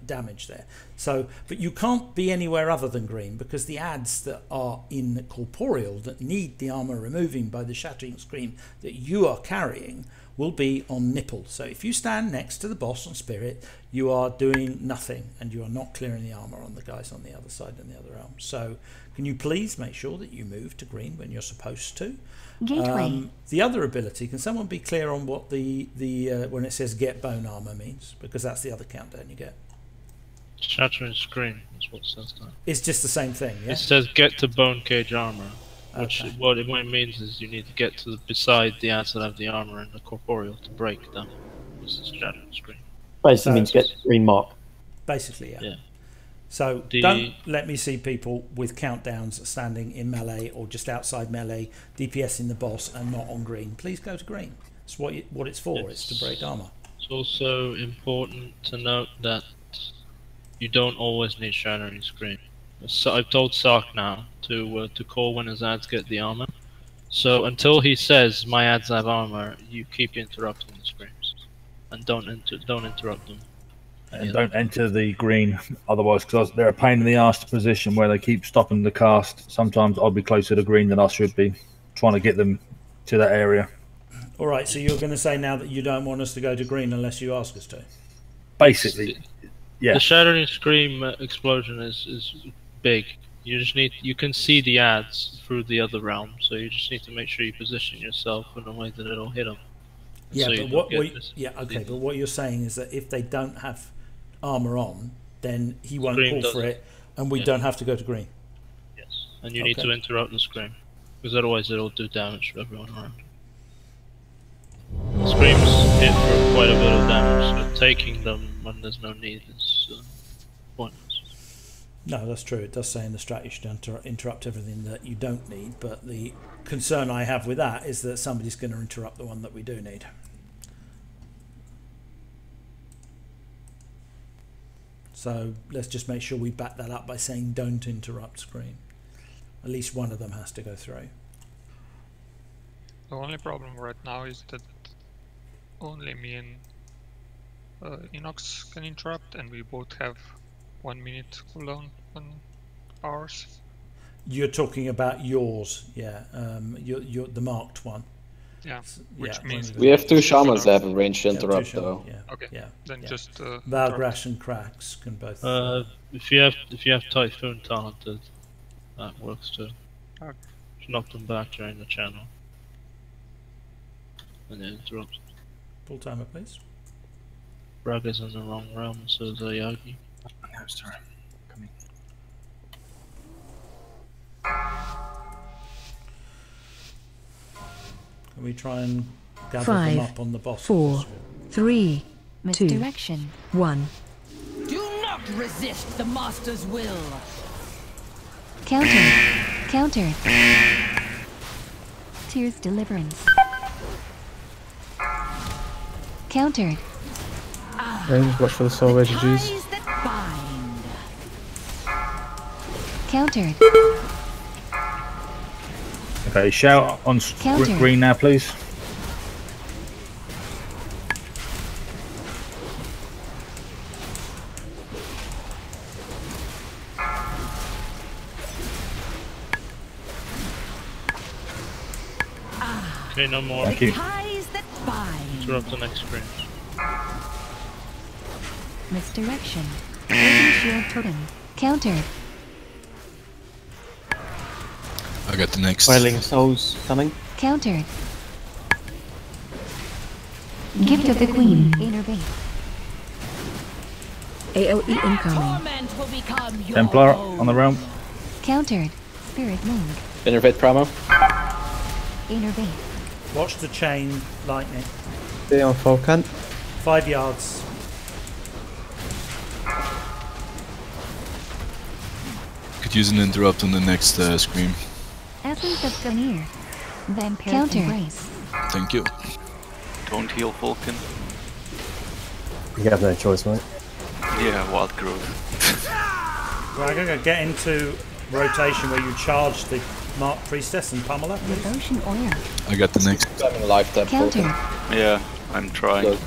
damage there. So, but you can't be anywhere other than green, because the adds that are in corporeal that need the armor removing by the Shattering Screen that you are carrying will be on nipple. So if you stand next to the boss on spirit, you are doing nothing and you are not clearing the armor on the guys on the other side and the other realm. So can you please make sure that you move to green when you're supposed to? Gateway. The other ability, can someone be clear on what the when it says get bone armor means? Because that's the other countdown you get. Shattering Screen is what it says there. It's just the same thing, yeah? It says get to bone cage armor. Which Okay. what it means is you need to get to beside the ads that have the armor and the corporeal to break them. This is Shattering Screen. Basically means get green mark. Basically, yeah. Yeah. So don't let me see people with countdowns standing in melee or just outside melee, DPS in the boss and not on green. Please go to green. It's what it's for. It's to break armor. It's also important to note that you don't always need Shattering Screen. So I've told Sark now to call when his ads get the armor. So until he says my ads have armor, you keep interrupting the screams, and don't interrupt them. And don't enter the green, otherwise, because they're a pain in the arse to position where they keep stopping the cast. Sometimes I'll be closer to green than I should be, trying to get them to that area. All right, so you're going to say now that you don't want us to go to green unless you ask us to? Basically, yeah. The Shattering Scream explosion is big. You can see the ads through the other realm, so you just need to make sure you position yourself in a way that it'll hit them. Yeah, so but but what you're saying is that if they don't have armor on, then he won't Green call for doesn't. it, and we Yeah. don't have to go to green. Yes. and you need to interrupt the scream, because otherwise it'll do damage to everyone around. Screams hit for quite a bit of damage, so taking them when there's no need is pointless. No, that's true. It does say in the strat you should interrupt everything that you don't need, but the concern I have with that is that somebody's going to interrupt the one that we do need. So let's just make sure we back that up by saying don't interrupt screen. At least one of them has to go through. The only problem right now is that only me and Inox can interrupt, and we both have 1 minute cooldown on ours. You're talking about yours, yeah. You're the marked one. Yeah, which means we have 2 shamans that have a ranged interrupt though. Yeah. Okay. Yeah. Then just Valgrash and Cracks can both. If you have Typhoon talented, that works too. Okay. Just knock them back during the channel, and then interrupt. Full timer, please. Braga's in the wrong realm, so is Yagi. No, sorry. Coming. Can we try and gather 5, them up on the boss? 4, 3, 2, Misdirection. 1. Do not resist the master's will. Counter. Counter. Tears deliverance. Countered. Range, watch for the soul residues. Countered. Okay, shout on Counter. green now, please. Okay, no more. Thank you. Ties that bind. Interrupt the next screen. Misdirection. Urban shield totem. Countered. I got the next. Wailing Souls coming. Countered. Gift of the Queen. Innervate. AoE incoming. Torment will become your Templar own. on the realm. Countered. Spirit Link. Innervate promo. Innervate. Watch the chain lightning. Stay on Falcon. 5 yards. Could use an interrupt on the next scream. Essence of Gamir. Vampiric Embrace. Thank you. Don't heal Vulcan. You have no choice, mate. Yeah, Wild Growth. Right, I'm going to get into rotation where you charge the Mark Priestess and pummel her. Devotion Oil. I got the next. Coming live tap. Counter. Yeah, I'm trying.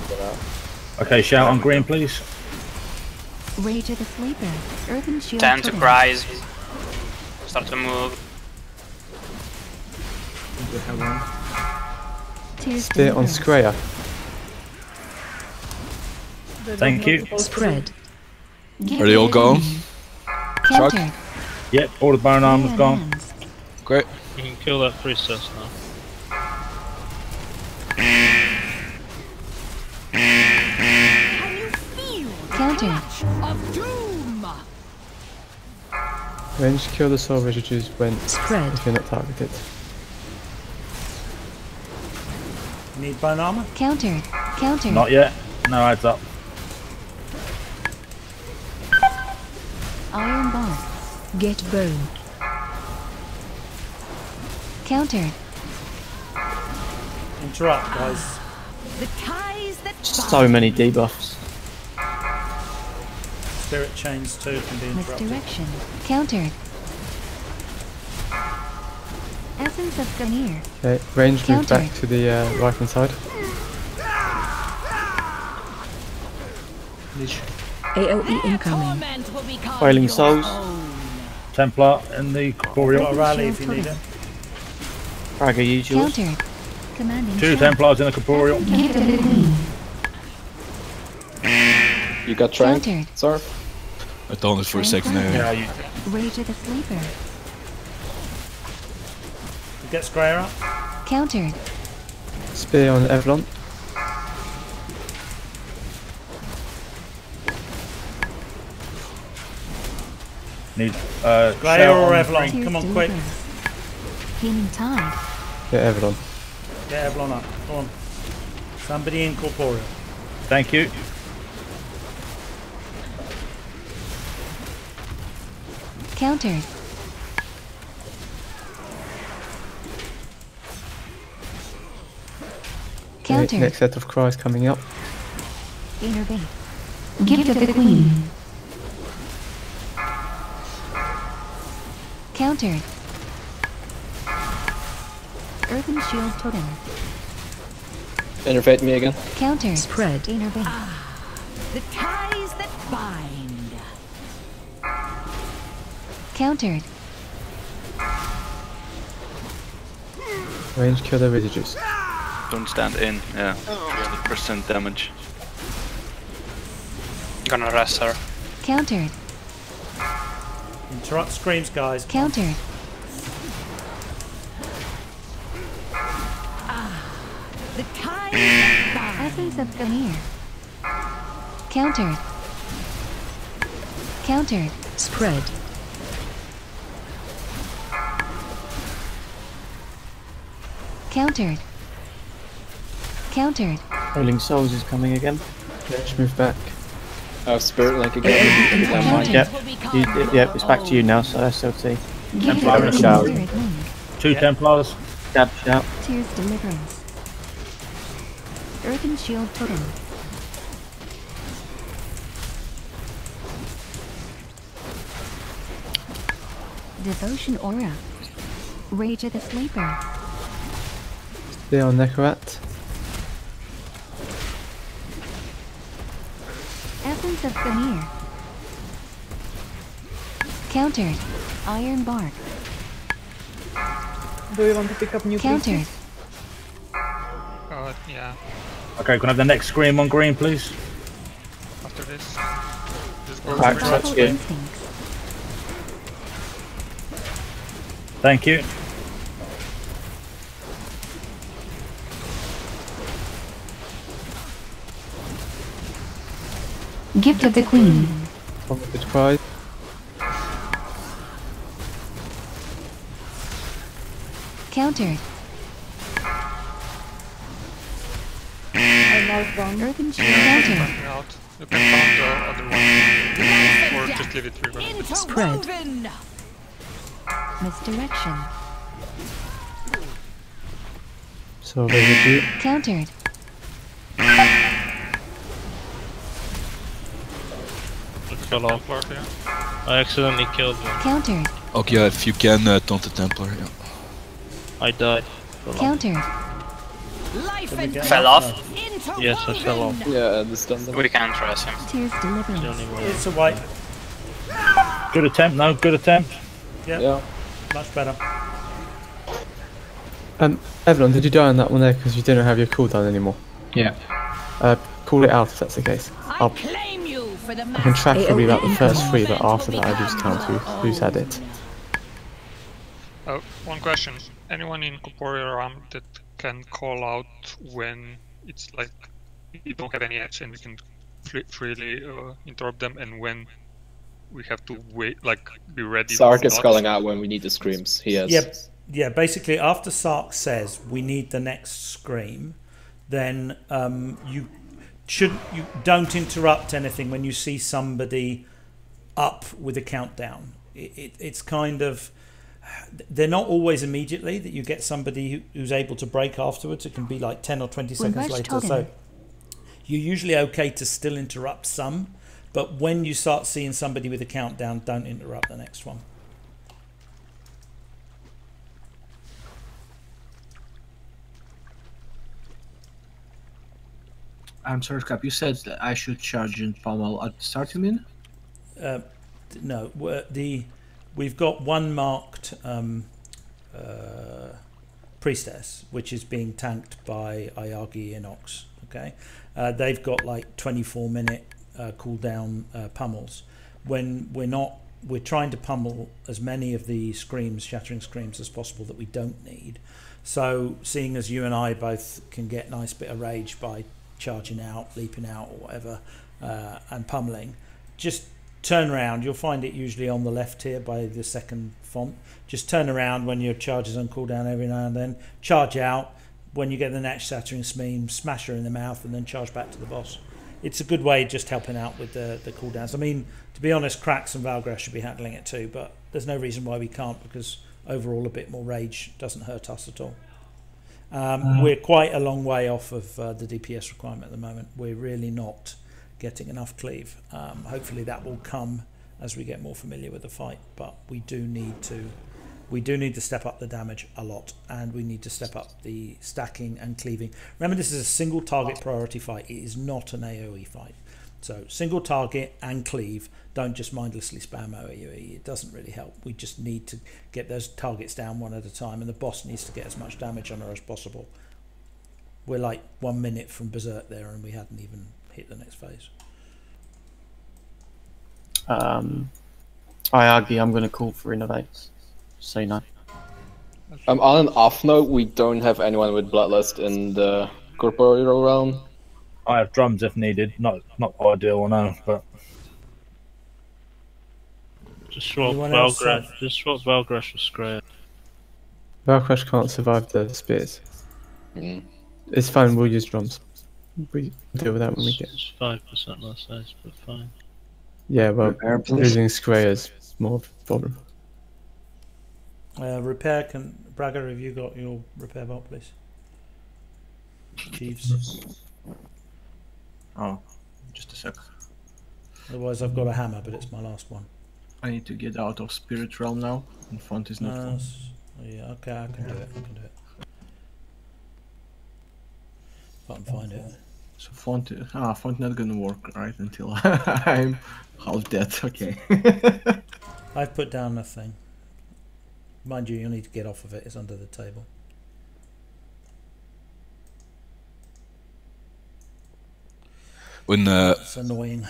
Okay, shout on green, please. Rage of the Sleeper. Earthen shield Time to totem. cries. Start to move. We have one. Tears Spear on deliverance. Scraya. Thank you. Spread. Gift Are they all of the gone? Queen. Shark? Countered. Yep, all the bone armor's Iron gone. Hands. Great. You can kill that priestess now. Can you feel the Counter. clutch of doom? Range, kill the soul residues when Spread. if you're not targeted. Need bone armor? Countered. Countered. Not yet. No adds up. Iron Bar. Get bone. Countered. Interrupt, guys. The ties that So many debuffs. Spirit chains too can be interrupted. Misdirection. Countered. Essence of Gamir. Okay, range, move Counter. back to the right hand side. AoE incoming. torment will become Wailing your Souls. own. Templar in the corporeal. Got a rally if you need it. Fragger usual. Countered. Commanding 2 shout. Templars in the corporeal. Gift of the Queen. You got Trank, Countered. Sarf? I thought it for a second there. Yeah, you, Rage of the Sleeper. Get Scryer up. Countered. Spear on Evelyn. Need Slayer or Evelyn? Come on, quick. Gaining time. Get Evelyn. Get Evelyn up. Come on. Somebody incorporeal. Thank you. Countered. Countered. Next set of cries coming up. Innervate. Gift of the Queen. Countered. Earthen Shield Totem. Innervate me again. Countered. Spread. Innervate. The ties that bind. Countered. Range kill the residues. Don't stand in, yeah. 300% damage. Gonna rest her. Countered. Interrupt screams, guys. Countered. The ties that bind. Essence of Gamir. Countered. Countered. Spread. Countered. Countered. Rolling Souls is coming again. Let's move back. Oh, Spirit Link again. Yep, it's back to you now, so SLT. Templar shout. Two Templars. Scabb shout. Tears Deliverance. Earthen Shield Totem. Devotion Aura. Rage of the Sleeper. Stay on Necrorat. Essence of Gamir. Countered. Iron Bark. Do you want to pick up new Countered. pieces? Yeah. Okay, can I have the next scream on green, please? After this. Just go Back, for that's it. good. Thank you. Gift of the Queen. Forward cries. Countered. I marked down. Earthen Shield. Countered. Backing out. You can count the other one. Or just leave it free. Spread. Misdirection. So residue. Countered. It fell off. I accidentally killed one. Countered. Okay, if you can taunt the Templar, yeah. I died. Fell off. Countered. Fell off? Yes, I fell off. Yeah, I understand that. We can't trust him. Tears Deliverance. It's a wipe. Good attempt, no? Good attempt. Yeah. Much better. Evelyn, did you die on that one there because you didn't have your cooldown anymore? Yeah. Call it out if that's the case. I can track probably about the first three, but after that I lose count who's had it. One question. Anyone in corporeal realm that can call out when it's like you don't have any action, we can freely interrupt them, and when we have to wait, like be ready. Sark is calling out when we need the screams. He has. Yeah. Basically, after Sark says we need the next scream, then you don't interrupt anything when you see somebody up with a countdown. It's kind of. They're not always immediately that you get somebody who's able to break afterwards. It can be like 10 or 20 seconds later. So you're usually okay to still interrupt some, but when you start seeing somebody with a countdown, don't interrupt the next one. I'm sorry, Scabb, you said that I should charge in pommel at the start, you mean? No, we've got one marked priestess, which is being tanked by Ayagi Inox. Okay, they've got like 24-minute cooldown pummels. When we're trying to pummel as many of the screams, shattering screams, as possible that we don't need. So, seeing as you and I both can get a nice bit of rage by charging out, leaping out, or whatever, and pummeling, just turn around. You'll find it usually on the left here by the second font. Just turn around when your charge is on cooldown every now and then. Charge out. When you get the next Shattering Scream, smash her in the mouth and then charge back to the boss. It's a good way just helping out with the cooldowns. I mean, to be honest, Krax and Valgras should be handling it too, but there's no reason why we can't, because overall a bit more rage doesn't hurt us at all. We're quite a long way off of the DPS requirement at the moment. We're really not getting enough cleave. Hopefully that will come as we get more familiar with the fight, but we do need to step up the damage a lot, and we need to step up the stacking and cleaving. Remember, this is a single target priority fight. It is not an AoE fight. So single target and cleave. Don't just mindlessly spam AoE. It doesn't really help. We just need to get those targets down one at a time, and the boss needs to get as much damage on her as possible. We're like 1 minute from Berserk there, and we hadn't even hit the next phase. I argue I'm going to call for Innovates. Say no. On an off note, we don't have anyone with Bloodlust in the corporeal realm. I have drums if needed. Not ideal, I know, but just swap Valgras. Just swap Valgras for Scraya. Valgras can't survive the spears. It's fine. We'll use drums. We deal with that when we get. It's 5% less size, but fine. Yeah, well, losing Scraya is more of a problem. Repair can Braga, have you got your repair vault, please? Jeeves. Oh, just a sec. Otherwise, I've got a hammer, but it's my last one. I need to get out of Spirit Realm now, and font is not fun. Yeah, okay, I can do it. I can do it. If I can find it. So font not gonna work right until I'm half dead. Okay. I've put down a thing. Mind you, you'll need to get off of it. It's under the table. When it's annoying.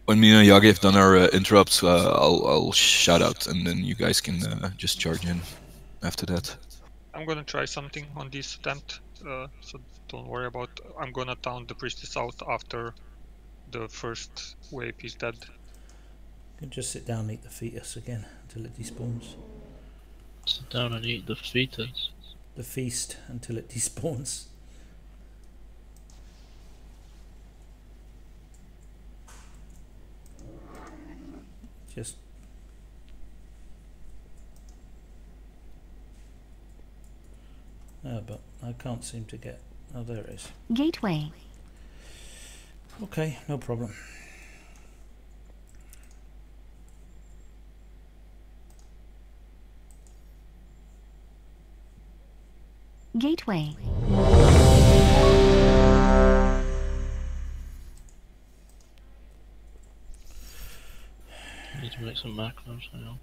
When me and Yagi have done our interrupts, I'll shout out, and then you guys can just charge in after that. I'm gonna try something on this attempt, so don't worry about. I'm gonna taunt the priestess out after the first wave is dead. You can just sit down and eat the fetus again until it despawns. Sit down and eat the fetus. The feast until it despawns. Just but I can't seem to get. Oh, there it is. Gateway. Okay, no problem. Gateway. Need to make some macros now.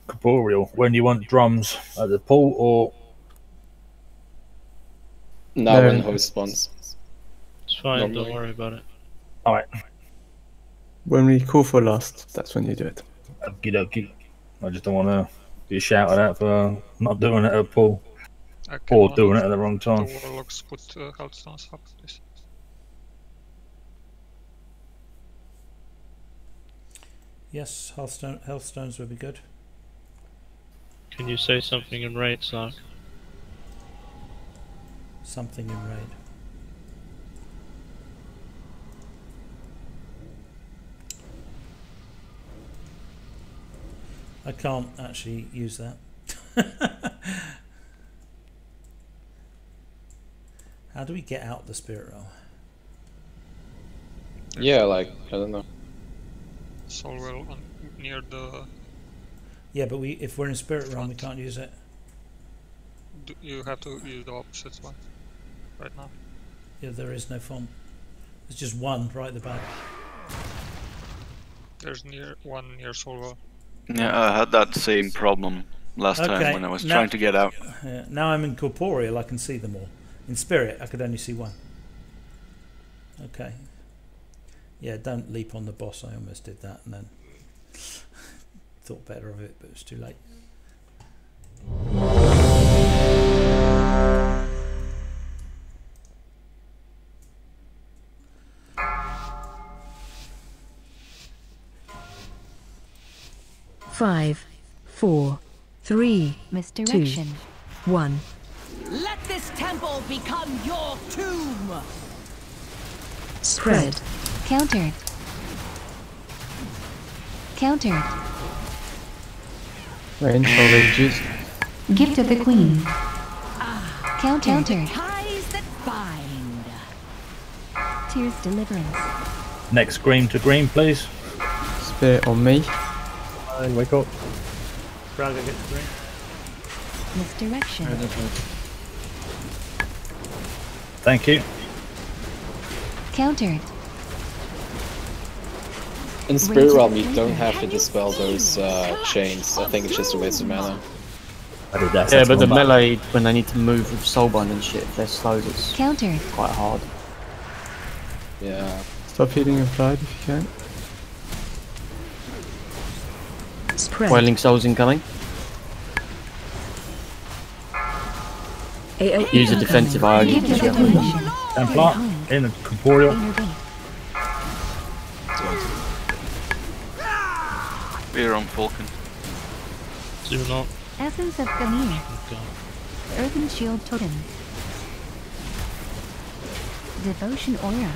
Corporeal. When do you want drums? At the pool or? No, when host spawns. It's fine, don't worry about it. Alright. When we call for lust, that's when you do it. Okie dokie. I just don't want to be shouted at for not doing it at a pool. Or doing it at the wrong time. The warlocks put healthstones up, please. Yes, healthstones would be good. Can you say something in raid, Sark? Something in raid. I can't actually use that. How do we get out the spirit realm? Yeah, like, I don't know. Solwell near the... Yeah, but if we're in spirit realm, we can't use it. You have to use the opposite one right now. Yeah, there is no font. There's just one right at the back. There's one near Solwell. Yeah, I had that same problem last time when I was trying to get out. Now I'm in corporeal, I can see them all. In spirit, I could only see one. Okay. Yeah, don't leap on the boss. I almost did that and then thought better of it, but it was too late. Five, 4, 3, Misdirection. 2, 1. Let this temple become your tomb! Spread. Countered. Countered. Range for rages. Gift of the Queen. Countered. Ties that bind. Tears deliverance. Next green to green, please. Spirit on me. And wake up. Braga gets green. Misdirection. Thank you. Countered. In Spirit Realm, you don't have to dispel those chains. I think it's just a waste of mana. Yeah, but the melee, when they need to move with soulbind and shit, if they're slowed, it's Countered. quite hard. Yeah. Stop hitting implied if you can. Spread. Wailing Souls incoming. AOE Use a defensive eye. Templar in the corporeal. We're on Falcon. Do not. Essence of Gamir. Earthen Shield Totem. Devotion Aura.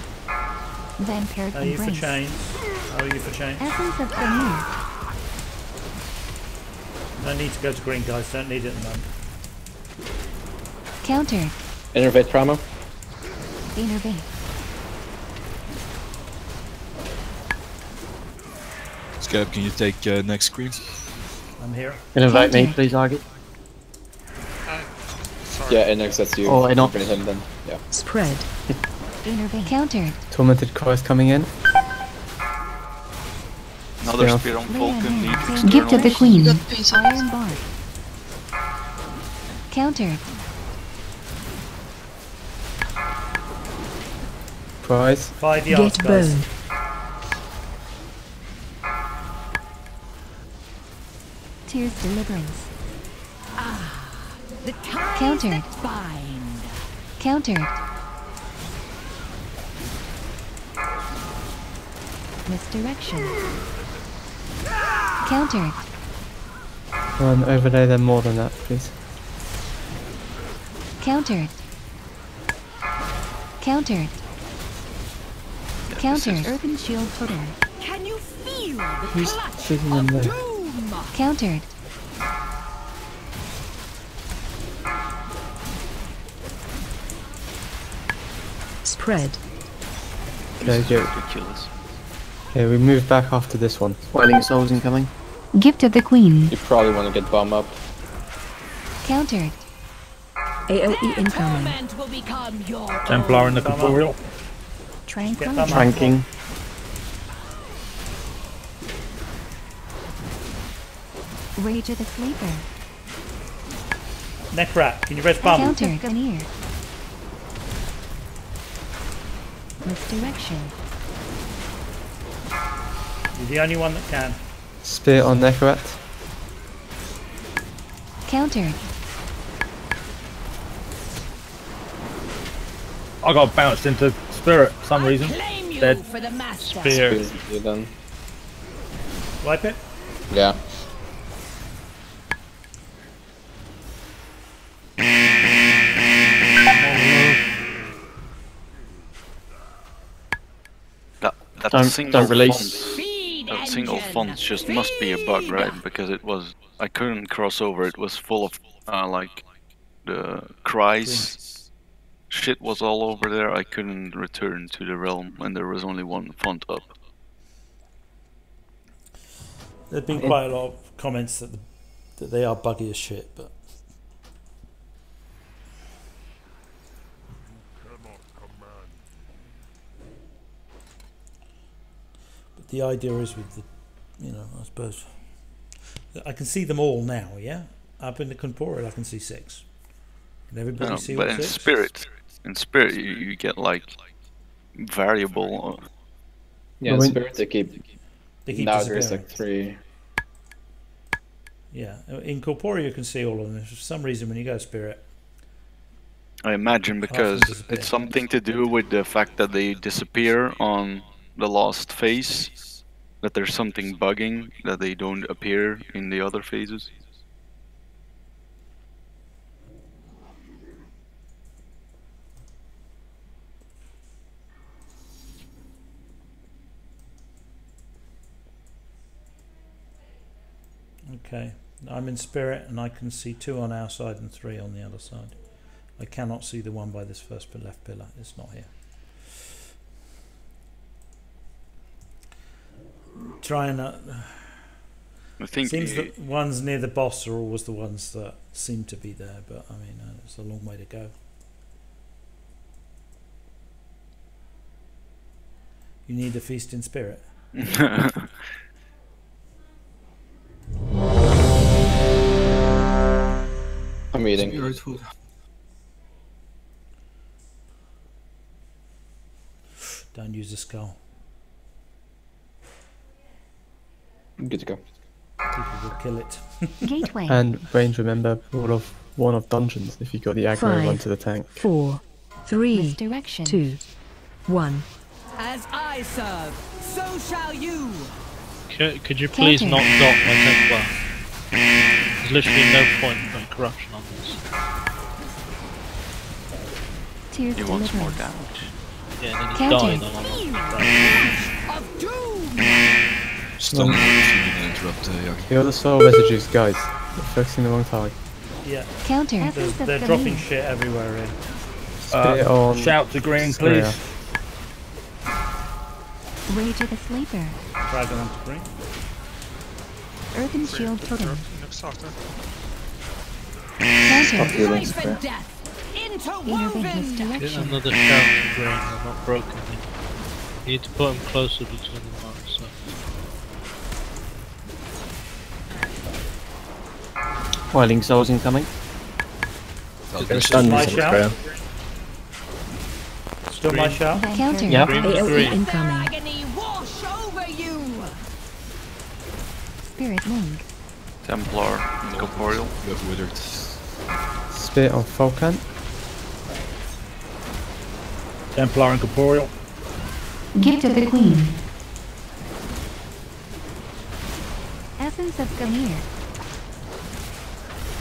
Vampiric Are you for Embrace. chains? Are you for chains? Essence of Gamir. No need to go to green, guys. Don't need it at the moment. Countered. Innervate trauma. Innervate. Scabb, can you take next screen? I'm here. Innovate me, please, Argy. Yeah, Inox, that's you. Oh, Inox. Bring him then. Yeah. Spread. Innervate. Countered. Tormented Christ coming in. Another Spear. spear on Falcon. Need Gift of the externals. Queen. Got pace on Iron Bar. Countered. Prize. 5 yards, Get guys. burned. Tears deliverance. The ties Countered. that bind. Countered. Misdirection. Countered. One overlay them more than that, please. Countered. Countered. Countered. Earthen Shield Totem. Can you feel the Who's clutch sitting in of there? doom? Countered. Spread. Okay, go. Ridiculous. Okay, we move back after this one. Wailing Souls incoming. Gift of the Queen. You probably want to get bomb up. Countered. AOE incoming. Torment will become your Templar in the Come on. corporeal. Tranquil. Get them up. Tranking. Rage of the Sleeper. Neck rat. Can you res bum? Countered. Veneer. Misdirection. You're the only one that can. Spear on Necrat. Countered. I got bounced into spirit for some reason. Claim you Dead. for the master. Spear. You done? Wipe it. Yeah. That Don't- single don't release. font, that single font just must be a bug, right? Because it was, I couldn't cross over. It was full of like the cries. Shit was all over there. I couldn't return to the realm, and there was only one font up. There's been quite a lot of comments that that they are buggy as shit, but the idea is with the, you know, I suppose I can see them all now. Yeah, up in the corporeal, I can see 6. Can everybody No, see but all in 6? spirit, you get like variable. Yeah, in spirit they keep now there's disappearing. like 3. Yeah, in corporeal you can see all of them. For some reason, when you go spirit, I imagine because disappear. it's something to do with the fact that they disappear on the last phase, that there's something bugging that they don't appear in the other phases. Okay, I'm in spirit and I can see 2 on our side and 3 on the other side. I cannot see the one by this first left pillar. It's not here. Try and. I think seems that ones near the boss are always the ones that seem to be there, but I mean, it's a long way to go. You need a feast in spirit. I'm eating. Don't use the skull. Good to go. People will kill it. Gateway. And range, remember, one of dungeons if you got the aggro 5, run to the tank. 4, 3, Misdirection. 2, 1. As I serve, so shall you. Could you please not dot my Templar? There's literally no point in putting corruption on this. Tears He wants more deliverance. damage. Yeah, and then he's Counter. dying on Of doom. Stun if you didn't interrupt Yagi. The other soul residues, guys. You're focusing the wrong target. Yeah. Counter. They're dropping shit everywhere in. Spit on. Shout to green, Slayer. please. Rage of the Sleeper. Dragon onto green. Earthen Shield Totem. Starter. Counter. Life and death. Intervent Interwoven. Get misdirection. another shout to green, they're not broken yet. You need to put them closer between the marks. So. Whiling souls incoming. Stun My me, shout. Graham. Still my shout. Counter. Yep. AOE incoming. Agony wash over you. Spirit Link. Templar, Corporeal. You have withered. Spit on Falcon. Templar and Corporeal. Gift of the Queen. Essence of Gamir.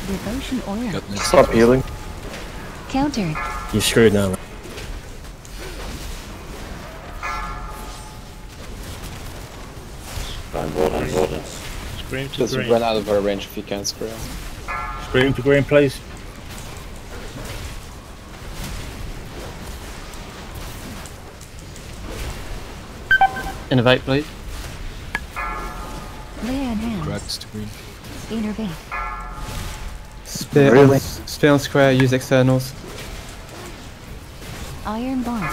Devotion Aura. Got missed. Stop healing. Countered. You're screwed now, man. Scream to Just green. run out of our range if you can, Scream. Scream to green, please. Innovate, please. Lay on hands. Cracks to green. Innervate. Spit on square, use externals. Iron Bar.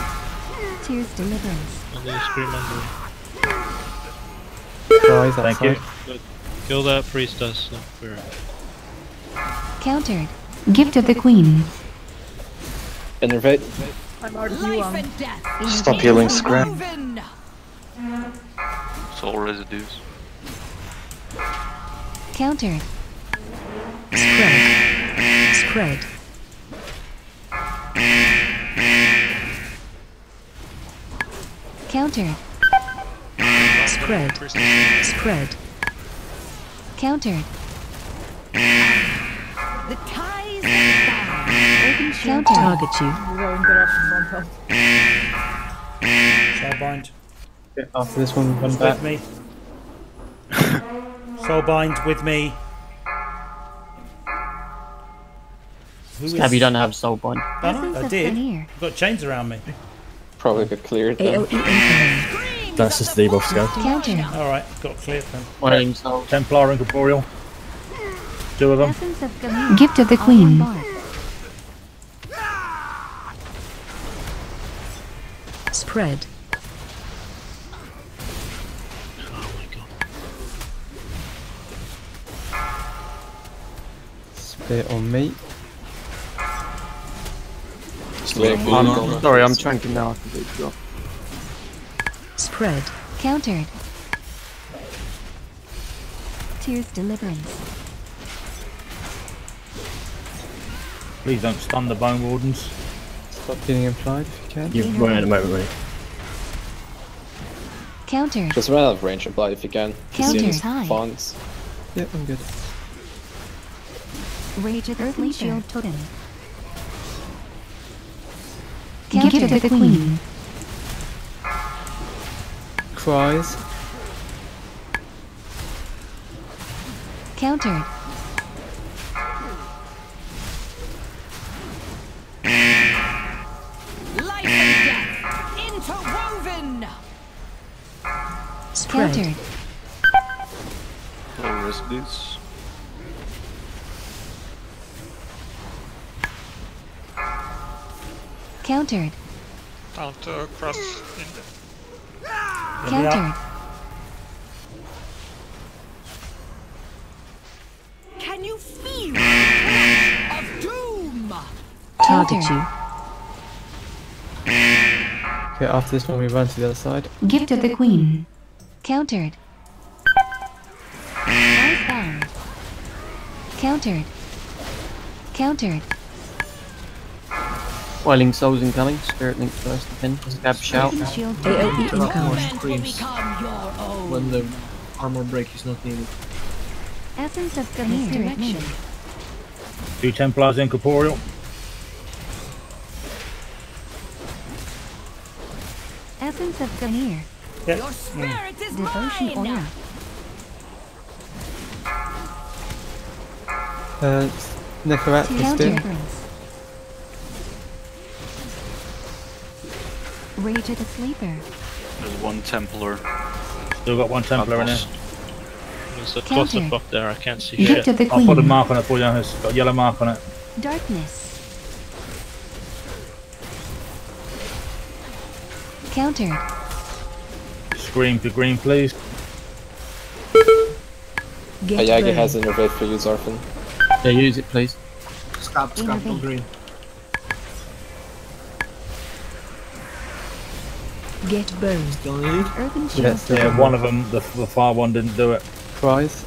Tears Deliverance. And then scream on green. Guys, Thank you. Good. Kill that priestess. We're Countered. Gift of the Queen. Innervate. Life and death. Stop healing, Scrap. Interwoven. Soul residues. Countered. Spread. Spread. Countered. Spread. Spread. Countered. The ties that Earthen Shield. Target you. Soulbind. After this one, run back. With me. Soulbind with me. Who Scabb, you don't have soulbind. I did. I've got chains around me. Probably got cleared. then. AOE incoming. That's just the debuff scan. Countered. Alright, got cleared then. Whiling souls. Templar and Corporeal. 2 of them. Essence of Gamir. Gift of the Queen. Spread. oh my god. Spear on me. Sorry, I'm tranking now. I can do the job. Spread. Countered. Tears deliverance. Please don't stun the Bone Wardens. Stop getting implied if you can. You've run out of moment, right? Countered. Just run out of range apply if you can. Counter high. Fonts. Yep, I'm good. Rage of the Earthly Shield Totem. Gift of the Queen. Cries. Countered. Life and death interwoven. Countered. Low residues. Countered. Counter cross in. Countered. Can you feel the clash of doom? Target you. Okay, after this one we run to the other side. Gift of the Queen. Countered. Icebound. Countered. Countered. Wailing Souls incoming. Spirit Link first. Then Scabb shout. Shield AoE incoming. Screams when the armor break is not needed. Essence of Gamir direction. 2 Templars incorporeal. Essence of Gamir. Your spirit is Devotion mine. Aura. Neferat is still. Counterference. Rage of the Sleeper. There's 1 Templar. Still got 1 Templar in there. There's a Counter. clusterfuck there, I can't see Gift shit. of the I'll put a Queen. mark on it for you. It's got a yellow mark on it. Darkness. Countered. Scream to green, please. Get Ayagi burned. has innervate for you, Zarfin. Yeah, use it, please. Scabb on green. Get burned. Still needed? Earthen Yeah, Shield. still Yeah, one of them, the far one, didn't do it. Cries.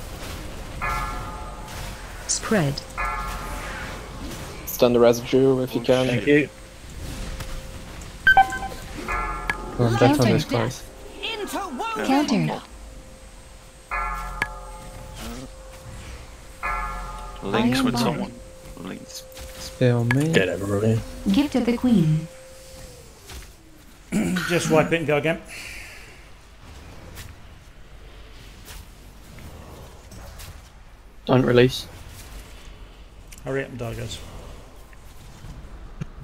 Spread. Stun the residue if you can. Thank you. Well, I'm back on this cries. Interwoven. Countered. Links Iron with Bar. someone. Links. Spear on me. Get everybody. Gift of the Queen. Just wipe it and go again. Don't release. Hurry up and die, guys.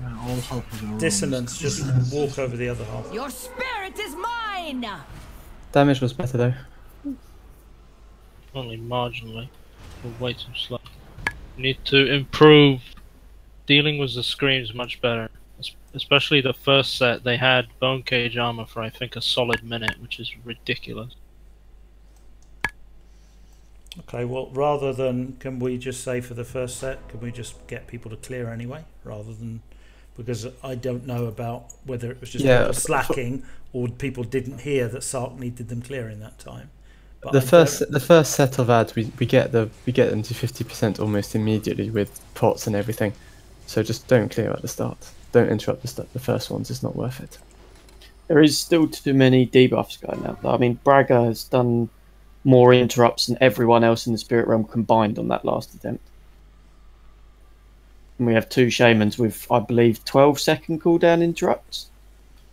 Yeah, all half of the room is Dissonance, just walk over the other half. Your spirit is mine. Damage was better though. Only marginally. We're way too slow. We need to improve dealing with the screams much better. Especially the first set, they had bone cage armor for I think a solid minute, which is ridiculous. Okay, well, rather than, can we just say for the first set, can we just get people to clear anyway, rather than, because I don't know about whether it was just people slacking or people didn't hear that Sark needed them clearing that time. But The first set of ads we get them to 50% almost immediately with pots and everything. So just don't clear at the start. Don't interrupt the first ones. It's not worth it. There is still too many debuffs going out. I mean, Braga has done more interrupts than everyone else in the Spirit Realm combined on that last attempt. And we have 2 Shamans with, I believe, 12-second cooldown interrupts.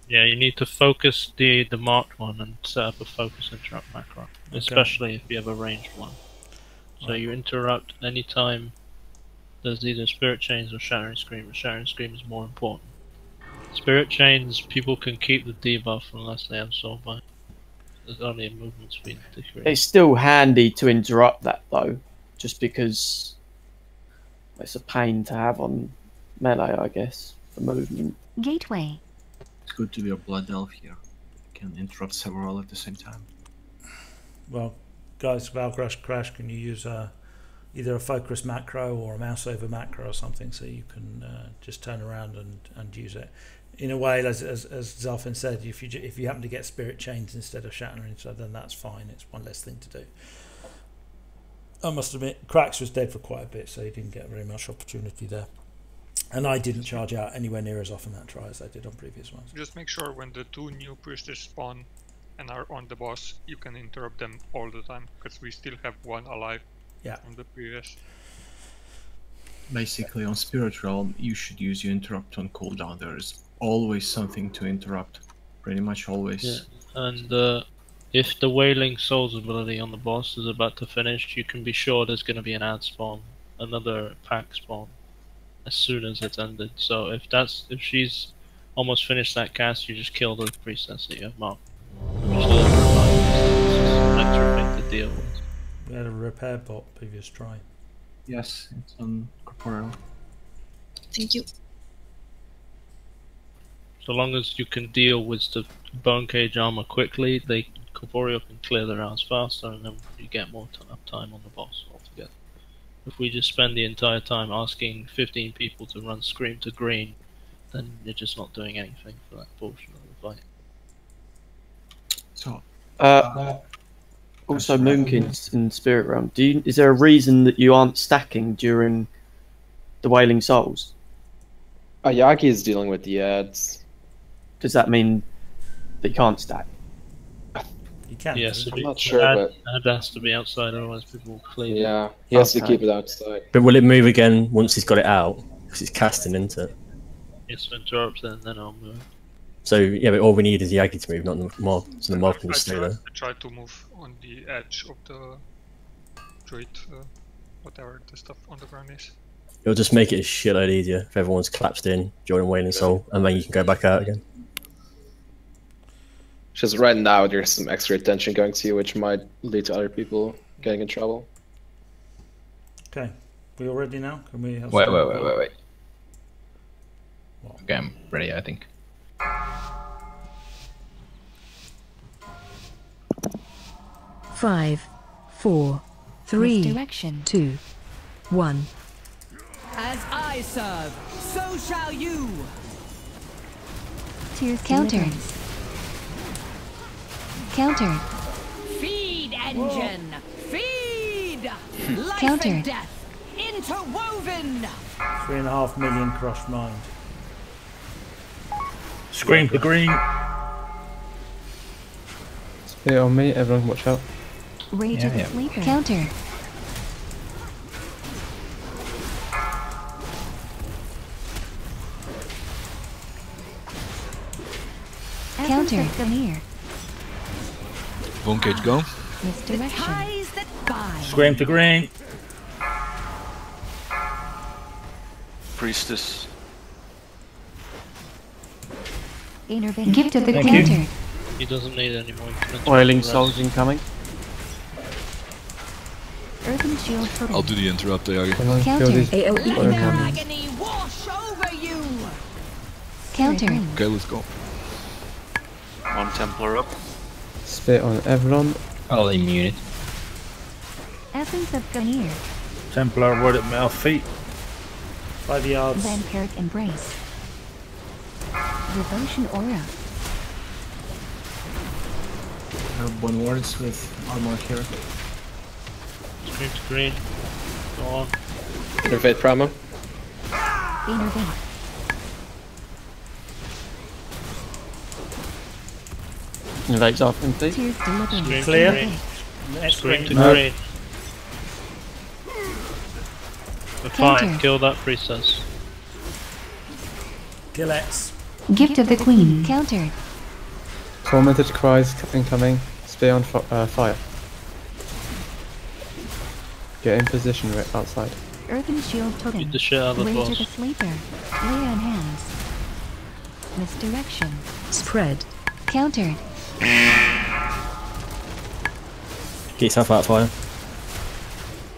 Yeah, you need to focus the marked one and set up a focus interrupt macro, especially if you have a ranged one. So you interrupt anytime there's either Spirit Chains or Shattering Scream, but Shattering Scream is more important. Spirit Chains, people can keep the debuff unless they have Soulbind. There's only a movement speed decrease. It's still handy to interrupt that though, just because it's a pain to have on melee, I guess, for movement. Gateway. It's good to be a Blood Elf here. You can interrupt several at the same time. Well, guys, Valcrash Crash, can you use either a focus macro or a mouse over macro or something, so you can just turn around and use it. In a way, as Zalfin said, if you happen to get spirit chains instead of shattering, so then that's fine. It's one less thing to do. I must admit, Cracks was dead for quite a bit, so he didn't get very much opportunity there. And I didn't charge out anywhere near as often that try as I did on previous ones. Just make sure when the 2 new priestess spawn and are on the boss, you can interrupt them all the time, because we still have 1 alive from the previous. Basically, on Spirit Realm, you should use your interrupt on cooldown. There is always something to interrupt. Pretty much always. Yeah. And if the Wailing Souls ability on the boss is about to finish, you can be sure there's going to be an ad spawn, another pack spawn, as soon as it's ended. So if she's almost finished that cast, you just kill the priestess that you have marked. Which is an extra thing to deal with. We had a repair bot previous try. Yes, it's on corporeal. Thank you. So long as you can deal with the bone cage armor quickly, corporeal can clear their rounds faster, and then you get more time on the boss altogether. If we just spend the entire time asking 15 people to run Scream to green, then you're just not doing anything for that portion of the fight. So, also, Moonkins in Spirit Realm. Is there a reason that you aren't stacking during the Wailing Souls? Ayagi is dealing with the ads. Does that mean that you can't stack? You can. Yes, I'm not sure, but ad has to be outside, otherwise people will cleave it. yeah, he has to keep it outside. But will it move again once he's got it out? Because it's casting into it. Yes, interrupts it, and then I'll move. So yeah, but all we need is Yagi to move, not the mob. So the mob can just stay there. I try to move on the edge of the druid, whatever the stuff on the ground is. It'll just make it a shitload easier if everyone's collapsed in during Wailing Soul, and then you can go back out again. Just right now, there's some extra attention going to you, which might lead to other people getting in trouble. Okay, we all ready now? Can we have Wait. What? Okay, I'm ready, I think. Five, four, three, Misdirection. 2, 1. As I serve, so shall you. Tears countered. Countered. Feed, engine. Feed. Life Countered. and death. Interwoven. 3.5 million crushed mind. Scream to green. Spirit on me, everyone watch out. Rage of the Sleeper. Counter. Counter. Gamir. Bone cage go. Misdirection. Ties that bind. Scream to green. Priestess. Intervene. Gift of the Thank counter. you. He doesn't need any more incremental Wailing rest. Souls incoming. Earthen shield for I'll do the interrupt, Ayagi. Come on, Counter. kill these. AoE incoming. Agony wash over you. Counter. Okay, let's go. 1 Templar up. Spit on everyone. I'll immune it. Essence of Gamir. Templar word at mouth feet. 5 yards. Vampiric embrace. Devotion aura. I have 1 wards with armor here. Scream to green. Go on. Innervate promo. Intervene. Innovates off and please. Tears deliverance. Scream Clear. to green. Next Scream to green. green. We're Counter. fine. Kill that priestess. Kill X. Gift of the Queen. Countered. Tormented cries incoming. Spear on fire. Get in position right outside. Earthen shield token. Beat the shit out of the Rage of the boss. Sleeper. Lay on hands. Misdirection. Spread. Countered. Get yourself out of fire.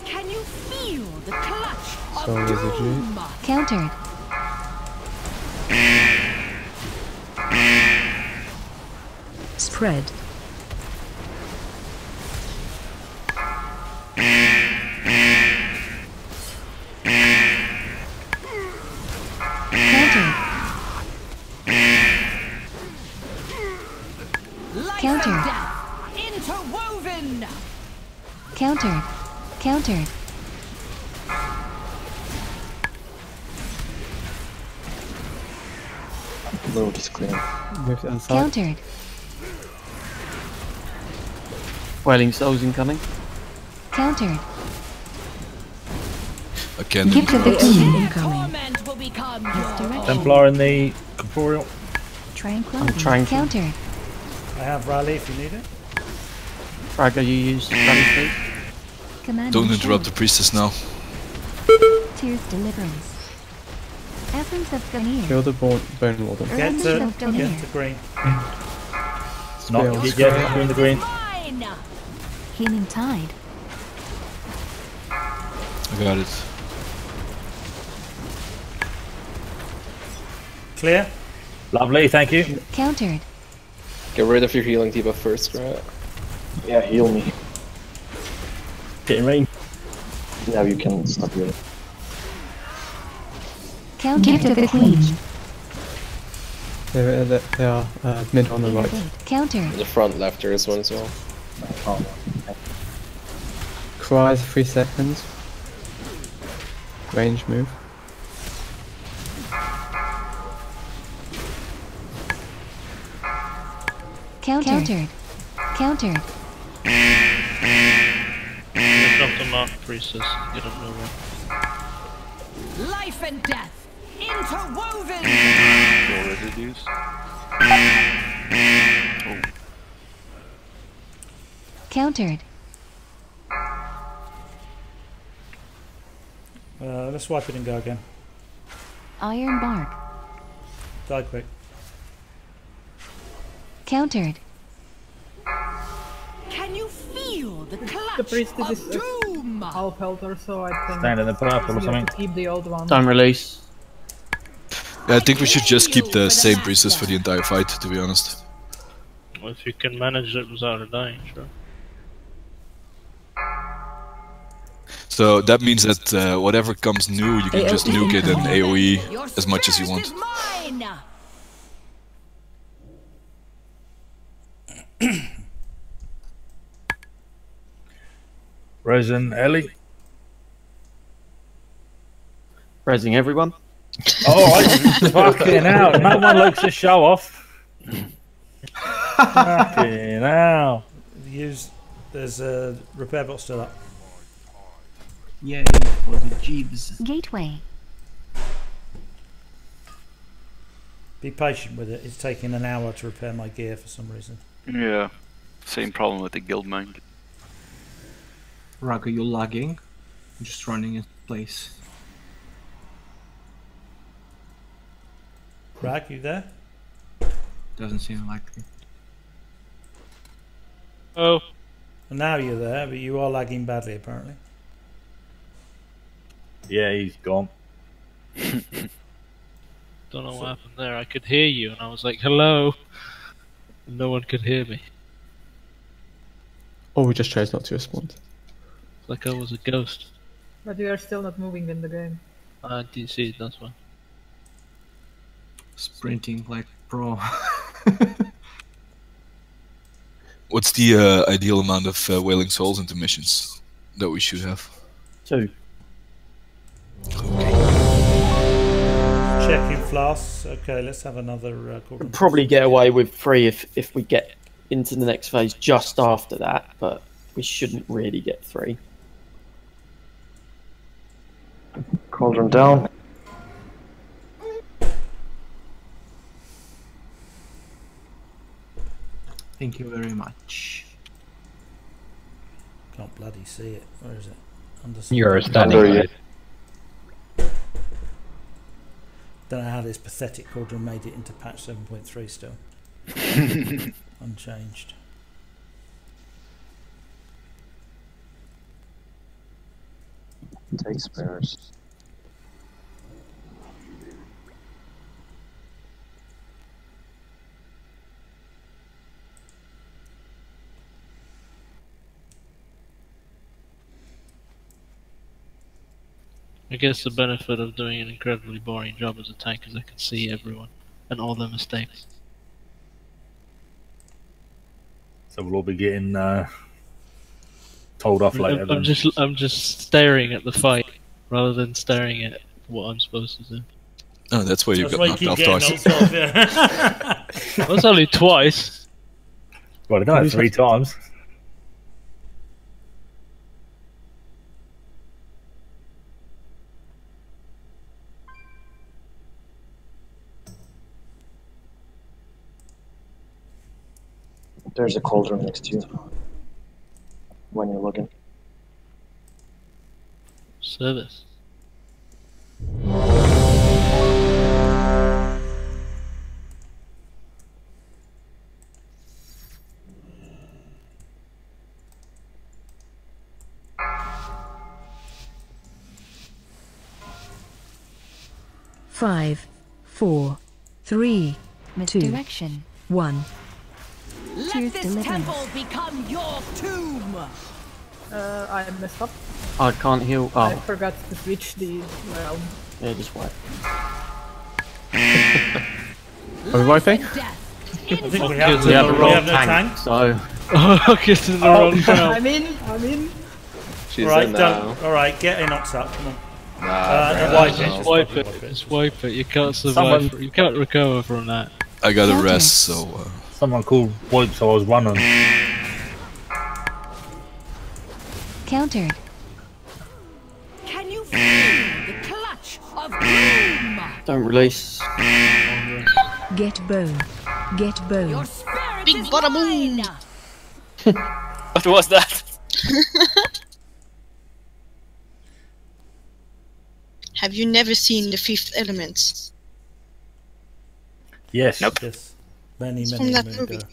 Can you feel the clutch So of there's a doom? Countered. Spread. Countered. and death interwoven. Countered. Countered. Load is clear. Move to the other side. Countered. Wailing Souls incoming. Countered. I can't do Gift of the it. King Incoming. Torment will become your Templar in the Corporeal. Tranquility. I'm trying to. Countered. I have rally if you need it. Fragger, you use rally, please. Command Don't and interrupt the shout. priestess now. Tears deliverance. Essence of Ganir. Kill the bone warden. Get Essence to, of Ganir. get to green. Not yet in the green. mine. Healing tide. I got it. Clear. Lovely, thank you. Countered. Get rid of your healing debuff first, right? Yeah, heal me. Getting rain. Now you can stop healing. Countered. Gift of the Queen. They are mid on the right. Countered. The front left there is one as well. Cries 3 seconds. Range move. Countered. Countered. Lift up the mark, priestess. Get up nowhere. Life and death interwoven. Your residues. Oh. Countered. Let's wipe it and go again. Iron bark. Die quick. Countered. Can you feel the The clutch priestess of is doom? half health or so, I think. Stand in the purple or You have something. to keep the old one. Don't release. Yeah, I think we should just keep the same priestess for the entire fight, to be honest. Well, if you can manage it without her dying, sure. So that means that whatever comes new, you can just nuke it and AoE as much as you want. Mine. Resin Ellie. Raising everyone. Oh, fucking hell. No one likes to show off. Fucking hell. There's a repair bot still up. Yay for the Jeeves. Gateway. Be patient with it. It's taking an hour to repair my gear for some reason. Yeah. Same problem with the guild monk. Rag, are you lagging? I'm just running in place. Rag, you there? Doesn't seem like it. Oh. And now you're there, but you are lagging badly apparently. Yeah, he's gone. Don't know what happened there. I could hear you, and I was like, hello. And no one could hear me. Or we just chose not to respond. It's like I was a ghost. But we are still not moving in the game. I do see it, that's why. Sprinting like pro. What's the ideal amount of Wailing Souls into missions that we should have? 2. Checking flasks. Okay, let's have another cauldron. Probably get away with 3 if we get into the next phase just after that, but we shouldn't really get 3. Cauldron down. Thank you very much. Can't bloody see it. Where is it? Under You're standing on it. Don't know how this pathetic cauldron made it into patch 7.3 still. Unchanged. Take spares. I guess the benefit of doing an incredibly boring job as a tank is I can see everyone and all their mistakes. So we'll all be getting told off later. I'm just staring at the fight rather than staring at what I'm supposed to do. Oh, that's why you That's got why you knocked keep off getting twice. knocked off, yeah. That's only twice. Well, I've done it 3 times. There's a cauldron next to you when you're looking. Service. Five, 4, 3, 2, Misdirection. 1. Let Choose this deliverance. temple become your tomb. I messed up. I can't heal. I Oh, forgot to switch the realm. yeah, just wait. Are we wiping? I think we We have, have a we wrong have no tank, tank. so. Oh, get in the wrong round. I'm in. She's Alright, in don't. now. Alright, get Inox up, come on. Nah, wipe no. it. Just wipe it. Just wipe it. You can't survive. You can't recover from that. I got a rest, so. Someone called wipe, so I was running. Countered. Can you feel the clutch of doom? Don't release. Get bone. Get bone. Your spirit Big is bada mine. boom! What was that? Have you never seen The Fifth Element? Yes. Nope. Yes. Many, It's many from that moons movie. ago.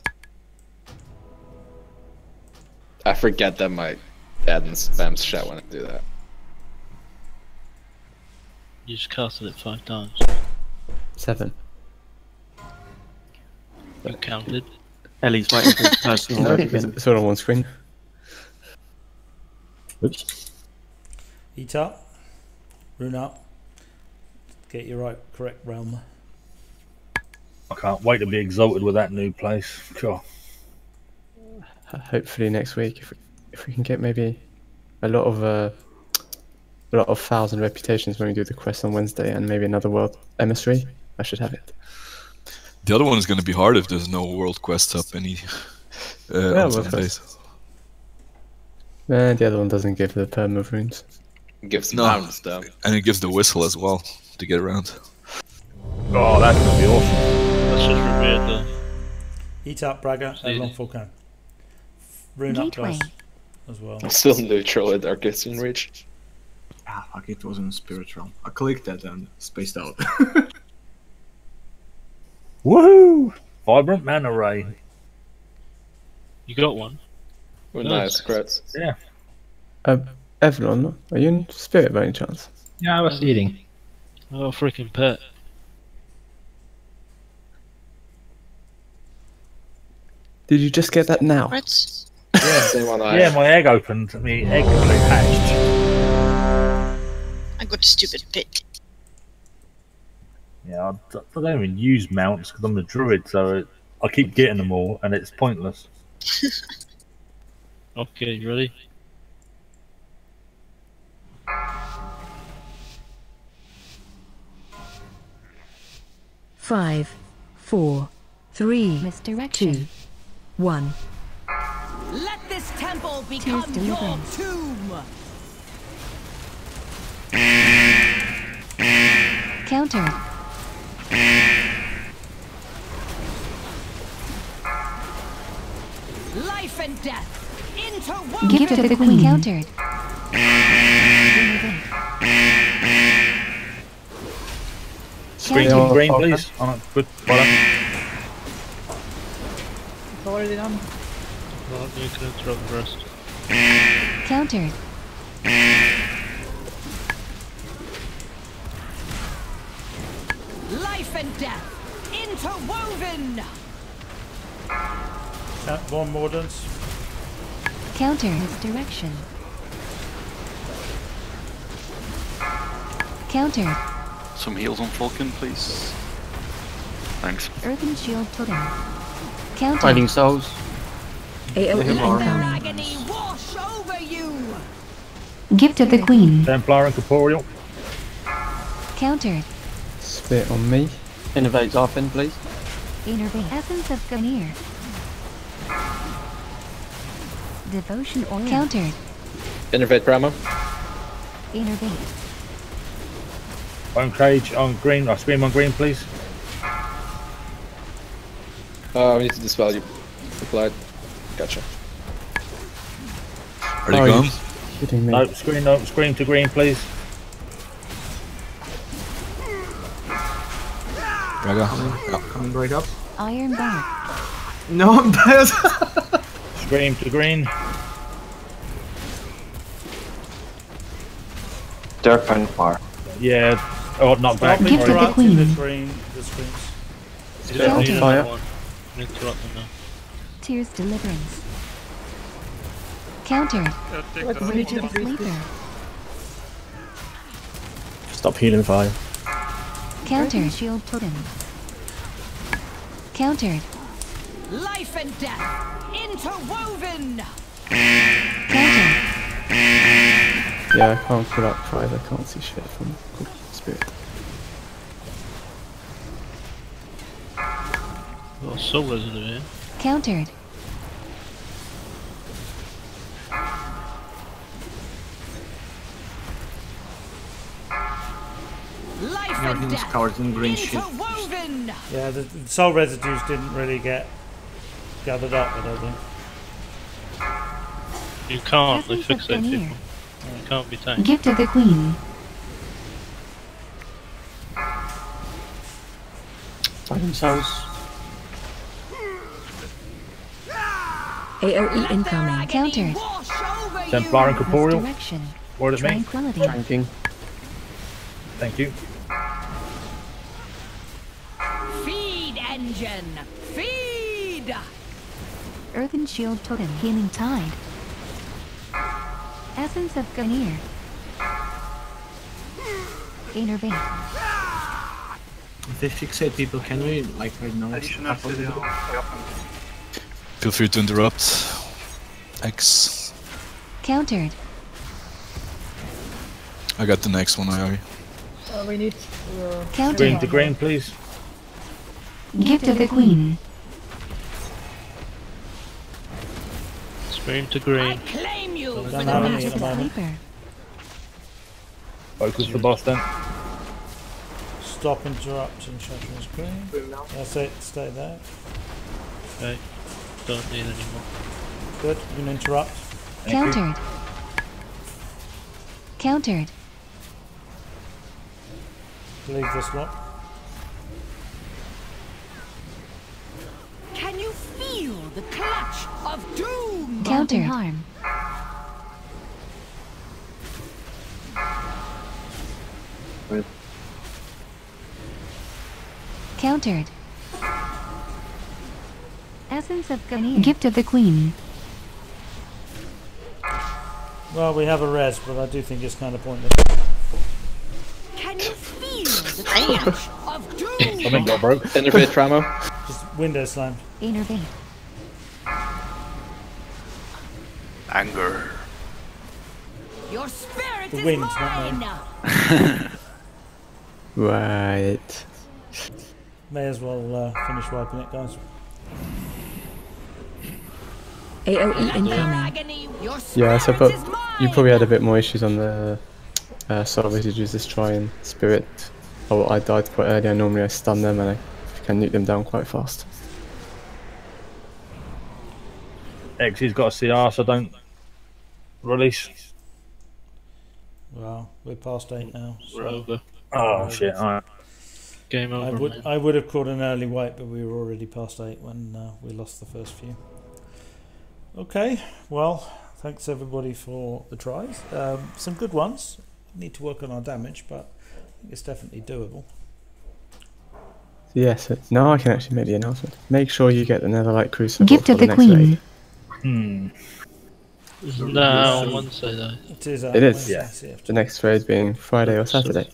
I forget that my dad spams chat when I do that. You just casted it 5 times. 7. You counted. Ellie's waiting for his personal No, word it's again. it's all on one screen. Oops. Eat up. Rune up. Get your correct realm. I can't wait to be exalted with that new place. Sure. Hopefully next week, if we can get maybe a lot of 1,000 reputations when we do the quest on Wednesday, and maybe another world emissary, I should have it. The other one is going to be hard if there's no world quest up any on some days. And the other one doesn't give the perma of runes. Gives No, mounts though. and it gives the whistle as well to get around. Oh, that's gonna be awesome. That's just revered though. Eat up, Braga. Long full can. Rune up, Gateway. guys. As well. I'm still neutral at Arcadian Reach. Ah, fuck, it was in Spirit Realm. I clicked that and spaced out. Woohoo! Vibrant mana ray. You got one. Oh, nice, crits. Yeah. Evelyn, are you in spirit by any chance? Yeah, I was eating. Oh, freaking pet. Did you just get that now? Right? Yeah, same one I Yeah, my egg opened. My egg hatched. I got a stupid pig. Yeah, I don't even use mounts because I'm the druid, so I keep getting them all, and it's pointless. Okay, you ready? Five, 4, 3, Misdirection. 2, 1. Let this temple become your deliverance. tomb. Countered. Life and death interwoven. Gift of the Queen. Countered. Screen Yeah, green, okay. please. Oh, no, good. Well done. It's already done. Well, you can interrupt the rest. Countered. Life and death interwoven. Born Mordants. Counter. Misdirection. Counter. Some heals on Falcon, please. Thanks. Earthen Shield Totem. Counter. Fighting souls. AOE incoming. Agony wash over you. Gift of the Queen. Templar and Corporeal. Countered. Spit on me. Innovate Zarfin, please. Innervate. Essence of Gunir. Devotion Oil. Countered. Innervate Brahma. Innervate. Bone Cage on green. Scream on green, please. Oh, we need to dispel you. Applied. Gotcha. Are they gone? Kidding me. No, screen to green, please. Raga. Coming right up. Iron Bark. No, I'm dead. Scream to green. Dark Bar. Yeah. Oh, knock back. Stop Gift of the Queen. the screens. Countered. Fire. Interrupt them now. Tears Deliverance. Countered. Take the Rage of the Sleeper. Stop healing fire. Countered. Shield Totem. Countered. Life and death interwoven. Countered. Yeah, I can't pull up 5, I can't see shit from Spirit. Got a soul residue here. Countered. Life and Everything's death covered in green shit. interwoven. Yeah, the soul residues didn't really get gathered up, I don't think. You can't, they Essence of fixate Gunir. people. It can't be tanked. Gift of the Queen. By themselves. AOE incoming. Countered. Templar and Corporeal. Resurrection. Word of me. Tranquility. Tanking. Thank you. Feed engine. Feed. Earthen Shield Totem. Healing Tide. Essence of Gunir. Innervate. If they fixate people, can we, like right now, Feel free to interrupt. X. Countered. I got the next one, Ari. We need Countered. Green to green, please. Gift of the Queen. Scream to green. Claim you for Don't the have Rage any of at the the moment. Sleeper. Focus the boss then. Stop interrupting shattering screen. That's it, stay there. Okay. Don't need any more. Good, you can interrupt. Countered. Countered. Leave this lock. Can you feel the clutch of doom? Countered. Harm. Countered. Essence of Gunir. Gift of the Queen. Well, we have a res, but I do think it's kind of pointless. Can you feel the clutch of doom? I think got broke. Innervate Tramo. Just window slam. Innervate. Anger. Your spirit The is wind's not mine. Right. May as well finish wiping it, guys. AOE incoming. Agony. Your Yeah, so spirit but is mine. you probably had a bit more issues on the soul residues this try and Spirit. Oh, I died quite early, and normally I stun them and I can nuke them down quite fast. X, he's got a CR, so don't release. Well, we're past 8 now. So We're over. Oh shit! Alright. Game over. I would have called an early wipe, but we were already past 8 when we lost the first few. Okay, well, thanks everybody for the tries. Some good ones. Need to work on our damage, but I think it's definitely doable. Yes, now I can actually make the announcement. Make sure you get the Netherlight Crucible Gift for of the the next Queen. raid. Isn't that on Wednesday though? It is. It is. Yeah. The next raid being Friday or Saturday.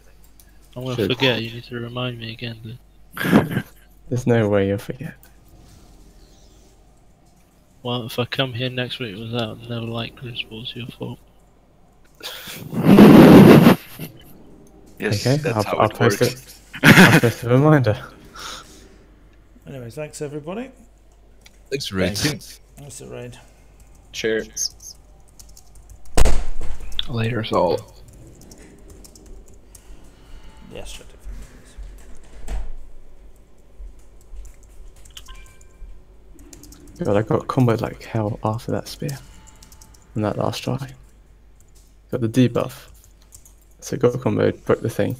I'm gonna forget, you need to remind me again, dude. There's no way you'll forget. Well, if I come here next week without no light crucible, it's your fault. Yes, Okay, that's how I'll it post works. it. I'll post a reminder. Anyway, thanks everybody. Thanks for raid. That's the raid. Cheers. Later, all. Yes, shut it. God, I got comboed like hell after that spear. On that last try. Got the debuff. So got comboed, broke the thing.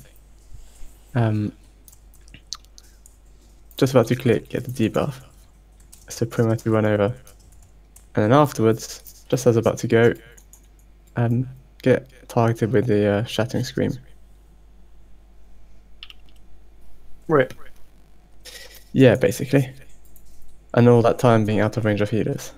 Just about to click, get the debuff. So pretty much we run over. And then afterwards, just as about to go, get targeted with the Shattering Scream. Rip. Yeah, basically. And all that time being out of range of healers.